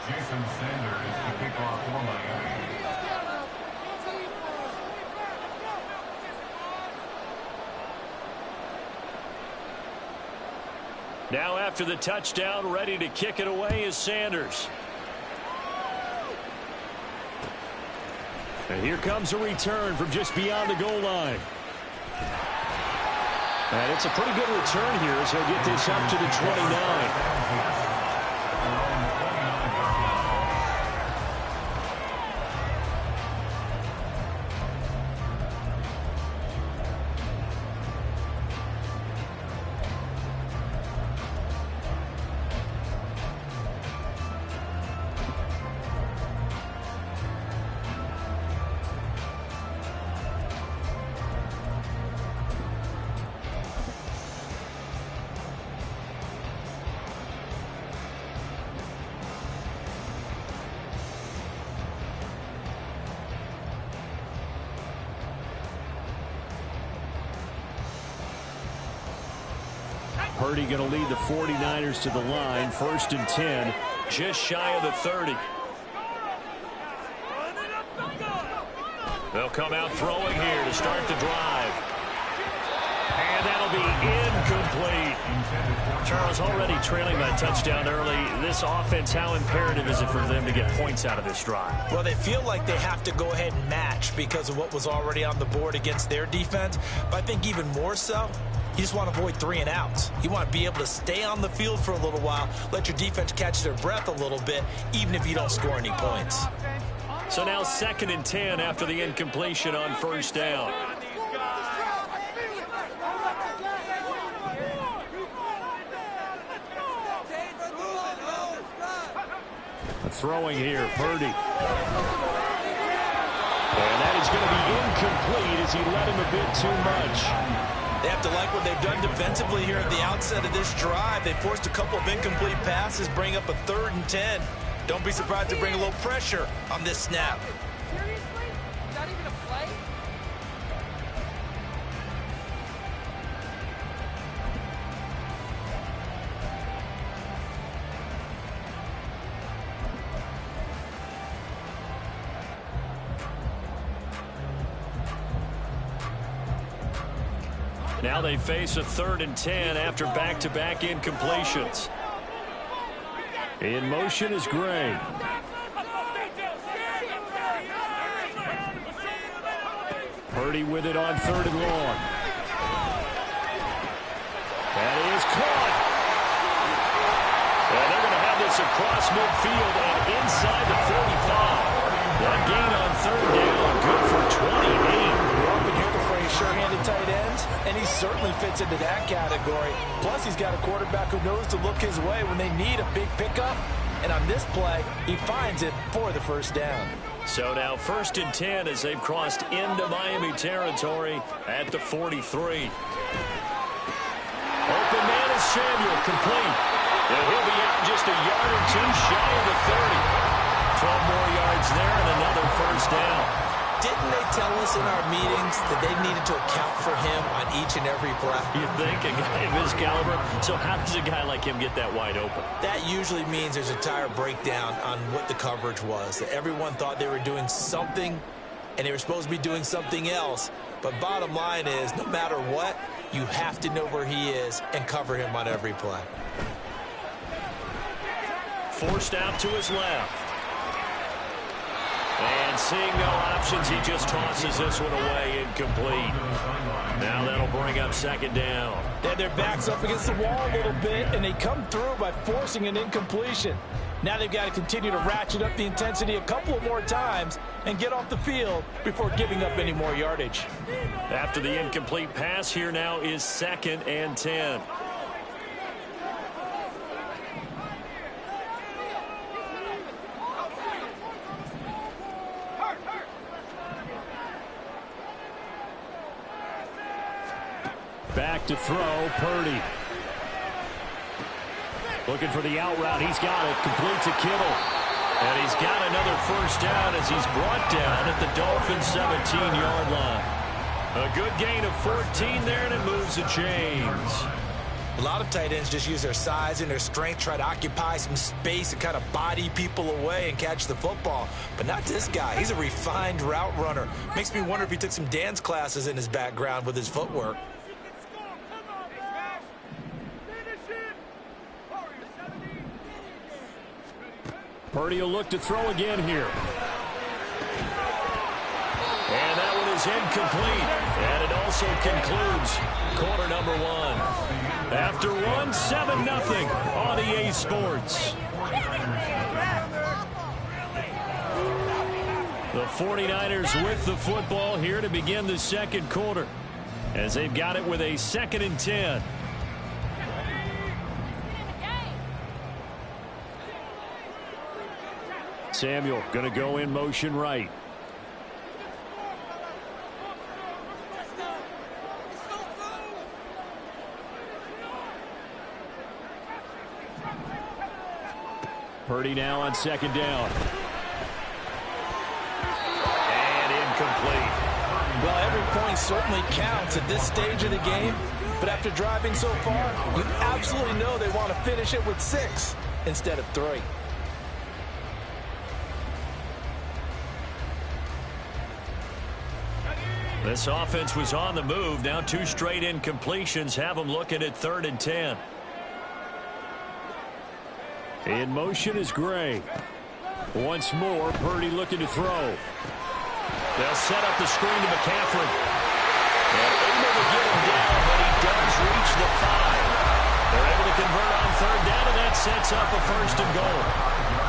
Jason Sanders to kick off for Miami. Now after the touchdown, ready to kick it away is Sanders. And here comes a return from just beyond the goal line. And it's a pretty good return here as he'll get this up to the 29. Purdy going to lead the 49ers to the line. 1st and 10, just shy of the 30. They'll come out throwing here to start the drive. And that'll be incomplete. Charles, already trailing that touchdown early. This offense, how imperative is it for them to get points out of this drive? Well, they feel like they have to go ahead and match because of what was already on the board against their defense. But I think even more so, you just want to avoid 3 and outs. You want to be able to stay on the field for a little while, let your defense catch their breath a little bit, even if you don't score any points. So now 2nd and 10 after the incompletion on 1st down. Throwing here, Purdy. And that is going to be incomplete as he led him a bit too much. They have to like what they've done defensively here at the outset of this drive. They forced a couple of incomplete passes, bring up a 3rd and 10. Don't be surprised to bring a little pressure on this snap. Seriously? Not even a play? Now they face a 3rd and 10 after back-to-back incompletions. In motion is Gray. Purdy with it on 3rd and long. That is caught. And they're going to have this across midfield and inside the 45. That gain on 3rd down, good for 28. You often hear the phrase sure-handed tight ends, and he certainly fits into that category. Plus, he's got a quarterback who knows to look his way when they need a big pickup. And on this play, he finds it for the 1st down. So now 1st and 10 as they've crossed into Miami territory at the 43. Open man is Samuel, complete. And he'll be out just a yard or 2 shy of the 30. 12 more yards there and another 1st down. Didn't they tell us in our meetings that they needed to account for him on each and every play? You think? A guy of his caliber? So how does a guy like him get that wide open? That usually means there's a tire breakdown on what the coverage was. That everyone thought they were doing something, and they were supposed to be doing something else. But bottom line is, no matter what, you have to know where he is and cover him on every play. Forced out to his left. And seeing no options, he just tosses this one away, incomplete. Now that'll bring up 2nd down. They had their backs up against the wall a little bit, and they come through by forcing an incompletion. Now they've got to continue to ratchet up the intensity a couple of more times and get off the field before giving up any more yardage. After the incomplete pass, here now is 2nd and 10. Back to throw, Purdy. Looking for the out route. He's got it. Completes to Kittle. And he's got another 1st down as he's brought down at the Dolphins' 17-yard line. A good gain of 14 there, and it moves the chains. A lot of tight ends just use their size and their strength, try to occupy some space and kind of body people away and catch the football. But not this guy. He's a refined route runner. Makes me wonder if he took some dance classes in his background with his footwork. Purdy will look to throw again here. And that one is incomplete. And it also concludes quarter number 1. After 1, 7-0 on EA Sports. The 49ers with the football here to begin the 2nd quarter, as they've got it with a 2nd and 10. Samuel going to go in motion right. Purdy now on 2nd down. And incomplete. Well, every point certainly counts at this stage of the game. But after driving so far, you absolutely know they want to finish it with 6 instead of 3. This offense was on the move. Now 2 straight incompletions have them looking at 3rd and 10. In motion is Gray. Once more, Purdy looking to throw. They'll set up the screen to McCaffrey. And able to get him down, but he does reach the 5. They're able to convert on 3rd down, and that sets up a 1st and goal.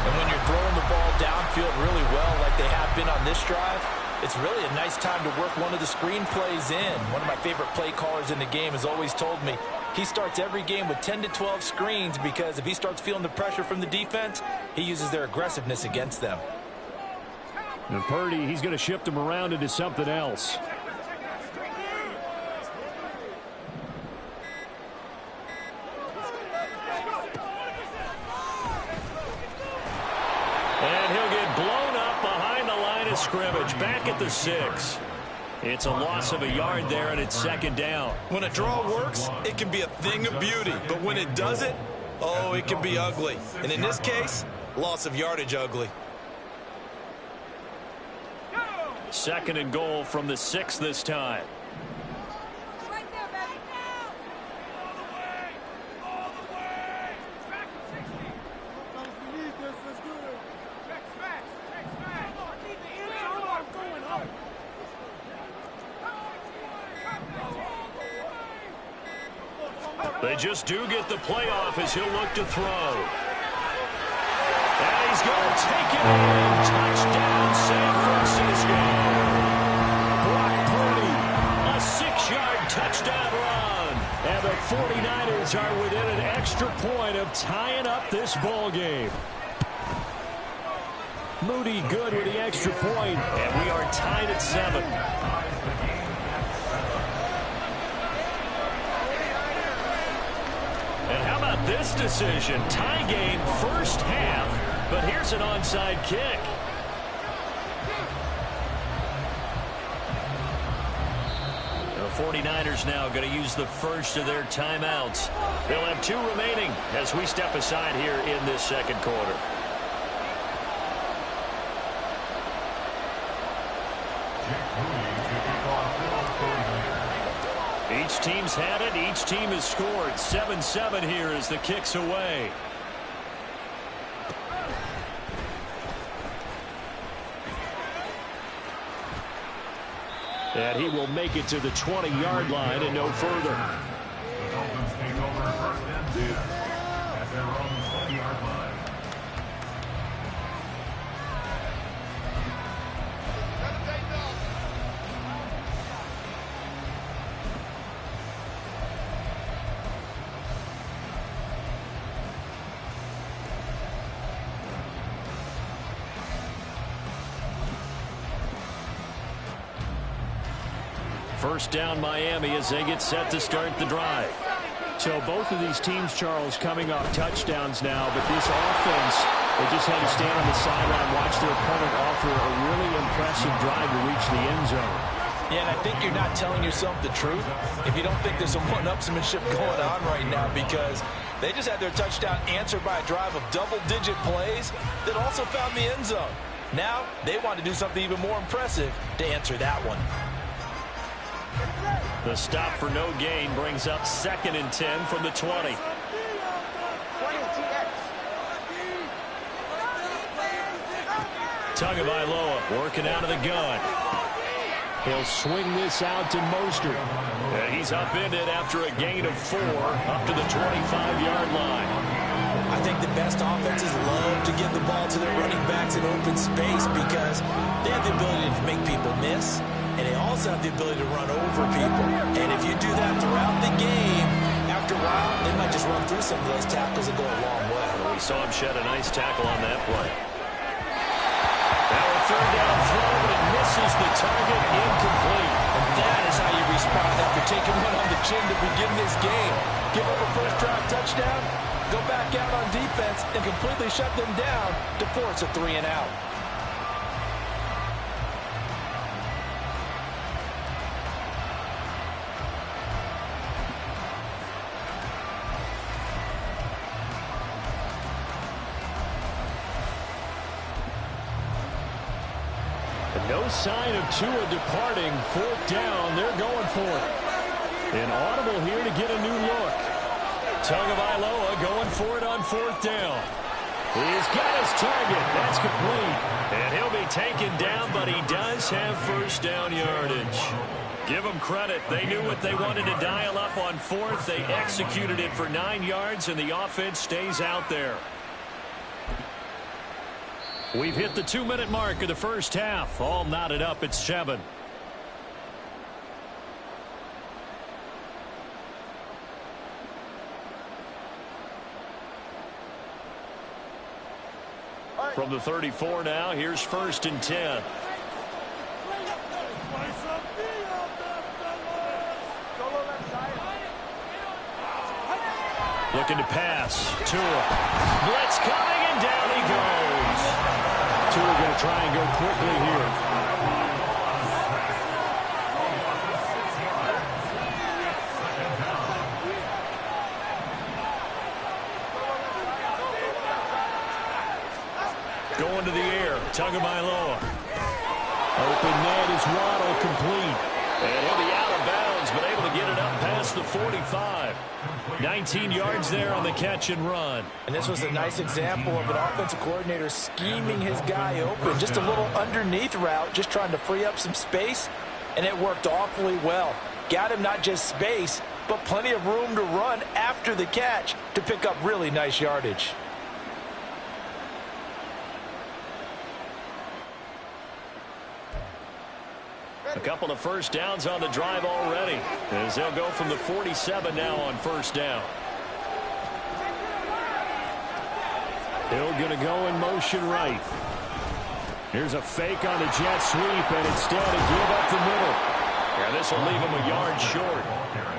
And when you're throwing the ball downfield really well like they have been on this drive, it's really a nice time to work one of the screen plays in. One of my favorite play callers in the game has always told me he starts every game with 10 to 12 screens because if he starts feeling the pressure from the defense, he uses their aggressiveness against them. And Purdy, he's going to shift him around into something else. And he'll get blown up behind the line of scrimmage, back at the 6. It's a loss of a yard there, and it's 2nd down. When a draw works, it can be a thing of beauty. But when it doesn't, oh, it can be ugly. And in this case, loss of yardage ugly. 2nd and goal from the 6 this time. They just do get the playoff as he'll look to throw. And he's going to take it in. Touchdown, San Francisco. Brock Purdy, a 6-yard touchdown run. And the 49ers are within an extra point of tying up this ball game. Moody good with the extra point, and we are tied at 7. And how about this decision? Tie game first half, but here's an onside kick. The 49ers now going to use the first of their timeouts. They'll have 2 remaining as we step aside here in this 2nd quarter. Each team's had it. Each team has scored. 7-7 here as the kick's away. And he will make it to the 20-yard line and no further. The Dolphins take over 1st and 10 at their own 20-yard line. First down Miami as they get set to start the drive. So both of these teams, Charles, coming off touchdowns now, but this offense, they just had to stand on the sideline, watch their opponent offer a really impressive drive to reach the end zone. Yeah, and I think you're not telling yourself the truth if you don't think there's some one-upsmanship going on right now, because they just had their touchdown answered by a drive of double-digit plays that also found the end zone. Now they want to do something even more impressive to answer that one. The stop for no gain brings up 2nd and 10 from the 20. Tagovailoa working out of the gun. He'll swing this out to Mostert. And he's upended after a gain of 4 up to the 25-yard line. I think the best offenses love to give the ball to their running backs in open space because they have the ability to make people miss, and they also have the ability to run over people. And if you do that throughout the game, after a while, they might just run through some of those tackles and go a long way. Well, we saw him shed a nice tackle on that play. Now a 3rd down throw, but it misses the target, incomplete. And that is how you respond after taking one on the chin to begin this game. Give up a first-drive touchdown, go back out on defense, and completely shut them down to force a 3-and-out. No sign of Tua departing. 4th down. They're going for it. An audible here to get a new look. Tagovailoa going for it on 4th down. He's got his target. That's complete. And he'll be taken down, but he does have 1st down yardage. Give them credit. They knew what they wanted to dial up on 4th. They executed it for 9 yards, and the offense stays out there. We've hit the 2-minute mark of the first half. All knotted up at 7. From the 34 now, here's 1st and 10. Looking to pass. Tua. Blitz coming, and down he goes. Tua going to try and go quickly here. Going to the air. Tagovailoa. Open net is Waddle, complete. And he'll be out of bounds, but able to get it up past the 45. 19 yards there on the catch and run. And this was a nice example of an offensive coordinator scheming his guy open. Just a little underneath route, just trying to free up some space, and it worked awfully well. Got him not just space, but plenty of room to run after the catch to pick up really nice yardage. A couple of 1st downs on the drive already, as they'll go from the 47 now on 1st down. Hill going to go in motion right. Here's a fake on the jet sweep, and instead a give up the middle. And this will leave him a yard short.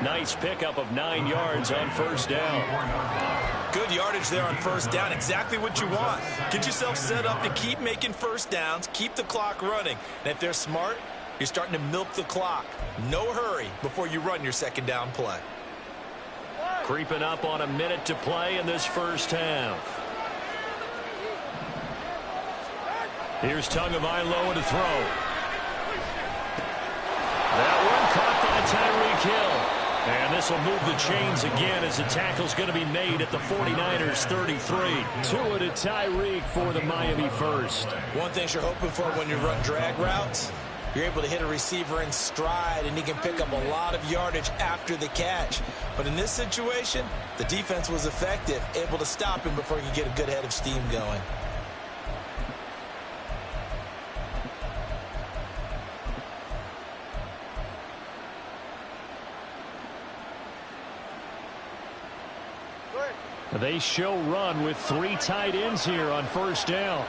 Nice pickup of 9 yards on 1st down. Good yardage there on 1st down. Exactly what you want. Get yourself set up to keep making 1st downs, keep the clock running. And if they're smart, you're starting to milk the clock. No hurry before you run your 2nd down play. Creeping up on a minute to play in this first half. Here's Tagovailoa to throw. That one caught by Tyreek Hill. And this will move the chains again as the tackle's going to be made at the 49ers 33. Tua to Tyreek for the Miami first. One thing you're hoping for when you run drag routes, you're able to hit a receiver in stride, and he can pick up a lot of yardage after the catch. But in this situation, the defense was effective, able to stop him before he could get a good head of steam going. They show run with 3 tight ends here on 1st down.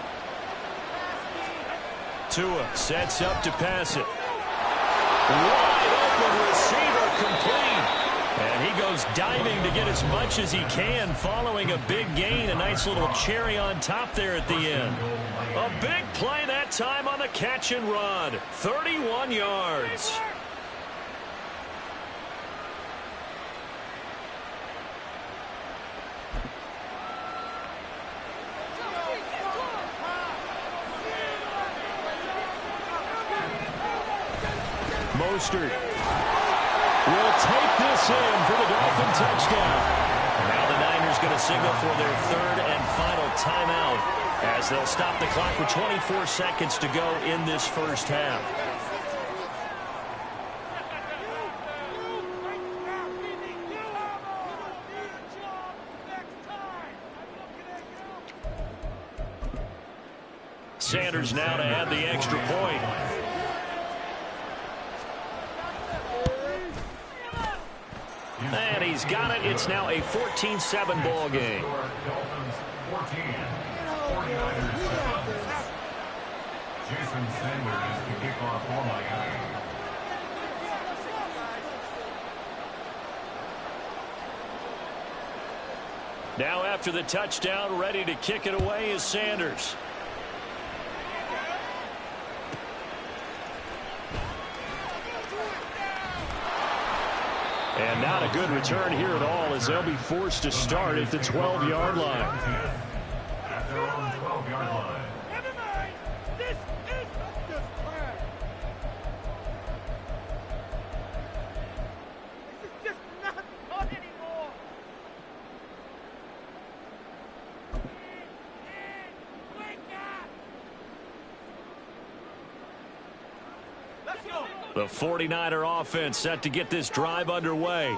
Tua sets up to pass it. Wide open receiver, complete. And he goes diving to get as much as he can following a big gain. A nice little cherry on top there at the end. A big play that time on the catch and run. 31 yards. Mostert will take this in for the Dolphin touchdown. Now the Niners going to signal for their 3rd and final timeout as they'll stop the clock with 24 seconds to go in this first half. Sanders now to add the extra point. And he's got it. It's now a 14-7 ball game. Jason Sanders is the kickoff for Miami. Now after the touchdown, ready to kick it away is Sanders. And not a good return here at all as they'll be forced to start at the 12-yard line. At their own 12-yard line. The 49er offense set to get this drive underway.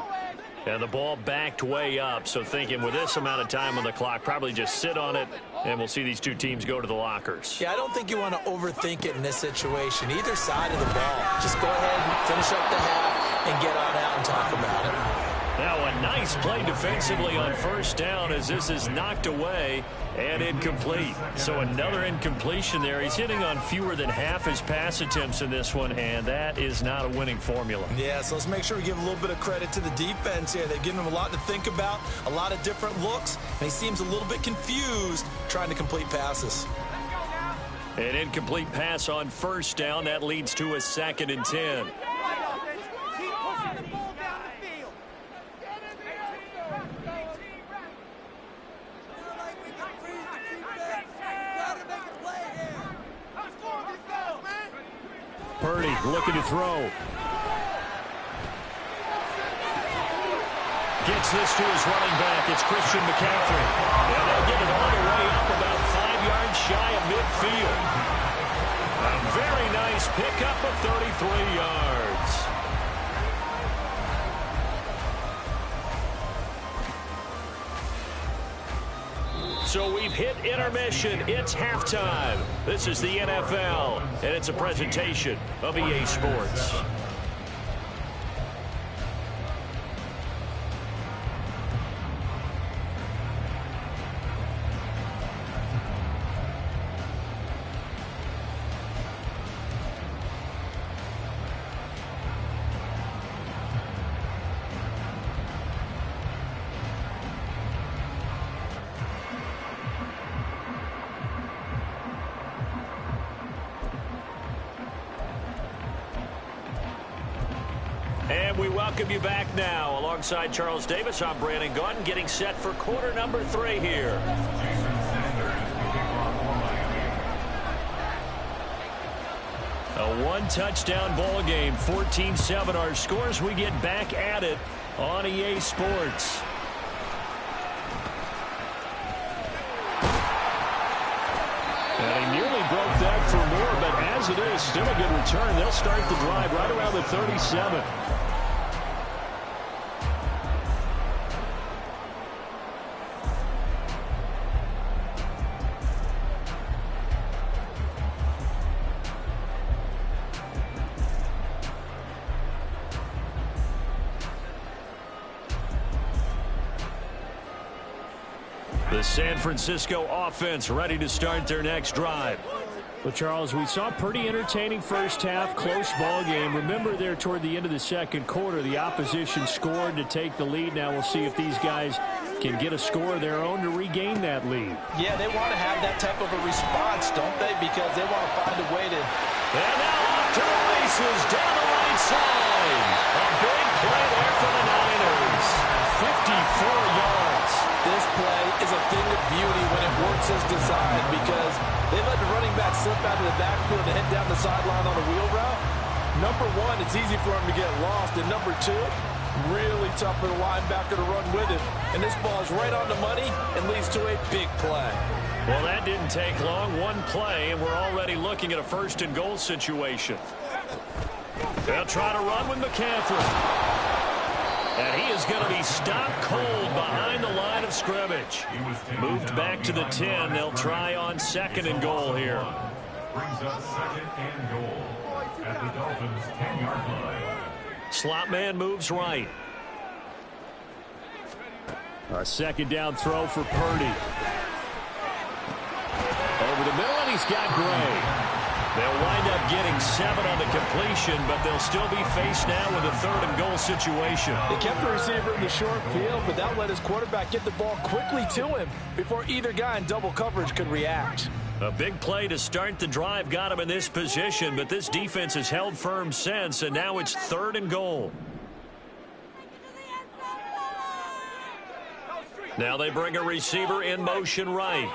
And the ball backed way up, so thinking with this amount of time on the clock, probably just sit on it, and we'll see these two teams go to the lockers. Yeah, I don't think you want to overthink it in this situation. Either side of the ball. Just go ahead and finish up the half and get on out and talk about it. Now a nice play defensively on first down as this is knocked away and incomplete. So another incompletion there. He's hitting on fewer than half his pass attempts in this one, and that is not a winning formula. Yeah, so let's make sure we give a little bit of credit to the defense here. They've given him a lot to think about, a lot of different looks, and he seems a little bit confused trying to complete passes. An incomplete pass on first down. That leads to a 2nd and 10. Purdy looking to throw. Gets this to his running back. It's Christian McCaffrey. And they'll get it all the way up about 5 yards shy of midfield. A very nice pickup of 33 yards. So we've hit intermission. It's halftime. This is the NFL, and it's a presentation of EA Sports. And we welcome you back now. Alongside Charles Davis, I'm Brandon Gunn, getting set for quarter number 3 here. A one-touchdown ball game, 14-7 our scores. We get back at it on EA Sports. And he nearly broke that for more, but as it is, still a good return. They'll start the drive right around the 37. The San Francisco offense ready to start their next drive. Well, Charles, we saw a pretty entertaining first half, close ball game. Remember there toward the end of the second quarter, the opposition scored to take the lead. Now we'll see if these guys can get a score of their own to regain that lead. Yeah, they want to have that type of a response, don't they? Because they want to find a way to... And now off to the races down the right side. A big play there for the Niners. 54 yards. This play is a thing of beauty when it works as designed because they let the running back slip out of the backfield and head down the sideline on a wheel route. Number one, it's easy for him to get lost. And number two, really tough for the linebacker to run with it. And this ball is right on the money and leads to a big play. Well, that didn't take long. One play, and we're already looking at a 1st and goal situation. They'll try to run with McCaffrey. And he is going to be stopped cold behind the line of scrimmage. Moved back to the 10. They'll try on 2nd and goal here. Brings up 2nd and goal at the Dolphins' 10-yard line. Slot man moves right. A 2nd down throw for Purdy. Over the middle, and he's got Gray. They'll wind up getting 7 on the completion, but they'll still be faced now with a 3rd and goal situation. They kept the receiver in the short field, but that let his quarterback get the ball quickly to him before either guy in double coverage could react. A big play to start the drive got him in this position, but this defense has held firm since, and now it's 3rd and goal. Now they bring a receiver in motion right.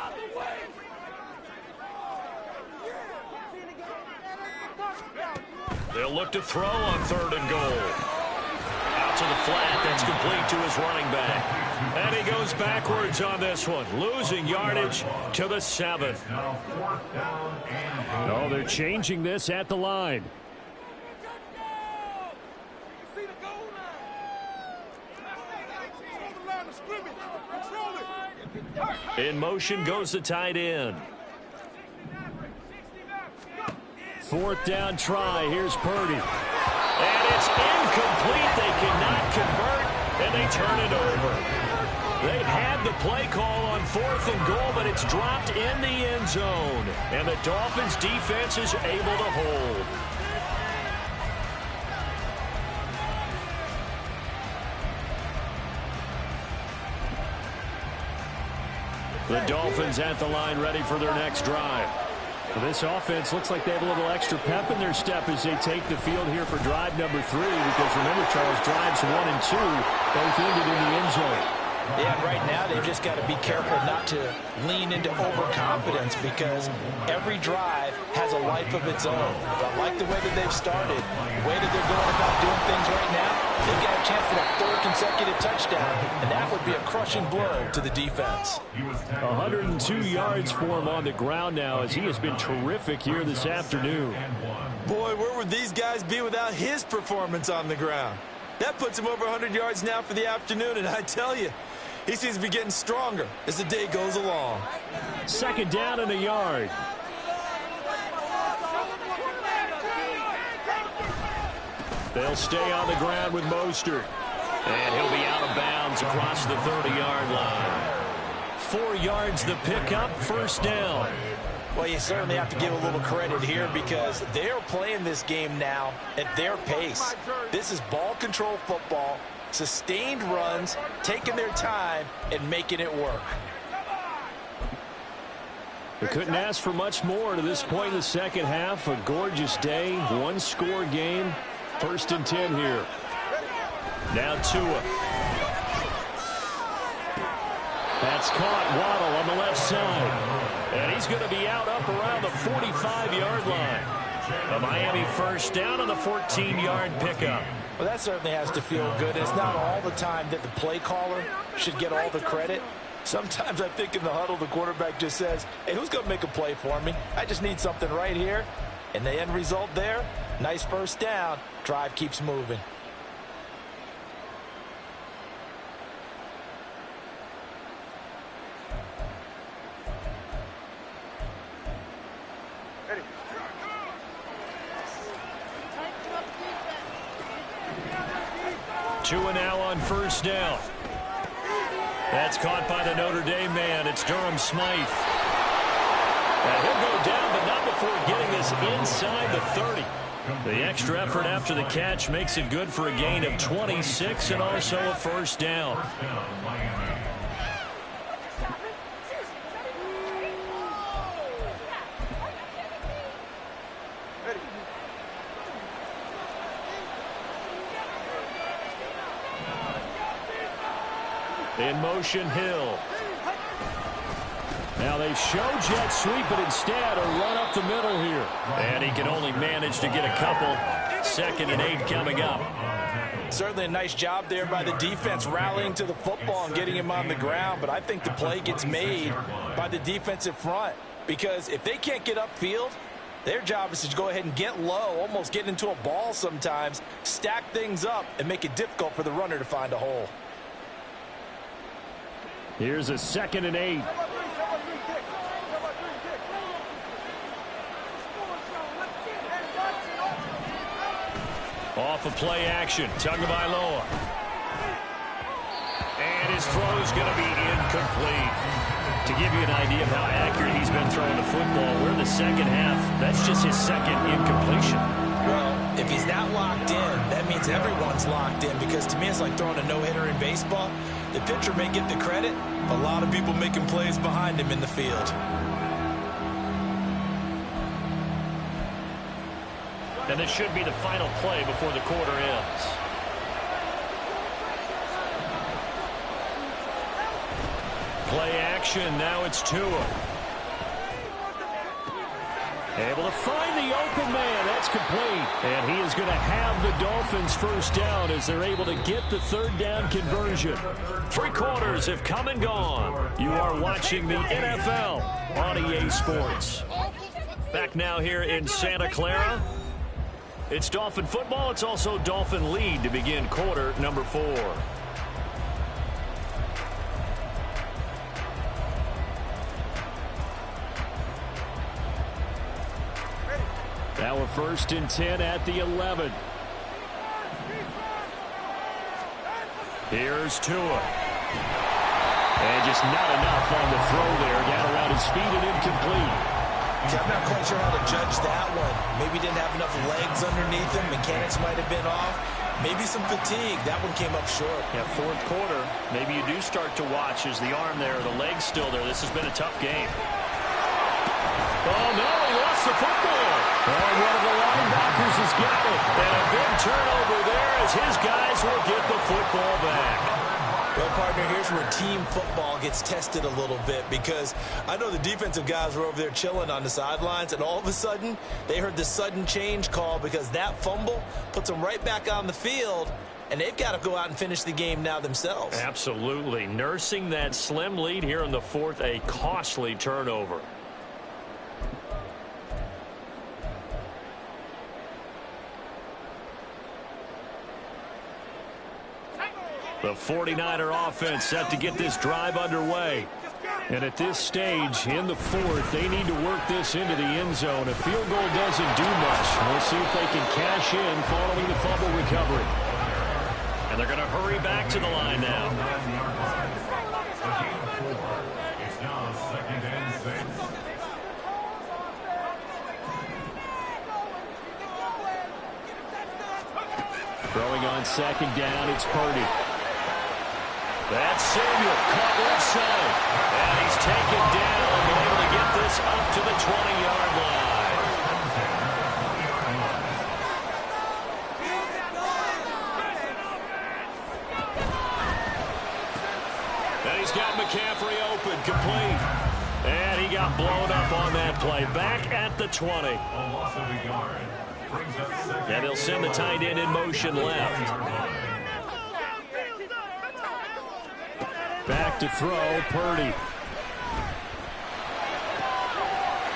They'll look to throw on 3rd and goal. Out to the flat. That's complete to his running back. And he goes backwards on this one. Losing yardage to the 7th. Oh, they're changing this at the line. In motion goes the tight end. Fourth down try. Here's Purdy. And it's incomplete. They cannot convert, and they turn it over. They had the play call on 4th and goal, but it's dropped in the end zone. And the Dolphins defense is able to hold. The Dolphins at the line ready for their next drive. Well, this offense looks like they have a little extra pep in their step as they take the field here for drive number 3. Because remember, Charles, drives 1 and 2 both ended in the end zone. Yeah, right now they've just got to be careful not to lean into overconfidence because every drive has a life of its own. But I like the way that they've started, the way that they're going about doing things right now. They've got a chance for that 3rd consecutive touchdown, and that would be a crushing blow to the defense. 102 yards for him on the ground now as he has been terrific here this afternoon. Boy, where would these guys be without his performance on the ground? That puts him over 100 yards now for the afternoon, and I tell you, he seems to be getting stronger as the day goes along. 2nd down and a yard. They'll stay on the ground with Mostert. And he'll be out of bounds across the 30-yard line. 4 yards the pickup, 1st down. Well, you certainly have to give a little credit here because they're playing this game now at their pace. This is ball control football, sustained runs, taking their time, and making it work. They couldn't ask for much more to this point in the second half. A gorgeous day, 1-score game. 1st and 10 here. Now Tua. That's caught. Waddle on the left side. And he's going to be out up around the 45-yard line. A Miami 1st down on the 14-yard pickup. Well, that certainly has to feel good. It's not all the time that the play caller should get all the credit. Sometimes I think in the huddle, the quarterback just says, hey, who's going to make a play for me? I just need something right here. And the end result there, nice 1st down. Drive keeps moving. Tua now on 1st down. That's caught by the Notre Dame man. It's Durham Smythe. And he'll go down, but not before getting this inside the 30. The extra effort after the catch makes it good for a gain of 26 and also a 1st down. In motion, Hill. Now they show jet sweep, but instead a run up the middle here. And he can only manage to get a couple. 2nd and 8 coming up. Certainly a nice job there by the defense rallying to the football and getting him on the ground. But I think the play gets made by the defensive front. Because if they can't get upfield, their job is to go ahead and get low, almost get into a ball sometimes, stack things up, and make it difficult for the runner to find a hole. Here's a 2nd and 8. Off of play action, Tagovailoa. And his throw's going to be incomplete. To give you an idea of how accurate he's been throwing the football, we're in the second half. That's just his 2nd incompletion. Well, if he's not locked in, that means everyone's locked in because to me it's like throwing a no-hitter in baseball. The pitcher may get the credit, a lot of people making plays behind him in the field. And this should be the final play before the quarter ends. Play action, now it's Tua. Able to find the open man. That's complete. And he is going to have the Dolphins 1st down as they're able to get the 3rd down conversion. 3 quarters have come and gone. You are watching the NFL on EA Sports. Back now here in Santa Clara. It's Dolphin football. It's also Dolphin lead to begin quarter number 4. Now a 1st and 10 at the 11. Here's Tua. And just not enough on the throw there. Down around his feet and incomplete. I'm not quite sure how to judge that one. Maybe didn't have enough legs underneath him. Mechanics might have been off. Maybe some fatigue. That one came up short. Yeah, 4th quarter. Maybe you do start to watch as the arm there, the leg's still there. This has been a tough game. Oh, no, he lost the football. And one of the linebackers has got it. And a big turnover there as his guys will get the football back. Well, partner, here's where team football gets tested a little bit, because I know the defensive guys were over there chilling on the sidelines, and all of a sudden, they heard the sudden change call because that fumble puts them right back on the field, and they've got to go out and finish the game now themselves. Absolutely. Nursing that slim lead here in the 4th, a costly turnover. The 49er offense set to get this drive underway. And at this stage, in the 4th, they need to work this into the end zone. A field goal doesn't do much. We'll see if they can cash in following the fumble recovery. And they're going to hurry back to the line now. It's now 2nd and 6. Throwing on 2nd down, it's Purdy. That's Samuel, caught offside. And he's taken down, able to get this up to the 20-yard line. And he's got McCaffrey open, complete. And he got blown up on that play. Back at the 20. A loss of a yard. Brings up 2nd. And they'll send the tight end in motion left. Back to throw, Purdy.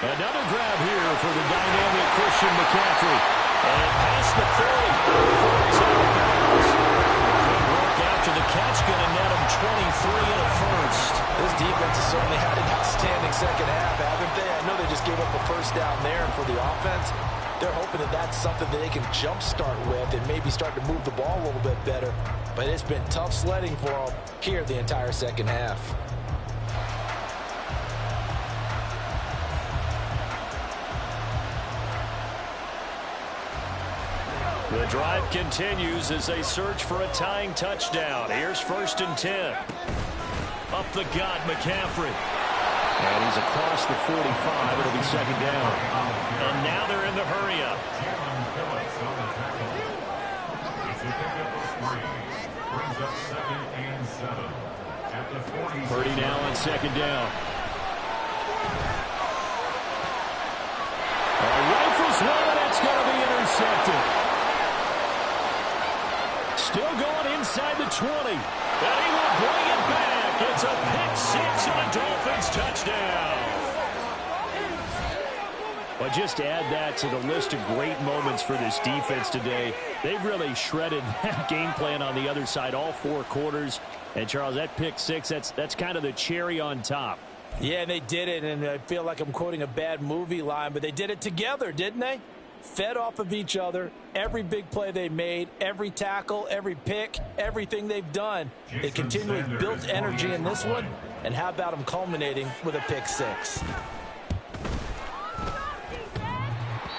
Another grab here for the dynamic Christian McCaffrey. And past the 30. He's out of bounds. Good work after the catch. Going to net him 23 and a 1st. This defense has certainly had an outstanding second half, haven't they? I know they just gave up a 1st down there, and for the offense, they're hoping that that's something that they can jumpstart with and maybe start to move the ball a little bit better. But it's been tough sledding for them here the entire second half. The drive continues as they search for a tying touchdown. Here's 1st and 10. Up the gut, McCaffrey. And he's across the 45. It'll be 2nd down. And now they're in the hurry-up. Brings up 2nd and 7. At the 40. Purdy now on 2nd down. Rifles one, and it's going to be intercepted. Still going inside the 20. And he will bring it back. It's a pick 6 and a Dolphins touchdown. But just to add that to the list of great moments for this defense today, they've really shredded that game plan on the other side all 4 quarters. And, Charles, that pick 6, that's kind of the cherry on top. Yeah, they did it, and I feel like I'm quoting a bad movie line, but they did it together, didn't they? Fed off of each other, every big play they made, every tackle, every pick, everything they've done. They continually built energy in this one, and how about them culminating with a pick 6?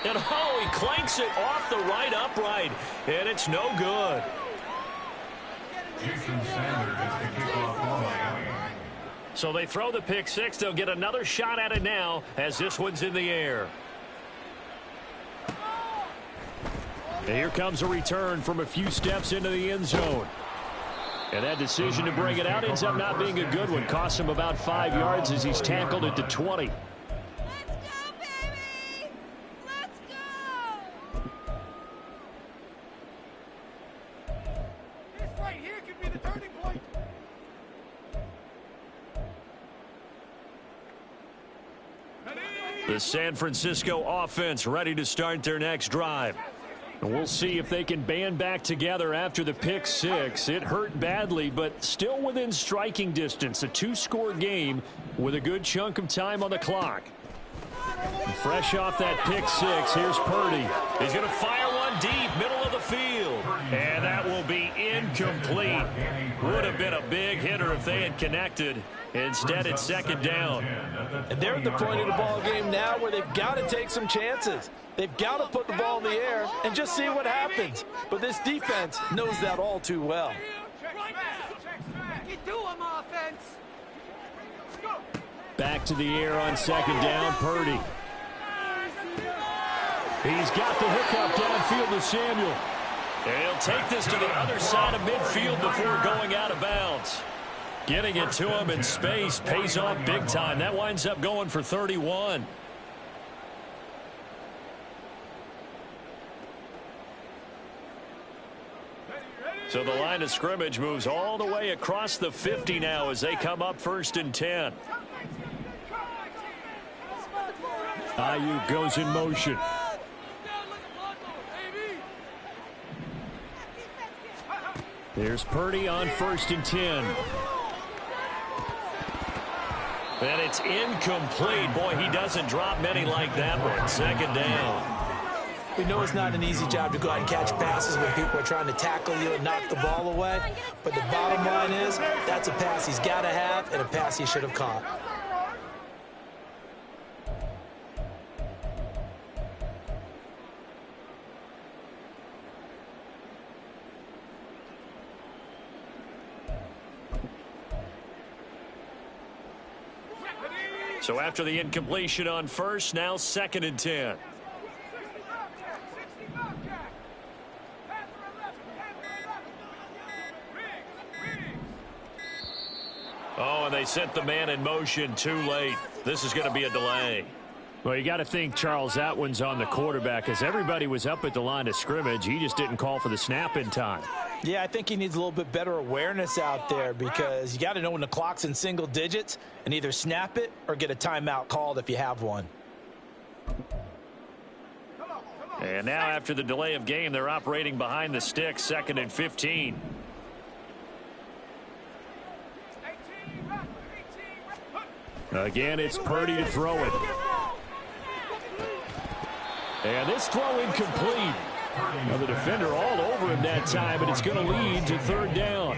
And oh, he clanks it off the right upright, and it's no good. Jason Sanders is the kickoff for Miami. So they throw the pick 6. They'll get another shot at it now as this one's in the air. And here comes a return from a few steps into the end zone. And that decision to bring it out ends up not being a good one. Costs him about 5 yards as he's tackled at the 20. The San Francisco offense ready to start their next drive. And we'll see if they can band back together after the pick 6. It hurt badly, but still within striking distance. A 2-score game with a good chunk of time on the clock. Fresh off that pick six, here's Purdy. He's going to fire one deep, middle of the field. And that will be incomplete. Would have been a big hitter if they had connected. Instead, it's second down. And they're at the point of the ball game now where they've got to take some chances. They've got to put the ball in the air and just see what happens. But this defense knows that all too well. Back to the air on second down, Purdy. He's got the hookup downfield to Samuel. And he'll take this to the other side of midfield before going out of bounds. Getting it to him in space pays off big time. That winds up going for 31. So the line of scrimmage moves all the way across the 50 now as they come up 1st and 10. Ayuk goes in motion. Here's Purdy on 1st and 10. And it's incomplete. Boy, he doesn't drop many like that one. Second down. We know it's not an easy job to go out and catch passes when people are trying to tackle you and knock the ball away. But the bottom line is that's a pass he's got to have and a pass he should have caught. So after the incompletion on first, now 2nd and 10. Oh, and they sent the man in motion too late. This is going to be a delay. Well, you got to think, Charles, that one's on the quarterback as everybody was up at the line of scrimmage. He just didn't call for the snap in time. Yeah, I think he needs a little bit better awareness out there because you got to know when the clock's in single digits and either snap it or get a timeout called if you have one. And now after the delay of game, they're operating behind the sticks, 2nd and 15. Again, it's Purdy to throw it. And this throw incomplete. Now the defender all over him that time, but it's going to lead to 3rd down.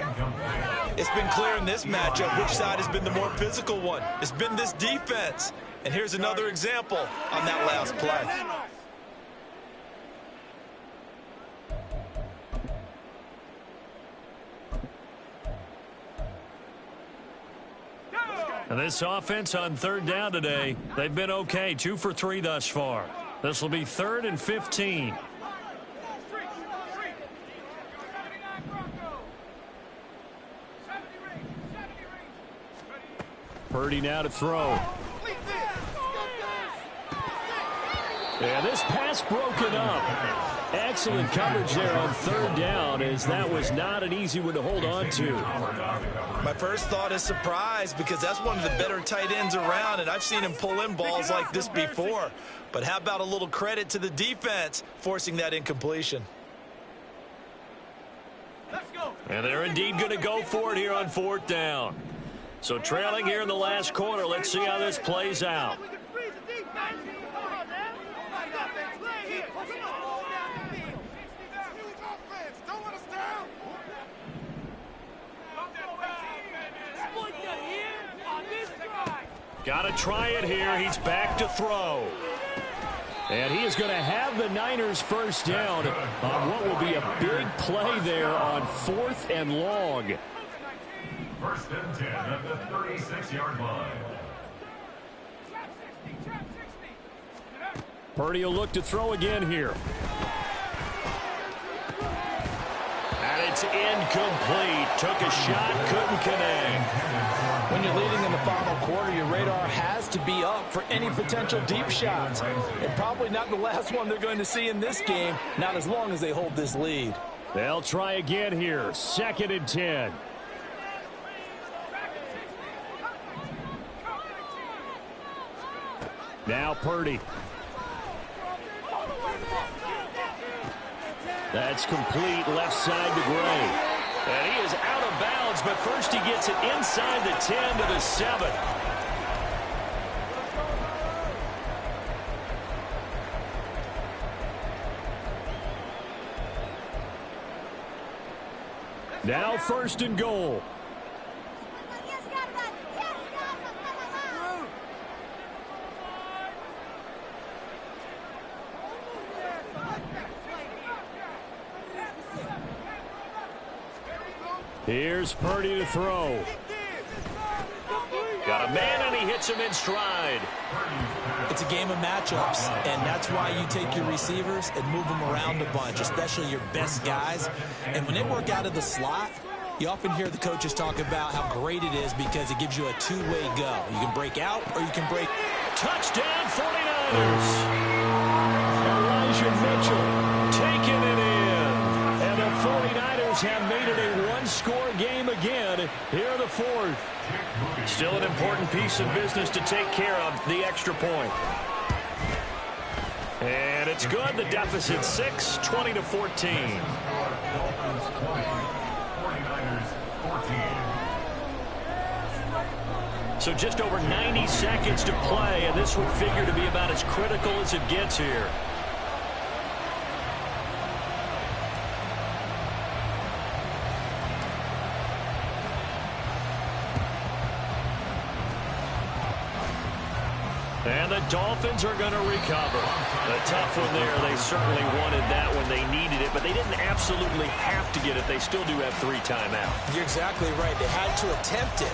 It's been clear in this matchup which side has been the more physical one. It's been this defense. And here's another example on that last play. And this offense on 3rd down today, they've been okay, 2 for 3 thus far. This will be 3rd and 15. Purdy now to throw. And this pass broken up. Excellent coverage there on 3rd down as that was not an easy one to hold on to. My first thought is surprise because that's one of the better tight ends around, and I've seen him pull in balls like this before. But how about a little credit to the defense forcing that incompletion? And they're indeed going to go for it here on 4th down. So trailing here in the last quarter, let's see how this plays out. Got to try it here. He's back to throw. And he is going to have the Niners first down on what will be a big play there on 4th and long. 1st and 10 at the 36-yard line. Purdy will look to throw again here. And it's incomplete. Took a shot, couldn't connect. When you're leading in the final quarter, your radar has to be up for any potential deep shots. And probably not the last one they're going to see in this game, not as long as they hold this lead. They'll try again here. 2nd and 10. Now Purdy. That's complete left side to Gray. And he is out of bounds, but first he gets it inside the 10 to the 7. Now 1st and goal. Here's Purdy to throw. Got a man, and he hits him in stride. It's a game of matchups, and that's why you take your receivers and move them around a bunch, especially your best guys. And when they work out of the slot, you often hear the coaches talk about how great it is because it gives you a two-way go. You can break out or you can break. Touchdown 49ers. Elijah Mitchell taking it in. And the 49ers have made it a one-score game again here in the 4th. Still an important piece of business to take care of, the extra point. And it's good. The deficit 6, 20-14. 49ers 14. So just over 90 seconds to play, and this would figure to be about as critical as it gets here. And the Dolphins are going to recover. A tough one there. They certainly wanted that when they needed it, but they didn't absolutely have to get it. They still do have 3 timeouts. You're exactly right. They had to attempt it.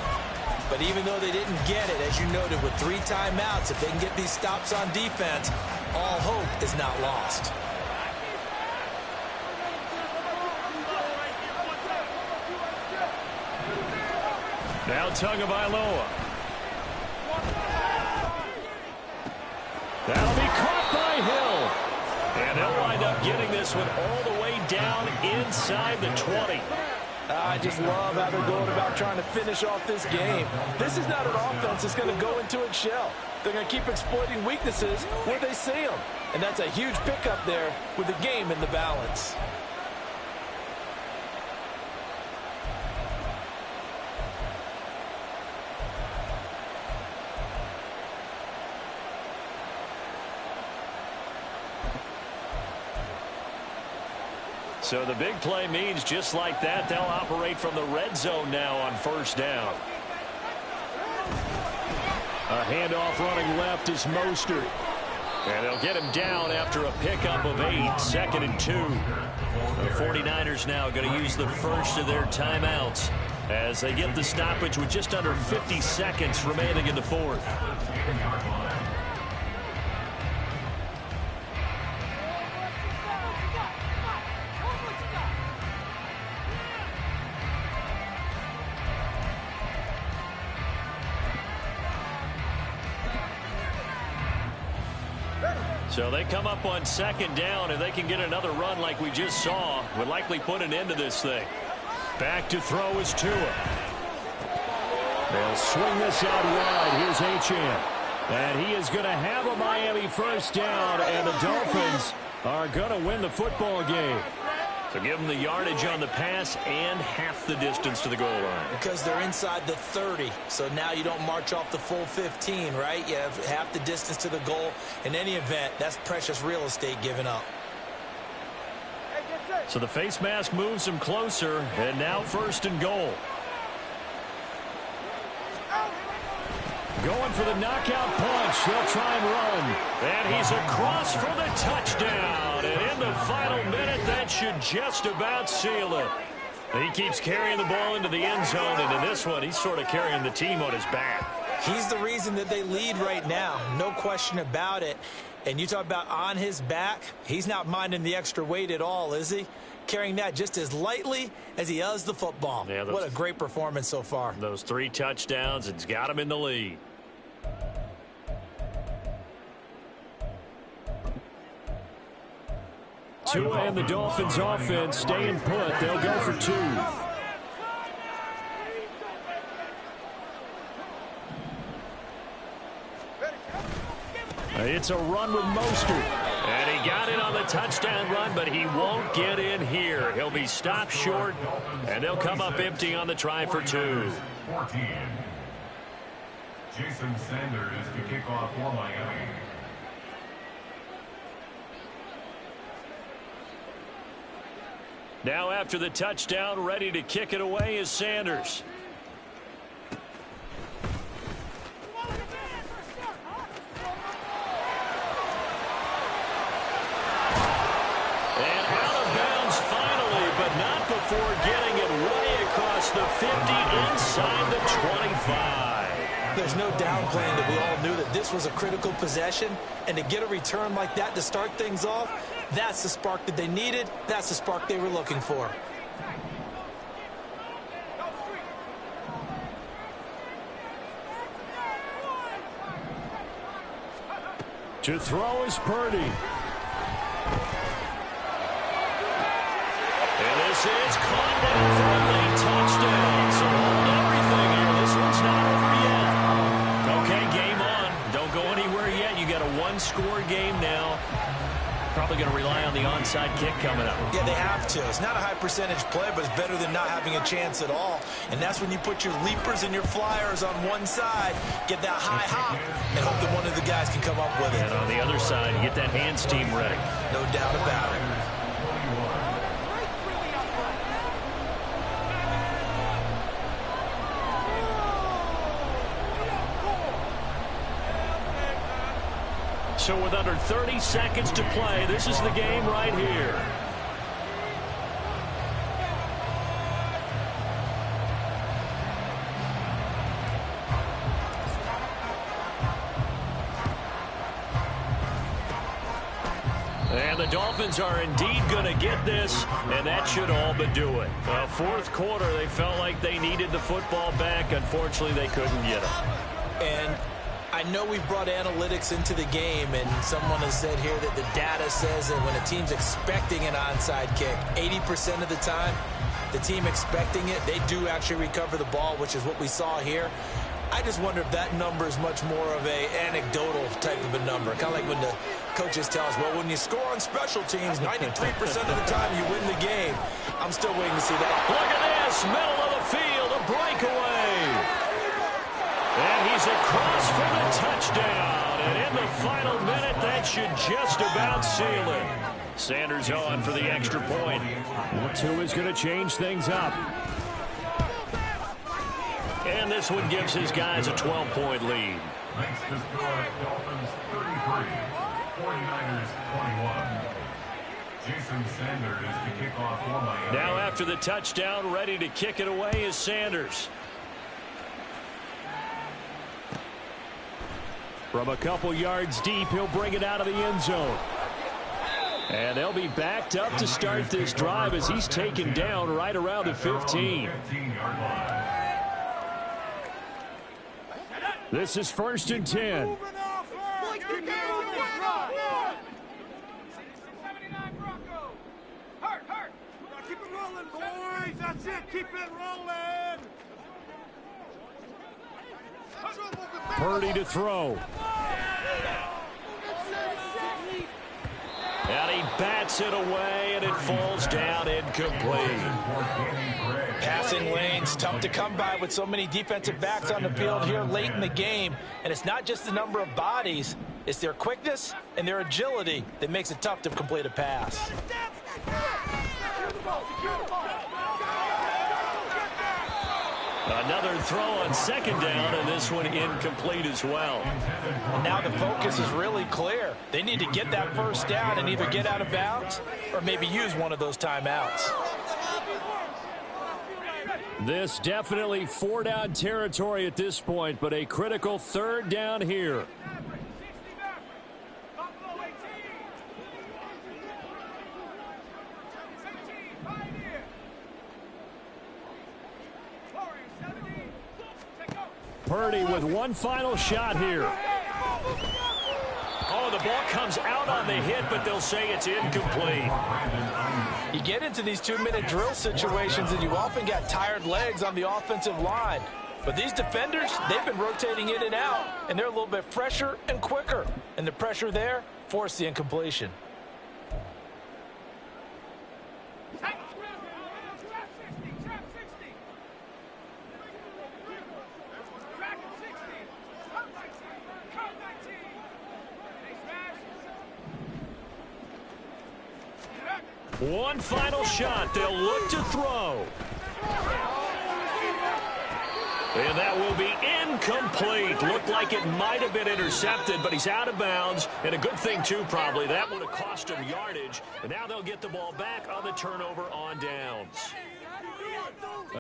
But even though they didn't get it, as you noted, with 3 timeouts, if they can get these stops on defense, all hope is not lost. Now Tagovailoa. That'll be caught by Hill. And they'll wind up getting this one all the way down inside the 20. I just love how they're going about trying to finish off this game. This is not an offense that's going to go into its shell. They're going to keep exploiting weaknesses where they see them. And that's a huge pickup there with the game in the balance. So the big play means just like that, they'll operate from the red zone now on 1st down. A handoff running left is Mostert. And they'll get him down after a pickup of 8, 2nd and 2. The 49ers now going to use the first of their timeouts as they get the stoppage with just under 50 seconds remaining in the 4th. So they come up on 2nd down, and they can get another run like we just saw. Would likely put an end to this thing. Back to throw is Tua. They'll swing this out wide. Here's Achane. And he is going to have a Miami 1st down, and the Dolphins are going to win the football game. So give them the yardage on the pass and half the distance to the goal line. Because they're inside the 30, so now you don't march off the full 15, right? You have half the distance to the goal. In any event, that's precious real estate given up. So the face mask moves them closer, and now 1st and goal. Going for the knockout punch. They'll try and run. And he's across for the touchdown. And in the final minute, that should just about seal it. He keeps carrying the ball into the end zone. And in this one, he's sort of carrying the team on his back. He's the reason that they lead right now. No question about it. And you talk about on his back, he's not minding the extra weight at all, is he? Carrying that just as lightly as he does the football. Yeah, what a great performance so far. Those 3 touchdowns, it's got him in the lead. Tua and the Dolphins offense staying put. They'll go for 2. It's a run with Mostert. And he got in on the touchdown run, but he won't get in here. He'll be stopped short, and they'll come up empty on the try for 2. 14. Jason Sanders to kick off for Miami. Now after the touchdown, ready to kick it away is Sanders. And out of bounds finally, but not before getting it way across the 50 inside the 25. There's no downplaying that we all knew that this was a critical possession, and to get a return like that to start things off, that's the spark that they needed. That's the spark they were looking for. To throw is Purdy. And this is caught down for a late touchdown. So hold everything here. This one's not over yet. Okay, game on. Don't go anywhere yet. You got a one-score game now. Probably going to rely on the onside kick coming up. Yeah, they have to. It's not a high percentage play, but it's better than not having a chance at all. And that's when you put your leapers and your flyers on one side, get that high hop, and hope that one of the guys can come up with it. And on the other side, get that hands team ready. No doubt about it. So with under 30 seconds to play, this is the game right here. And the Dolphins are indeed going to get this, and that should all but do it. Fourth quarter, they felt like they needed the football back. Unfortunately, they couldn't get it. And I know we've brought analytics into the game, and someone has said here that the data says that when a team's expecting an onside kick, 80% of the time, the team expecting it, they do actually recover the ball, which is what we saw here. I just wonder if that number is much more of a anecdotal type of a number. Kind of like when the coaches tell us, well, when you score on special teams, 93% of the time you win the game. I'm still waiting to see that. Look at this, middle of the field, a breakaway. And he's across for the touchdown. And in the final minute, that should just about seal it. Sanders on for the extra point. Well, two is going to change things up. And this one gives his guys a 12-point lead. Next to score, Dolphins 33, 49ers 21. Jason Sanders to kick off for Miami. Now after the touchdown, ready to kick it away is Sanders. From a couple yards deep, he'll bring it out of the end zone. And they'll be backed up to start this drive as he's taken down right around the 15. This is 1st and 10. Keep it rolling, boys. That's it. Keep it rolling. Purdy to throw. And he bats it away, and it falls down incomplete. Passing lanes, tough to come by with so many defensive backs on the field here late in the game. And it's not just the number of bodies, it's their quickness and their agility that makes it tough to complete a pass. Another throw on 2nd down, and this one incomplete as well. And now the focus is really clear. They need to get that 1st down and either get out of bounds or maybe use one of those timeouts. This definitely 4-down territory at this point, but a critical 3rd down here. Purdy with one final shot here. Oh, the ball comes out on the hit, but they'll say it's incomplete. You get into these 2-minute drill situations, and you often got tired legs on the offensive line. But these defenders, they've been rotating in and out, and they're a little bit fresher and quicker. And the pressure there forced the incompletion. One final shot. They'll look to throw. And that will be incomplete. Looked like it might have been intercepted, but he's out of bounds. And a good thing, too, probably. That would have cost him yardage. And now they'll get the ball back on the turnover on downs.